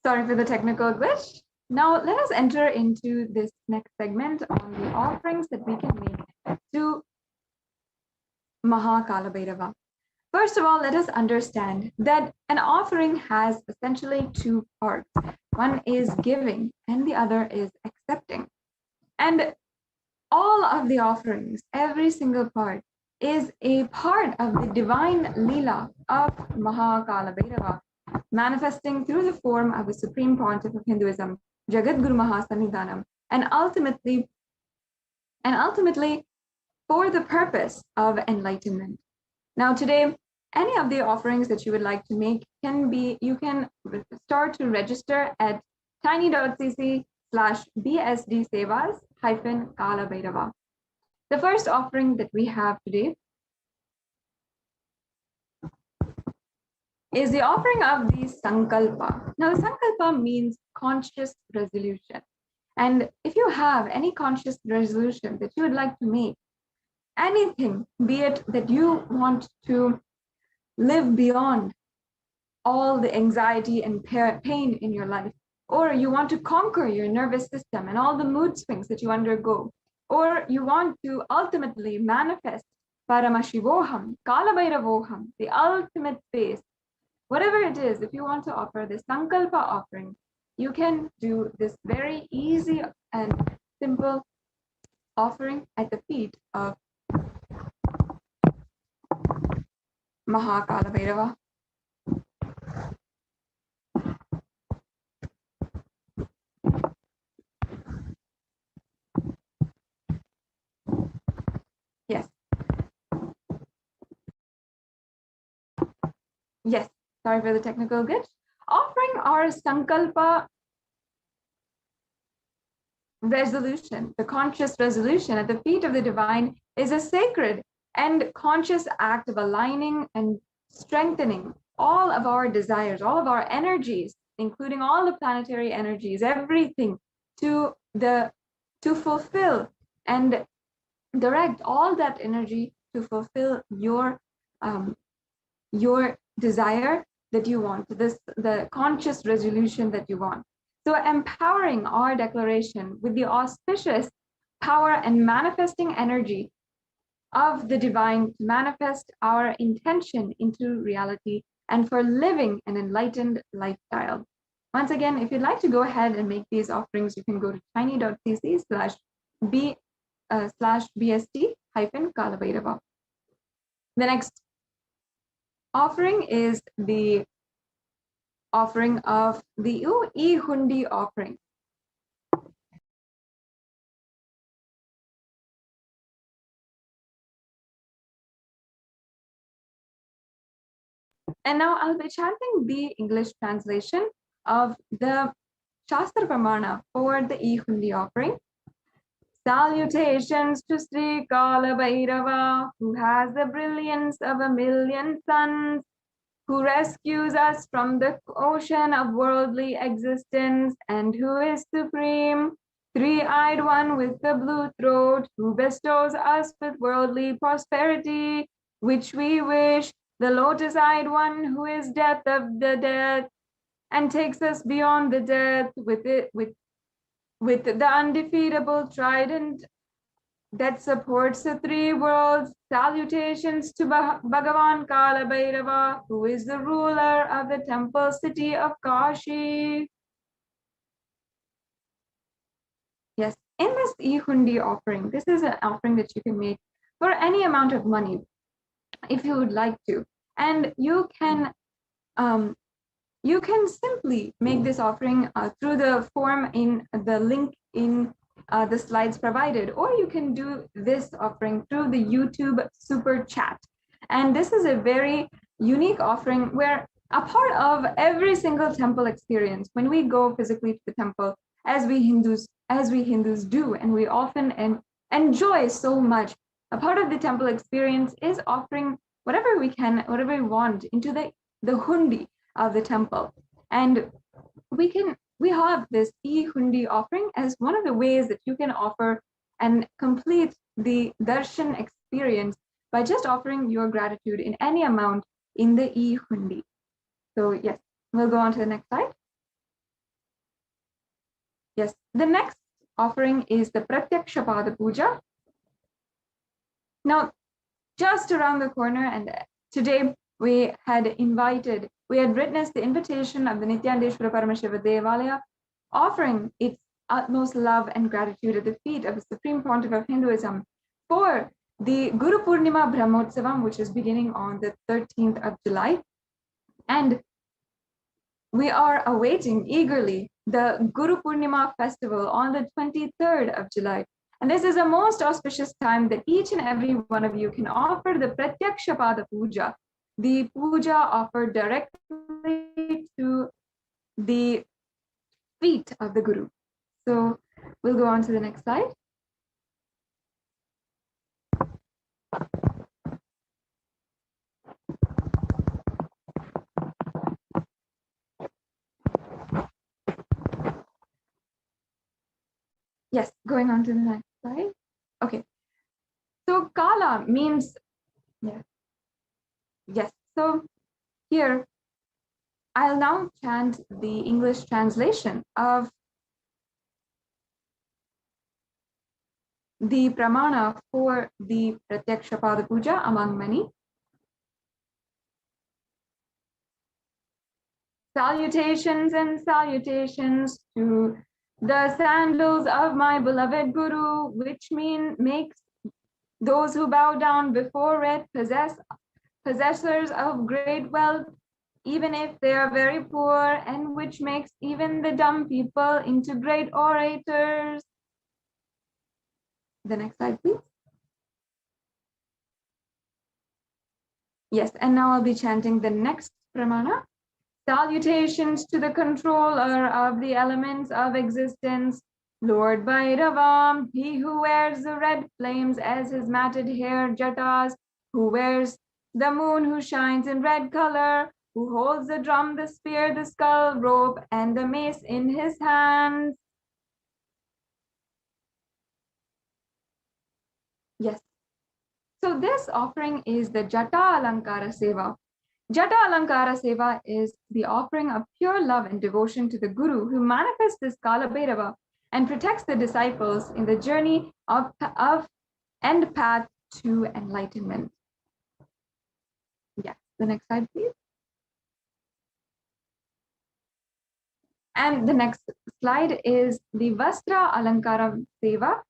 Sorry for the technical glitch. Now let us enter into this next segment on the offerings that we can make to Mahakala. First of all, let us understand that an offering has essentially two parts. One is giving and the other is accepting. And all of the offerings, every single part, is a part of the divine Leela of Mahakala, manifesting through the form of a supreme pontiff of Hinduism, Jagat Guru Mahasanidhanam, and ultimately for the purpose of enlightenment. Now today, any of the offerings that you would like to make you can start to register at tiny.cc/bsdsevas-kalabhairava. The first offering that we have today is the offering of the Sankalpa. Now, Sankalpa means conscious resolution. And if you have any conscious resolution that you would like to make, anything, be it that you want to live beyond all the anxiety and pain in your life, or you want to conquer your nervous system and all the mood swings that you undergo, or you want to ultimately manifest Paramashivoham, Kalabhairavoham, the ultimate space, whatever it is, if you want to offer this Sankalpa offering, you can do this very easy and simple offering at the feet of Mahakala. Yes. Yes, sorry for the technical glitch. Offering our Sankalpa resolution, the conscious resolution at the feet of the divine is a sacred and conscious act of aligning and strengthening all of our desires, all of our energies, including all the planetary energies, everything to fulfill and direct all that energy to fulfill your desire that you want, the conscious resolution that you want. So empowering our declaration with the auspicious power and manifesting energy of the divine to manifest our intention into reality and for living an enlightened lifestyle. Once again, if you'd like to go ahead and make these offerings, you can go to tiny.cc/bst-kalabhairava. The next offering is the offering of the e-hundi offering. And now I'll be chanting the English translation of the Shastra Pramana for the e-hundi offering. Salutations to Sri Kalabhairava, who has the brilliance of a million suns, who rescues us from the ocean of worldly existence, and who is supreme, three-eyed one with the blue throat, who bestows us with worldly prosperity, which we wish, the lotus-eyed one who is death of the death, and takes us beyond the death with the undefeatable trident that supports the three worlds. Salutations to Bhagavan Kalabhairava, who is the ruler of the temple city of Kashi. Yes, in this e-hundi offering, this is an offering that you can make for any amount of money if you would like to. And you can simply make this offering through the form in the link in the slides provided, or you can do this offering through the YouTube super chat. And this is a very unique offering where a part of every single temple experience, when we go physically to the temple, as we Hindus do, and we often enjoy so much, a part of the temple experience is offering whatever we can, whatever we want into the hundi of the temple. And we have this e-hundi offering as one of the ways that you can offer and complete the darshan experience by just offering your gratitude in any amount in the e-hundi. So yes, we'll go on to the next slide. Yes, the next offering is the Pratyaksha Pada Puja. Now, just around the corner, and today we had witnessed the invitation of the Nithyananda Paramashiva Devalaya, offering its utmost love and gratitude at the feet of the Supreme Pontiff of Hinduism for the Guru Purnima Brahmotsavam, which is beginning on the 13th of July. And we are awaiting eagerly the Guru Purnima festival on the 23rd of July. And this is a most auspicious time that each and every one of you can offer the Pratyaksha Pada Puja, the puja offered directly to the feet of the Guru. So we'll go on to the next slide. Yes, going on to the next slide. Okay. So Kala means, yes. So here, I'll now chant the English translation of the pramana for the Pratyaksha Pada Puja among many. Salutations and salutations to the sandals of my beloved Guru, which makes those who bow down before it possessors of great wealth, even if they are very poor, and which makes even the dumb people into great orators. The next slide, please. Yes, and now I'll be chanting the next pramana. Salutations to the controller of the elements of existence, Lord Bhairavam, he who wears the red flames as his matted hair jatas, who wears the moon, who shines in red color, who holds the drum, the spear, the skull rope, and the mace in his hands. Yes. So this offering is the Jata Alankara Seva. Jata Alankara Seva is the offering of pure love and devotion to the Guru who manifests this Kala Bhairava and protects the disciples in the journey of and path to enlightenment. Yes, the next slide, please. And the next slide is the Vastra Alankara Seva.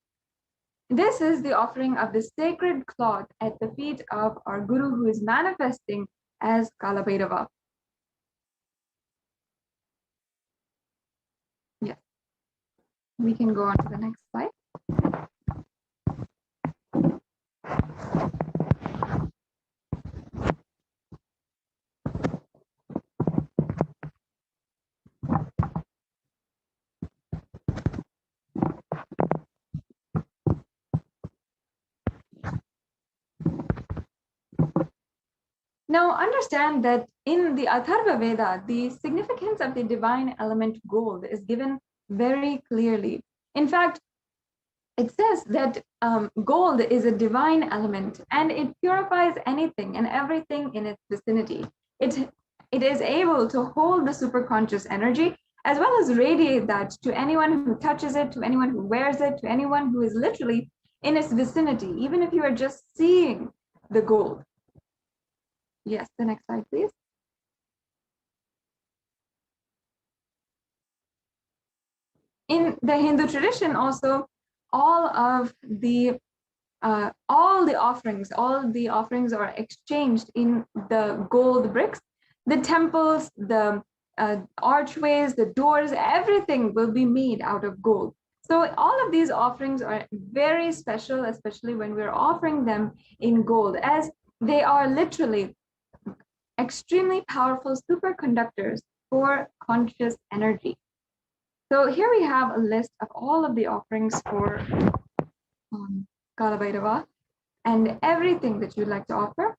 This is the offering of the sacred cloth at the feet of our Guru who is manifesting as Kala Bhairava. Yes. We can go on to the next slide. Now understand that in the Atharva Veda, the significance of the divine element gold is given very clearly. In fact, it says that gold is a divine element and it purifies anything and everything in its vicinity. It is able to hold the superconscious energy as well as radiate that to anyone who touches it, to anyone who wears it, to anyone who is literally in its vicinity, even if you are just seeing the gold. Yes, the next slide, please. In the Hindu tradition also, all the offerings are exchanged in the gold bricks. The temples, the archways, the doors, everything will be made out of gold. So all of these offerings are very special, especially when we're offering them in gold, as they are literally extremely powerful superconductors for conscious energy. So here we have a list of all of the offerings for Kala Bhairava and everything that you'd like to offer.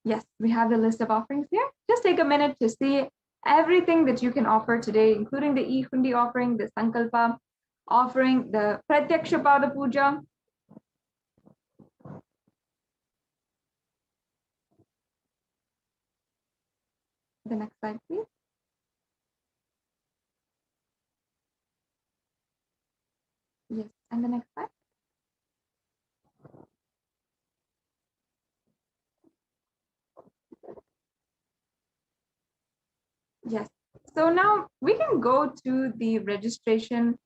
Yes, we have the list of offerings here. Just take a minute to see everything that you can offer today, including the E-Hundi offering, the Sankalpa offering, the Pratyaksha Pada Puja. The next slide, please. Yes, and the next slide. Yes, so now we can go to the registration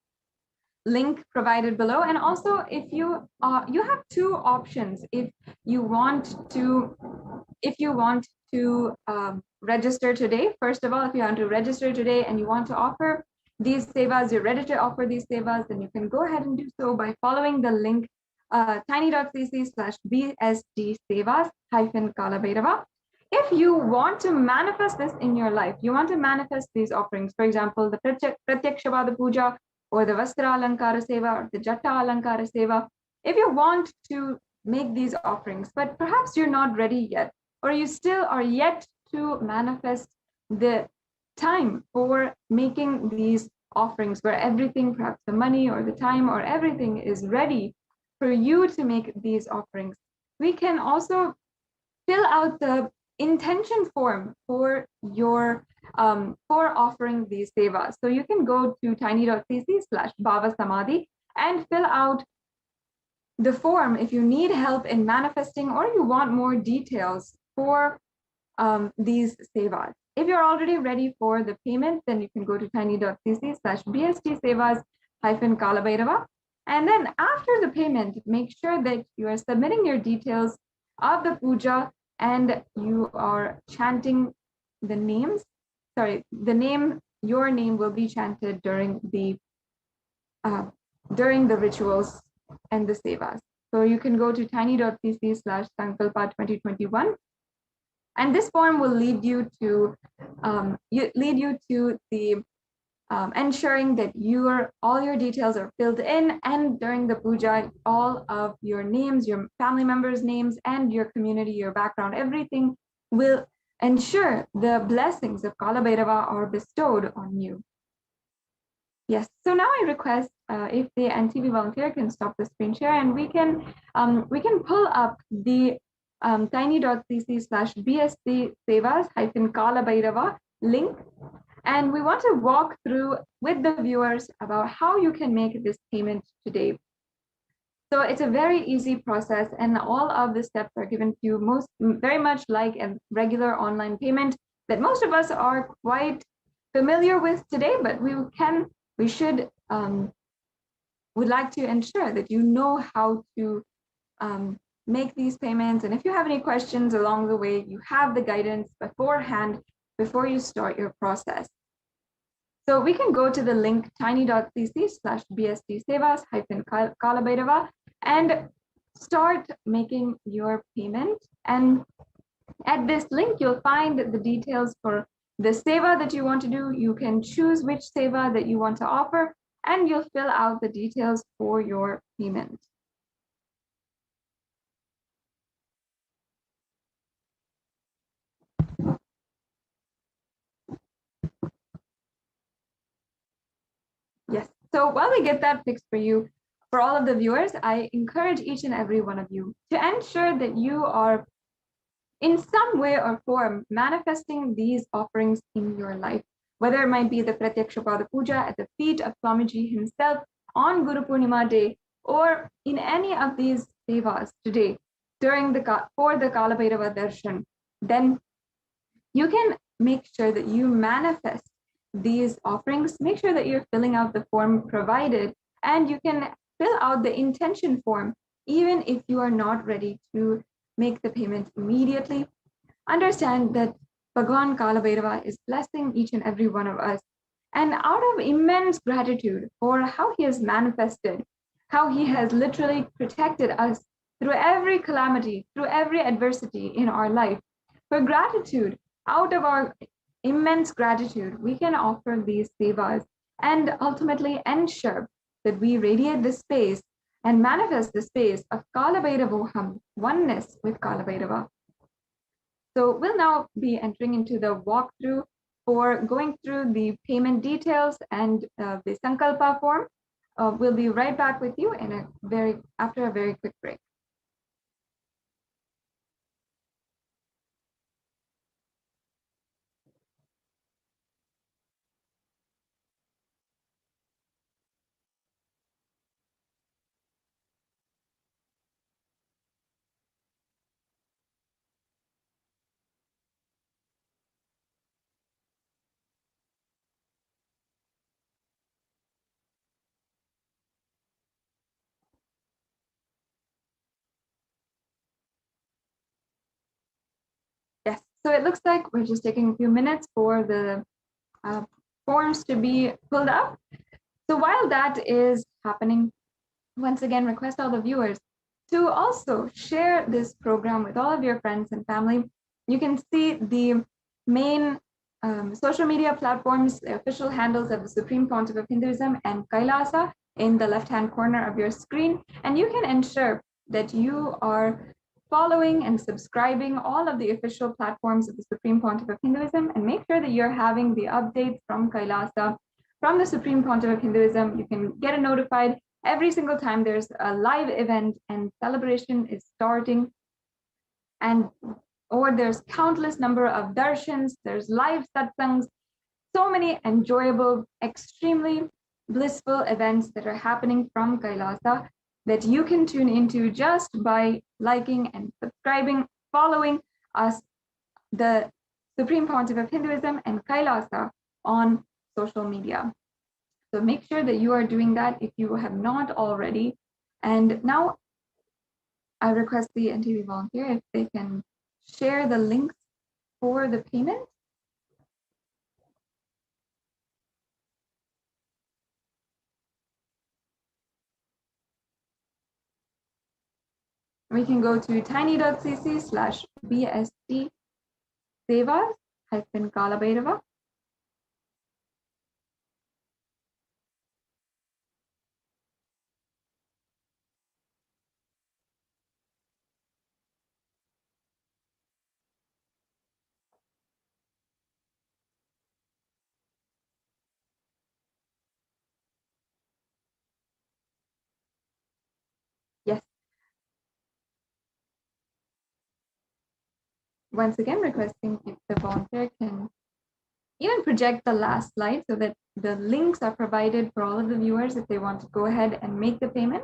link provided below, and also if you have two options. If you want to register today, first of all, if you want to register today and you want to offer these sevas, you're ready to offer these sevas, then you can go ahead and do so by following the link tiny.cc/bsd sevas-Kala Bhairava. If you want to manifest this in your life, you want to manifest these offerings, for example, the Pratyaksha Pada Puja or the Vastra Alankara Seva or the Jata Alankara Seva, if you want to make these offerings, but perhaps you're not ready yet, or you still are yet to manifest the time for making these offerings where everything, perhaps the money or the time or everything is ready for you to make these offerings, we can also fill out the intention form for your for offering these sevas. So you can go to tiny.cc/BHAVA Samadhi and fill out the form if you need help in manifesting or you want more details for these sevas. If you're already ready for the payment, then you can go to tiny.cc/bsd sevas-Kala Bhairava. And then after the payment, make sure that you are submitting your details of the puja and you are chanting the names. Your name will be chanted during the rituals and the sevas. So you can go to tiny.cc/Sankalpa 2021. And this form will lead you to the ensuring that all your details are filled in, and during the puja, all of your names, your family members' names, and your community, your background, everything will ensure the blessings of Kala Bhairava are bestowed on you. Yes, so now I request if the NTV volunteer can stop the screen share, and we can pull up the tiny.cc/bsc sevas-Kala Bhairava link. And we want to walk through with the viewers about how you can make this payment today. So it's a very easy process, and all of the steps are given to you very much like a regular online payment that most of us are quite familiar with today, but would like to ensure that you know how to make these payments. And if you have any questions along the way, you have the guidance beforehand before you start your process. So we can go to the link tiny.cc/bsd sevas-Kala Bhairava and start making your payment. And at this link, you'll find the details for the seva that you want to do. You can choose which seva that you want to offer, and you'll fill out the details for your payment. Yes, so while we get that fixed for you, for all of the viewers, I encourage each and every one of you to ensure that you are in some way or form manifesting these offerings in your life, whether it might be the Pratyakshapada Puja at the feet of Swamiji himself on Guru Purnima day, or in any of these sevas today for the Kala Bhairava Darshan. Then you can make sure that you manifest these offerings. Make sure that you're filling out the form provided, and you can fill out the intention form even if you are not ready to make the payment immediately. Understand that Bhagwan Kala Bhairava is blessing each and every one of us, and out of immense gratitude for how he has manifested, how he has literally protected us through every calamity, through every adversity in our life, for gratitude, out of our immense gratitude, we can offer these sevas and ultimately ensure that we radiate the space and manifest the space of Kala Bhairavoham, oneness with Kala Bhairava. So we'll now be entering into the walkthrough for going through the payment details and the Sankalpa form. We'll be right back with you after a very quick break. Yes, so it looks like we're just taking a few minutes for the forms to be pulled up. So while that is happening, once again, request all the viewers to also share this program with all of your friends and family. You can see the main social media platforms, the official handles of the Supreme Pontiff of Hinduism and Kailasa in the left-hand corner of your screen. And you can ensure that you are following and subscribing all of the official platforms of the Supreme Pontiff of Hinduism, and make sure that you're having the updates from Kailasa, from the Supreme Pontiff of Hinduism. You can get notified every single time there's a live event and celebration is starting, or there's countless number of darshans, there's live satsangs, so many enjoyable, extremely blissful events that are happening from Kailasa that you can tune into just by liking and subscribing, following us, the Supreme Pontiff of Hinduism and Kailasa on social media. So make sure that you are doing that if you have not already. And now I request the NTV volunteer if they can share the links for the payment. We can go to tiny.cc/bsd sevas-Kala Bhairava. Once again, requesting if the volunteer can even project the last slide so that the links are provided for all of the viewers if they want to go ahead and make the payment.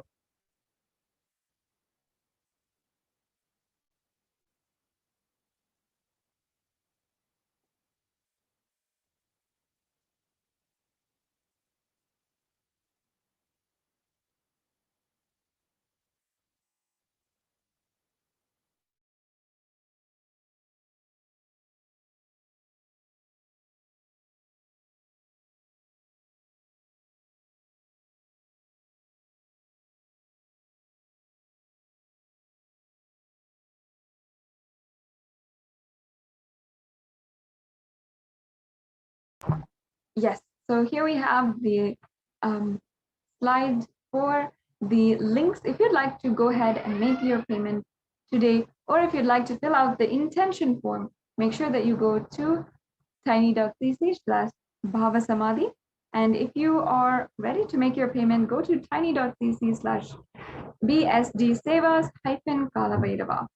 Yes, so here we have the slide for the links. If you'd like to go ahead and make your payment today, or if you'd like to fill out the intention form, make sure that you go to tiny.cc/BHAVA Samadhi. And if you are ready to make your payment, go to tiny.cc/BSD Sevas-Kalabhairava.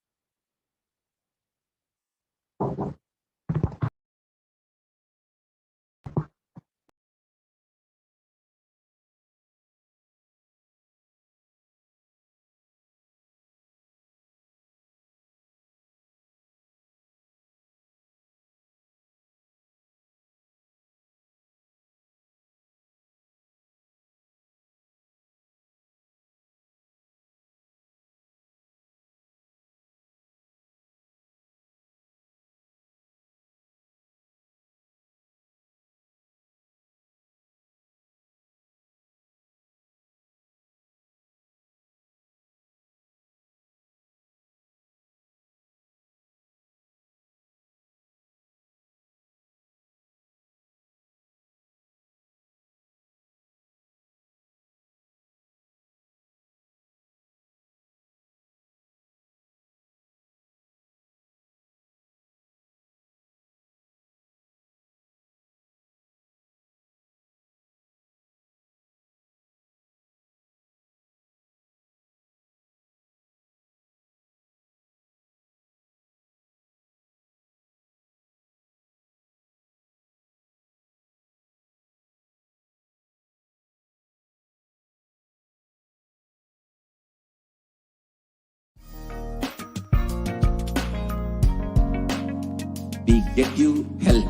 We get you help.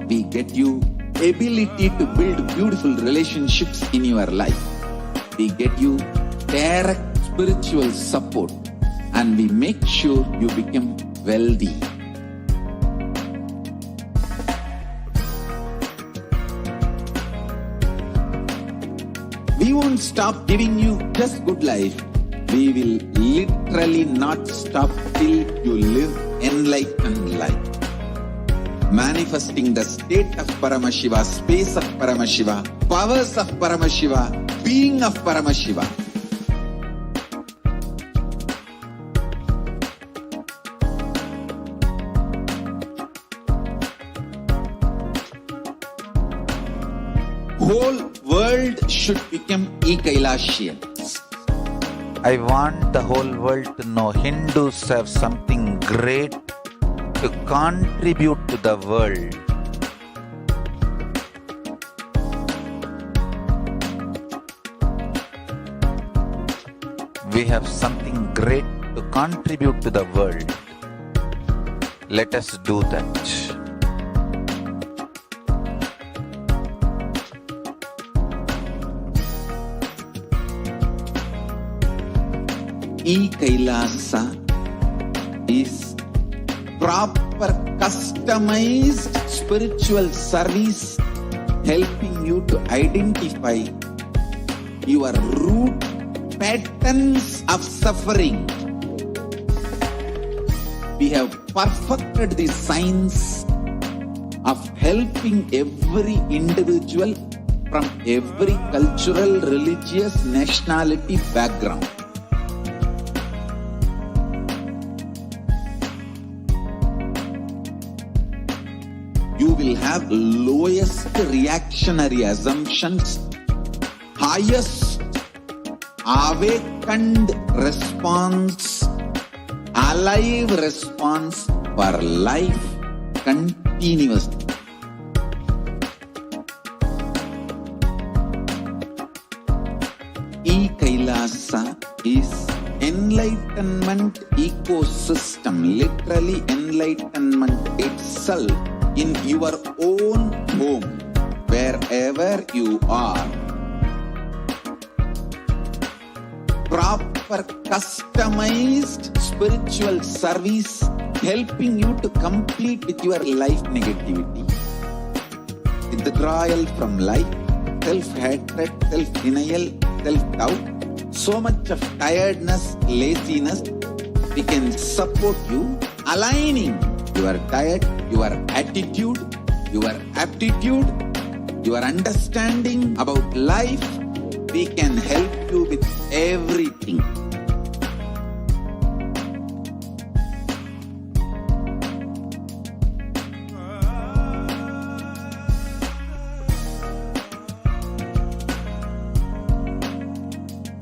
We get you ability to build beautiful relationships in your life. We get you direct spiritual support, and we make sure you become wealthy. We won't stop giving you just good life. We will literally not stop till you live enlightened life. Manifesting the state of Paramashiva, space of Paramashiva, powers of Paramashiva, being of Paramashiva. Whole world should become Kailasians. I want the whole world to know Hindus have something great to contribute to the world. We have something great to contribute to the world. Let us do that. Kailasa is proper customized spiritual service helping you to identify your root patterns of suffering. We have perfected the science of helping every individual from every cultural, religious, nationality background. You will have lowest reactionary assumptions, highest awakened response, alive response, for life continuously. Kailasa is enlightenment ecosystem, literally enlightenment itself in your own home, wherever you are. Proper customized spiritual service helping you to complete with your life negativity. Withdrawal from life, self-hatred, self-denial, self-doubt, so much of tiredness, laziness, we can support you, aligning your diet, your attitude, your aptitude, your understanding about life. We can help you with everything.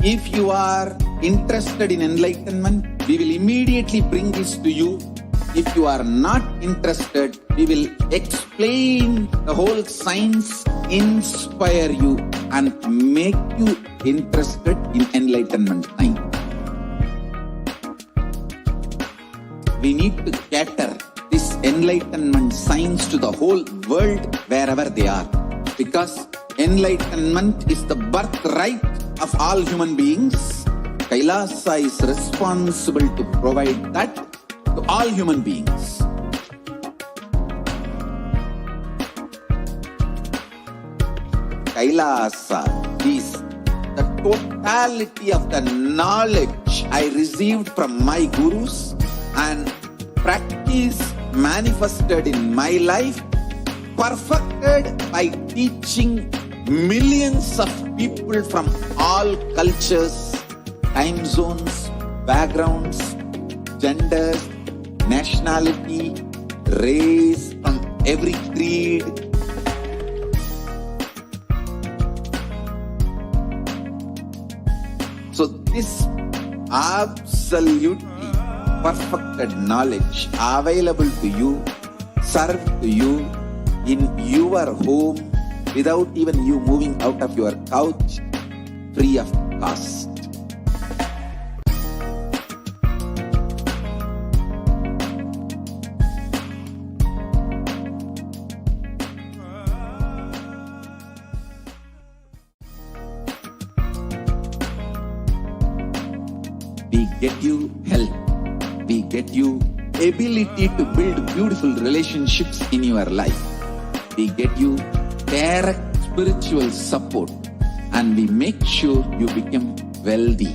If you are interested in enlightenment, we will immediately bring this to you. If you are not interested, we will explain the whole science, inspire you and make you interested in enlightenment time. We need to cater this enlightenment science to the whole world wherever they are, because enlightenment is the birthright of all human beings. Kailasa is responsible to provide that to all human beings. Kailasa is the totality of the knowledge I received from my gurus and practice manifested in my life, perfected by teaching millions of people from all cultures, time zones, backgrounds, genders, nationality, race, from every creed. So this absolutely perfected knowledge available to you, served to you in your home, without even you moving out of your couch, free of cost. We get you help. We get you ability to build beautiful relationships in your life. We get you direct spiritual support, and we make sure you become wealthy.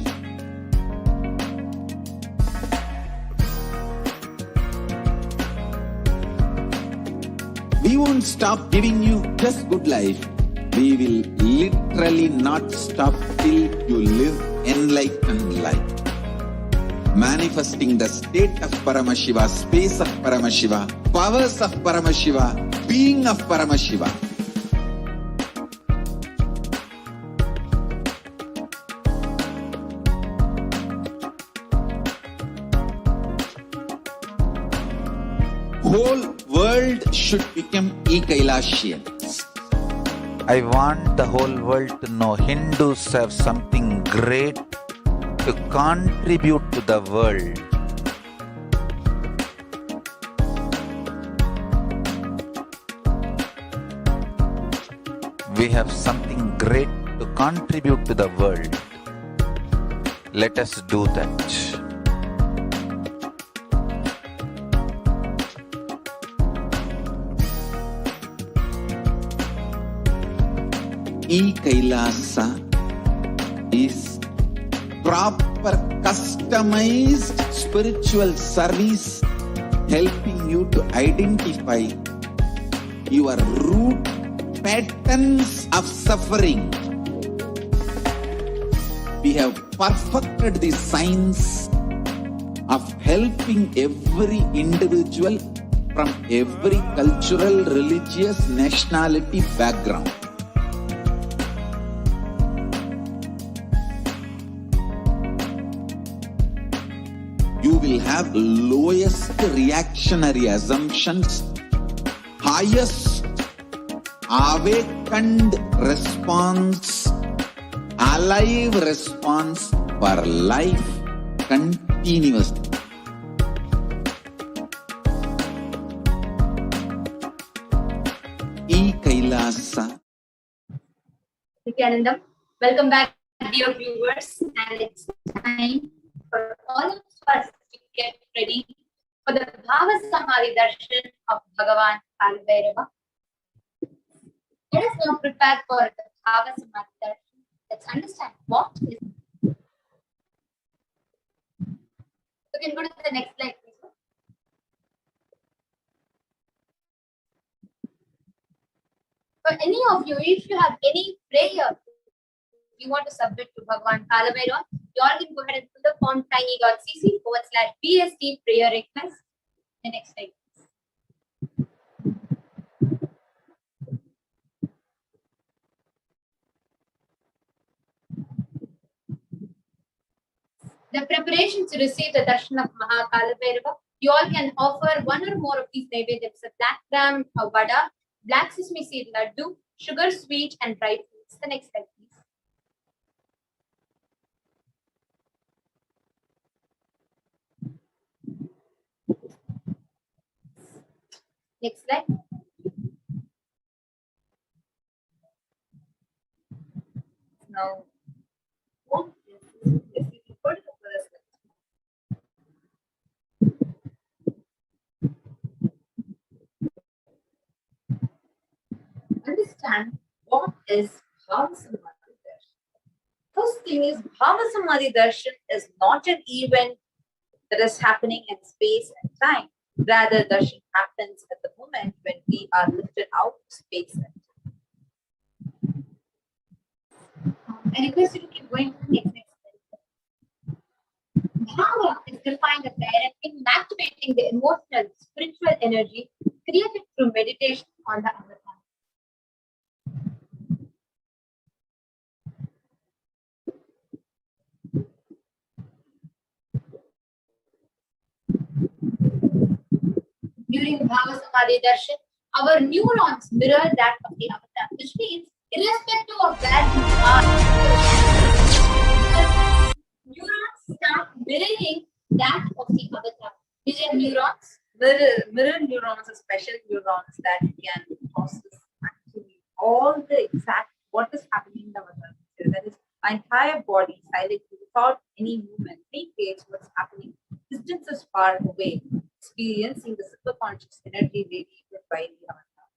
We won't stop giving you just good life. We will literally not stop till you live enlightened life. Manifesting the state of Paramashiva, space of Paramashiva, powers of Paramashiva, being of Paramashiva. Whole world should become Kailasians. I want the whole world to know Hindus have something great to contribute to the world. We have something great to contribute to the world. Let us do that. Kailasa is proper customized spiritual service helping you to identify your root patterns of suffering. We have perfected the science of helping every individual from every cultural, religious, nationality background. You will have lowest reactionary assumptions, highest awakened response, alive response for life continuously. Kailasa. Nithyanandam, welcome back, dear viewers, and it's time for all of us to get ready for the BHAVA Samadhi Darshan of Bhagavan Kalabhairava. Let us now prepare for the BHAVA Samadhi Darshan. Let's understand what is. You can go to the next slide, please. For any of you, if you have any prayer you want to submit to Bhagavan Kalabhairava, you all can go ahead and fill the form tiny.cc/BST prayer request. The next slide. The preparations to receive the darshan of Kalabhairava, you all can offer one or more of these naivedyams: a black gram vada, black sesame seed laddu, sugar sweet, and dry fruits. The next slide, please. Next slide. Now, what is this? Yes, we can go to the first slide. Understand what is BHAVA Samadhi Darshan. First thing is, BHAVA Samadhi Darshan is not an event that is happening in space and time. Rather, darshan happens at the moment when we are lifted out of space and time. I request you to keep going to the next slide. Bhava is defined as directing and activating the emotional, spiritual energy created through meditation on the avatar. During Bhava Samadhi Darshan, our neurons mirror that of the avatar, which means irrespective of where you are, neurons start mirroring that of the avatar. These are neurons, mirror neurons are special neurons that can process actually all the exact what is happening in the avatar. That is, my entire body silently without any movement, recreates what's happening. Distances far away, experiencing the superconscious energy radiated by the avatar.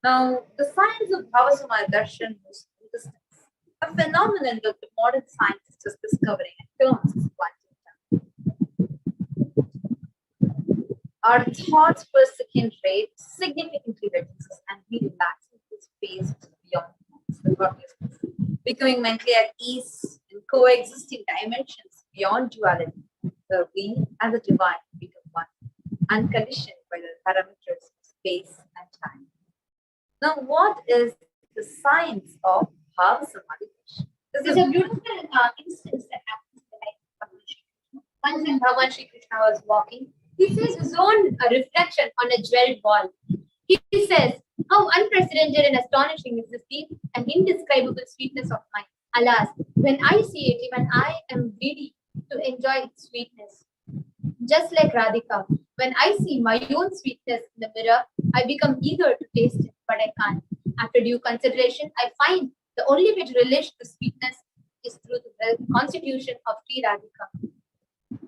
Now, the science of Bhava Samadhi Darshan moves through distance, a phenomenon that the modern scientists is discovering and terms as quantum time. Our thoughts per second rate significantly reduces and we relax into space beyond the consciousness, becoming mentally at ease in coexisting dimensions beyond duality. The we and the divine become one, unconditioned by the parameters of space and time. Now, what is the science of Bhava Samadhi Darshan? This is a beautiful instance that happens in the life of Bhagavan Shri Krishna. Once when Bhagavan Shri Krishna was walking, he sees his own reflection on a jeweled ball. He says, "How unprecedented and astonishing is this deep and indescribable sweetness of mine. Alas, when I see it, even I am greedy to enjoy its sweetness. Just like Radhika, when I see my own sweetness in the mirror, I become eager to taste it, but I can't. After due consideration, I find the only way to relish the sweetness is through the constitution of Sri Radhika."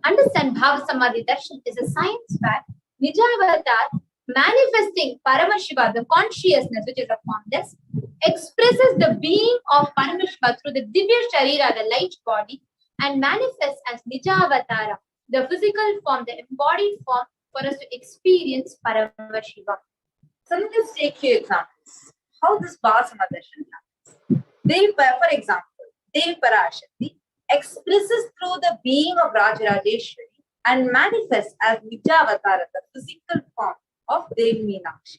Understand, Bhava Samadhi Darshan is a science fact. Nijavatar, manifesting Paramashiva, the consciousness which is a formless, expresses the being of Paramashiva through the Divya Sharira, the light body, and manifests as Nijavatara, the physical form, the embodied form, for us to experience Paramashiva. So let us take few examples. How this Bhava Samadhi Darshan happens. For example, Devi Parashakti expresses through the being of Rajarajeshwari and manifests as Nijavatara, the physical form of Devi Meenakshi.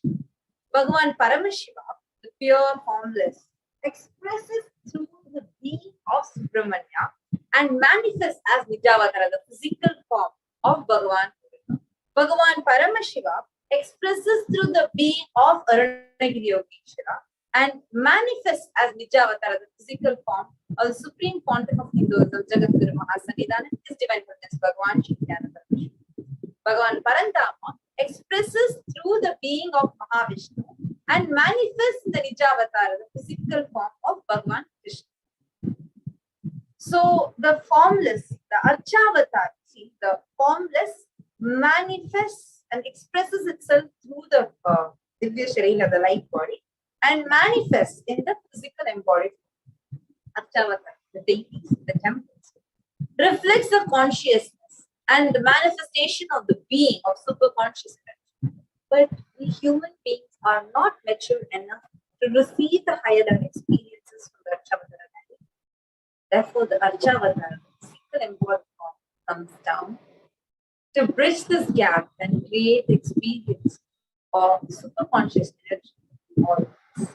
Bhagavan Paramashiva, the pure formless, expresses through the being of Subramanya and manifests as Nijavatara, the physical form of Bhagavan Paramashiva expresses through the being of Arunagiri Yogeshwara and manifests as Nijavatara, the physical form of the Supreme Pontiff of Hinduism, Jagadguru Mahasannidhanam, His Divine Goodness, Bhagavan Shri Nithyananda Paramashivam. Bhagavan Parantama expresses through the being of Mahavishnu and manifests the Nijavatara, the physical form of Bhagavan Krishna. So the formless, the Archavatar, see, the formless manifests and expresses itself through the Divya Sharira, the light body, and manifests in the physical embodied Archavatar, the deities, the temples, reflects the consciousness and the manifestation of the being of superconsciousness. But we human beings are not mature enough to receive the higher level experiences from the Archavatar. Therefore, the Archavatar, the physical embodied form, comes down to bridge this gap and create the experience of superconscious energy in all of us.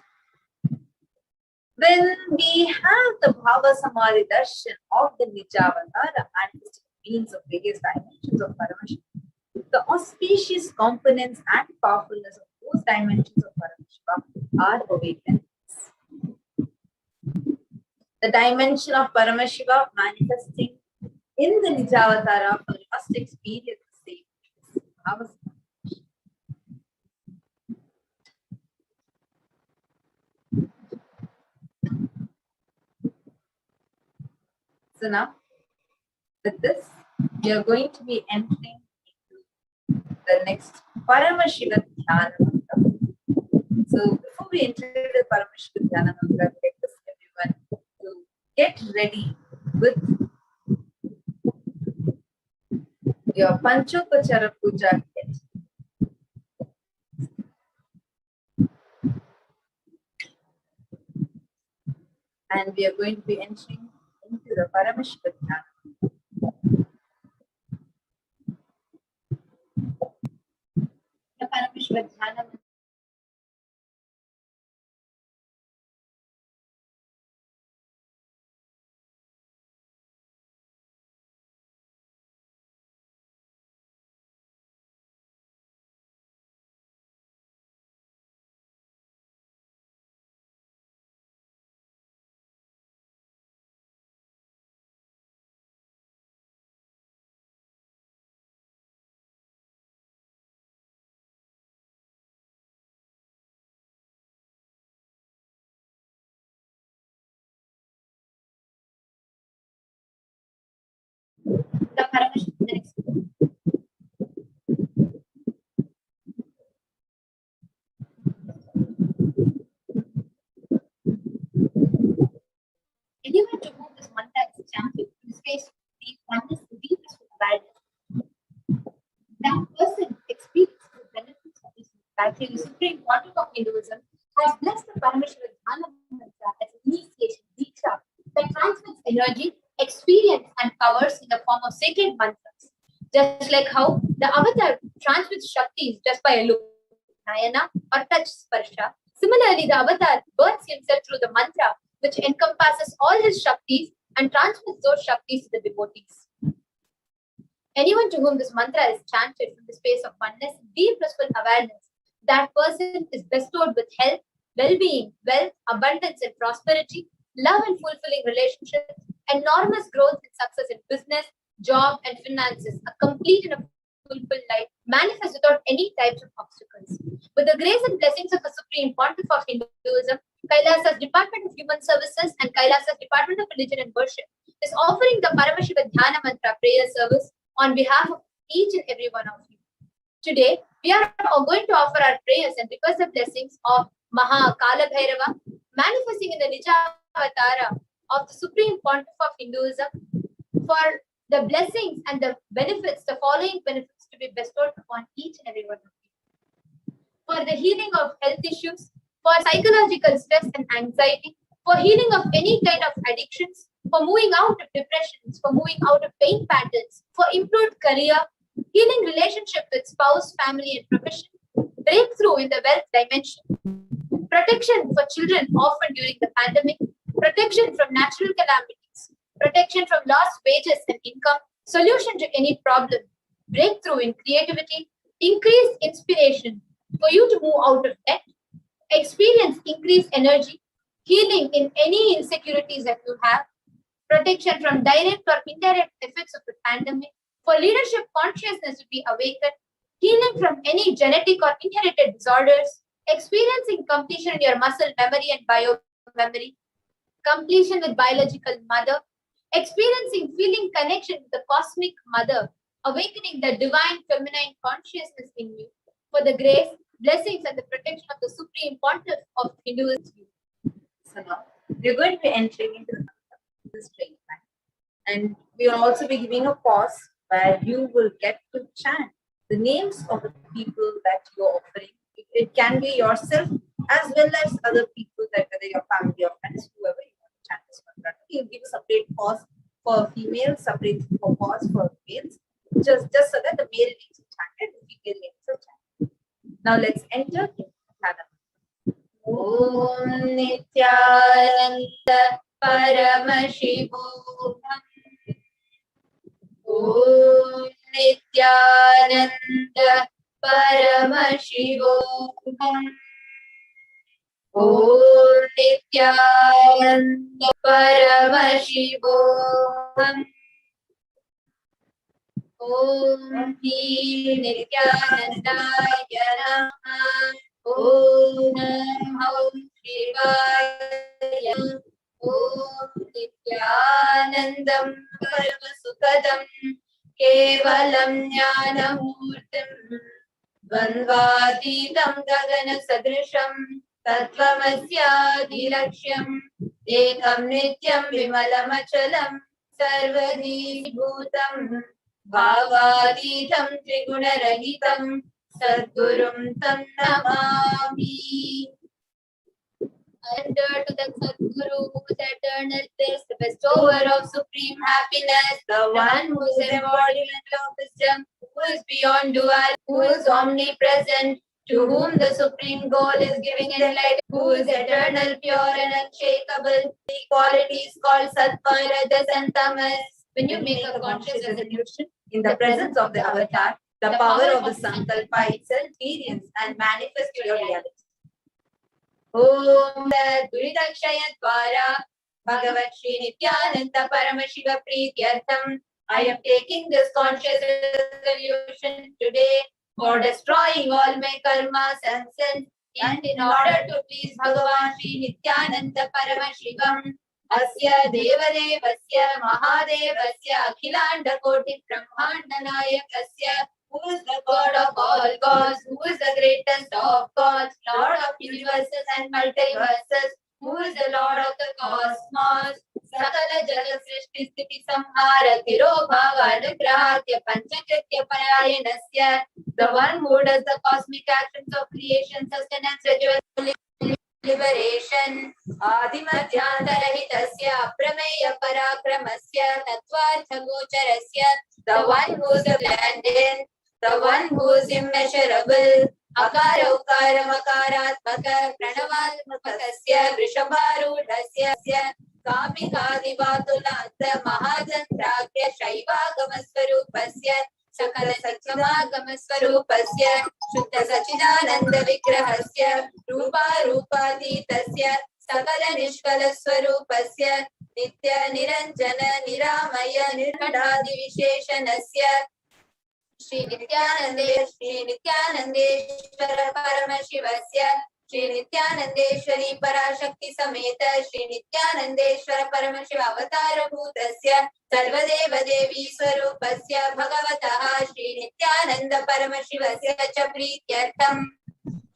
Then we have the Bhava Samadhi Darshan of the Nijavatara, manifesting beings of various dimensions of Paramashiva. The auspicious components and powerfulness of those dimensions of Paramashiva are awakened. The dimension of Paramashiva manifesting in the Nijavatara for must experience the same Bhava Samadhi. So now, with this, we are going to be entering into the next Paramashiva Dhyana Mantra. So before we enter the Paramashiva Dhyana Mantra, I request everyone to get ready with your Panchopachara Puja kit. And we are going to be entering into the Paramashiva Dhyana. The Paramashiva Dhyana. The Paramashiva next. Anyone to whom this mantra is chanted, whose face deep oneness, deep awareness, that person experiences the benefits of this actually the Supreme Pontiff of Hinduism has blessed the Paramashiva Dhyana Mantra as an initiation, Diksha, that transmits energy, experience, and powers in the form of sacred mantras. Just like how the avatar transmits Shaktis just by a look, Nayana, or touch Sparsha. Similarly, the avatar burns himself through the mantra, which encompasses all his Shaktis and transmits those Shaktis to the devotees. Anyone to whom this mantra is chanted from the space of oneness, deep blissful awareness, that person is bestowed with health, well-being, wealth, abundance and prosperity, love and fulfilling relationships, enormous growth and success in business, job and finances, a complete and a fulfilled life, manifest without any types of obstacles. With the grace and blessings of the Supreme Pontiff of Hinduism, Kailasa's Department of Human Services and Kailasa's Department of Religion and Worship is offering the Paramashiva Dhyana Mantra prayer service on behalf of each and every one of you. Today, we are going to offer our prayers and request the blessings of Maha Kala Bhairava, manifesting in the Nijavatara of the Supreme Pontiff of Hinduism, for the blessings and the benefits, the following benefits to be bestowed upon each and every one of you. For the healing of health issues, for psychological stress and anxiety, for healing of any kind of addictions, for moving out of depressions, for moving out of pain patterns, for improved career, healing relationship with spouse, family, and profession, breakthrough in the wealth dimension, protection for children orphaned during the pandemic, protection from natural calamities, protection from lost wages and income, solution to any problem, breakthrough in creativity, increased inspiration for you to move out of debt, experience increased energy, healing in any insecurities that you have, protection from direct or indirect effects of the pandemic, for leadership consciousness to be awakened, healing from any genetic or inherited disorders, experiencing completion in your muscle memory and bio memory, completion with biological mother, experiencing feeling connection with the cosmic mother, awakening the divine feminine consciousness in you, for the grace, blessings, and the protection of the supreme pontiff of Hinduism. So now we're going to be entering into this straight line, and we will also be giving a pause where you will get to chant the names of the people that you're offering. It can be yourself as well as other people, that whether your family or friends, whoever you want to chant this mantra. You give a separate pause for females, separate for pause for males, just so that the male names are chanted, the female names are chanted. Now let's enter Nithyananda. Om Nithyananda Paramashivoham. Om Nithyananda Paramashivoham. Om Nithyananda Paramashivoham. Om Nithyanandaya Namaha. Om Namo Shivaya. Om Nithyanandam Paramasukadam Kevalam Jnanamurtim Dvandvadidam Gagana Sadrisham Tattvamasyadhilaksham Ekam Nityam Vimalamachalam Sarvadhi Bhutam Bhavadidam Trigunarahitam Sadgurum Tam Namami. Enter to the Sadguru, whose eternal bliss, the bestower of supreme happiness, the one who is embodiment of wisdom, who is beyond dual, who is omnipresent, to whom the supreme goal is giving enlightenment, who is eternal, pure and unshakable. The qualities called Sattva, Rajas and Tamas. When you make a conscious resolution in the presence of the avatar, the power of the Sankalpa itself experience and manifest your reality. Om Duridakshaya Dvara Bhagavat Shri Nithyananda Paramashiva Prityartham. I am taking this conscious resolution today for destroying all my karmas and sins, and in order to please Bhagavan Shri Nithyananda Paramashivam. Asya Devadevasya Mahadevasya Akhilanda Koti Brahmanda Nayakasya, who is the God of all gods, who is the greatest of gods, Lord of universes and multiverses, who is the Lord of the cosmos. Sakala Jagat Srishti Sthiti Samhara Thiro Bhava Anugrahatya Panchakritya Parayanasya, the one who does the cosmic actions of creation, sustenance, liberation. Adimadhyantarahitasya Prameya Parakramasya Tattvartha Gocharasya, the one who is abundant, the one who is immeasurable. Akara Ukara Makaratmaka Pranavatmakasya Vrishabharudhasya Kamikadivatulanta Mahajantragya Shaivagamasvarupasya Sakala Satchimagamasvarupasya Shuddha Sachidananda Vigrahasya Rupa Rupaditasya Sakala Nishkala Swarupasya Nitya Niranjana Niramaya Nirmadadi Visheshanasya Shri Nithyanandeshwara Paramashivasya Shri Nithyanandeshwari Parashakti Sameta Shri Nithyanandeshwara Paramashiva Avatara Bhutasya Sarvadeva Devi Swarupasya Bhagavataha Shri Nithyananda Paramashivasya Cha Prityartham.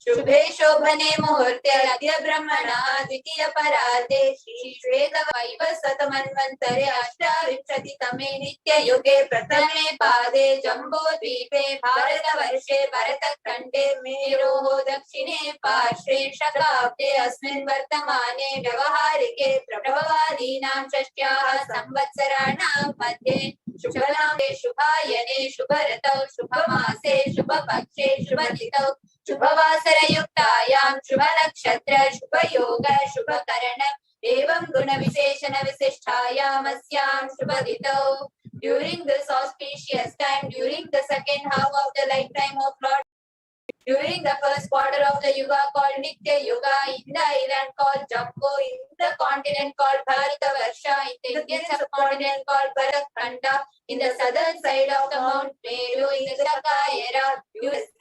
Shubhe Shobhane Muhurte Adya Brahmana Dvitiya Parade Shri Shveta Vaiva Satamanvantare Ashtavimshati Tame Nitya Yuge Pratame Pade Jambo Dvipe Bharata Varshe Bharata Khande Meroho Dakshine Pashre Shakabde Asmin Vartamane Vyavaharike Prabhavadinam Shashtyaha Samvatsaranam Madhye Shubhalambe Shubhayane Shubharatau Shubhamase Shubhapakshe Shubhatitau Shubhavasara Yuktayam Shubhanakshatra Shubhayoga Shubhakarana Evam Guna Visheshana Visishtayam Asyam Shubhaditau During this auspicious time, during the second half of the lifetime of Lord, during the first quarter of the Yuga called Nitya Yuga, in the island called Jambu, in the continent called Bharatavarsha, in the Indian subcontinent called Bharatkhanda, in the southern side of the Mount Meru, in the Shaka era,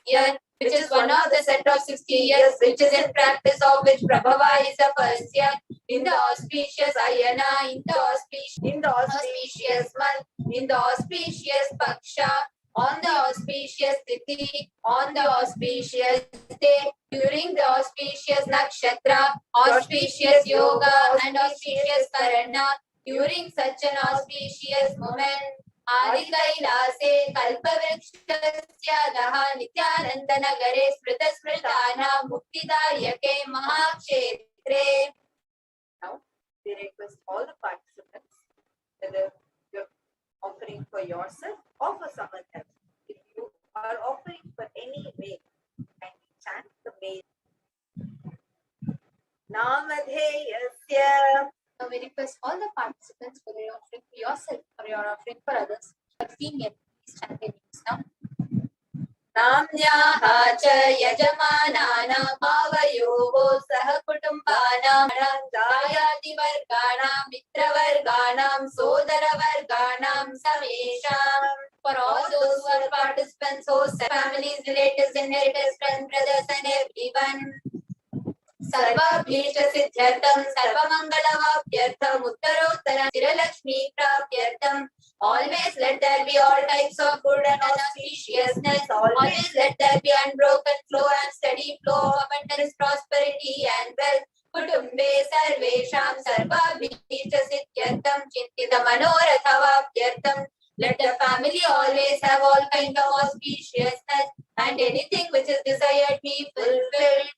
year, which is one of the set of 60 years, which is in practice of which Prabhava is the first year, in the auspicious Ayana, in the auspicious month, in the auspicious Paksha, on the auspicious Tithi, on the auspicious day, during the auspicious Nakshatra, auspicious Yoga, and auspicious Karana, during such an auspicious moment, Adi Kailase Kalpavrikshasya Daha Nithyananda Nagare Smrita Smritana Muktidayake Mahakshetre. Now, we request all the participants, whether you're offering for yourself or for someone else. If you are offering for any way, and chant the way. Namadheyasya. Now we request all the participants, whether you're offering for yourself or you're offering for others, but female, please chant their names now. Namnyaha cha yajamanana bhavayoho sah kutumbanam dayati varganam mitra varganam sodara varganam samesham. For all those who are participants, hosts, families, relatives, inheritors, friends, brothers, and everyone. Sarva Bhishta Siddhartham, Sarva Mangalavapyartham, Uttarottara Siralakshmi Prapyartham. Always let there be all types of good and auspiciousness. Always let there be unbroken flow and steady flow of abundance, prosperity, and wealth. Kutumbe Sarvesham, Sarva Bhishta Siddhartham, Chintita Manorathavaapyartham. Let the family always have all kind of auspiciousness, and anything which is desired be fulfilled.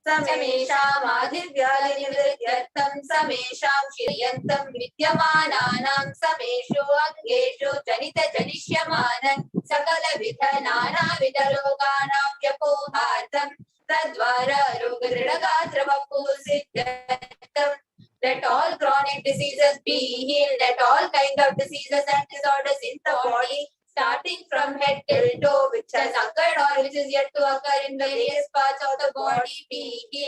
Samesham adhivyadinivrityartham samesham shriyantam vidyamananam sameshu angeshu janita janishyamanam sakala vidha nana vidaroganam vyapohartham tadvara rogadridagatra vapu siddhartham. Let all chronic diseases be healed. Let all kind of diseases and disorders in the body, starting from head till toe, which has occurred or which is yet to occur in various parts of the body, be healed.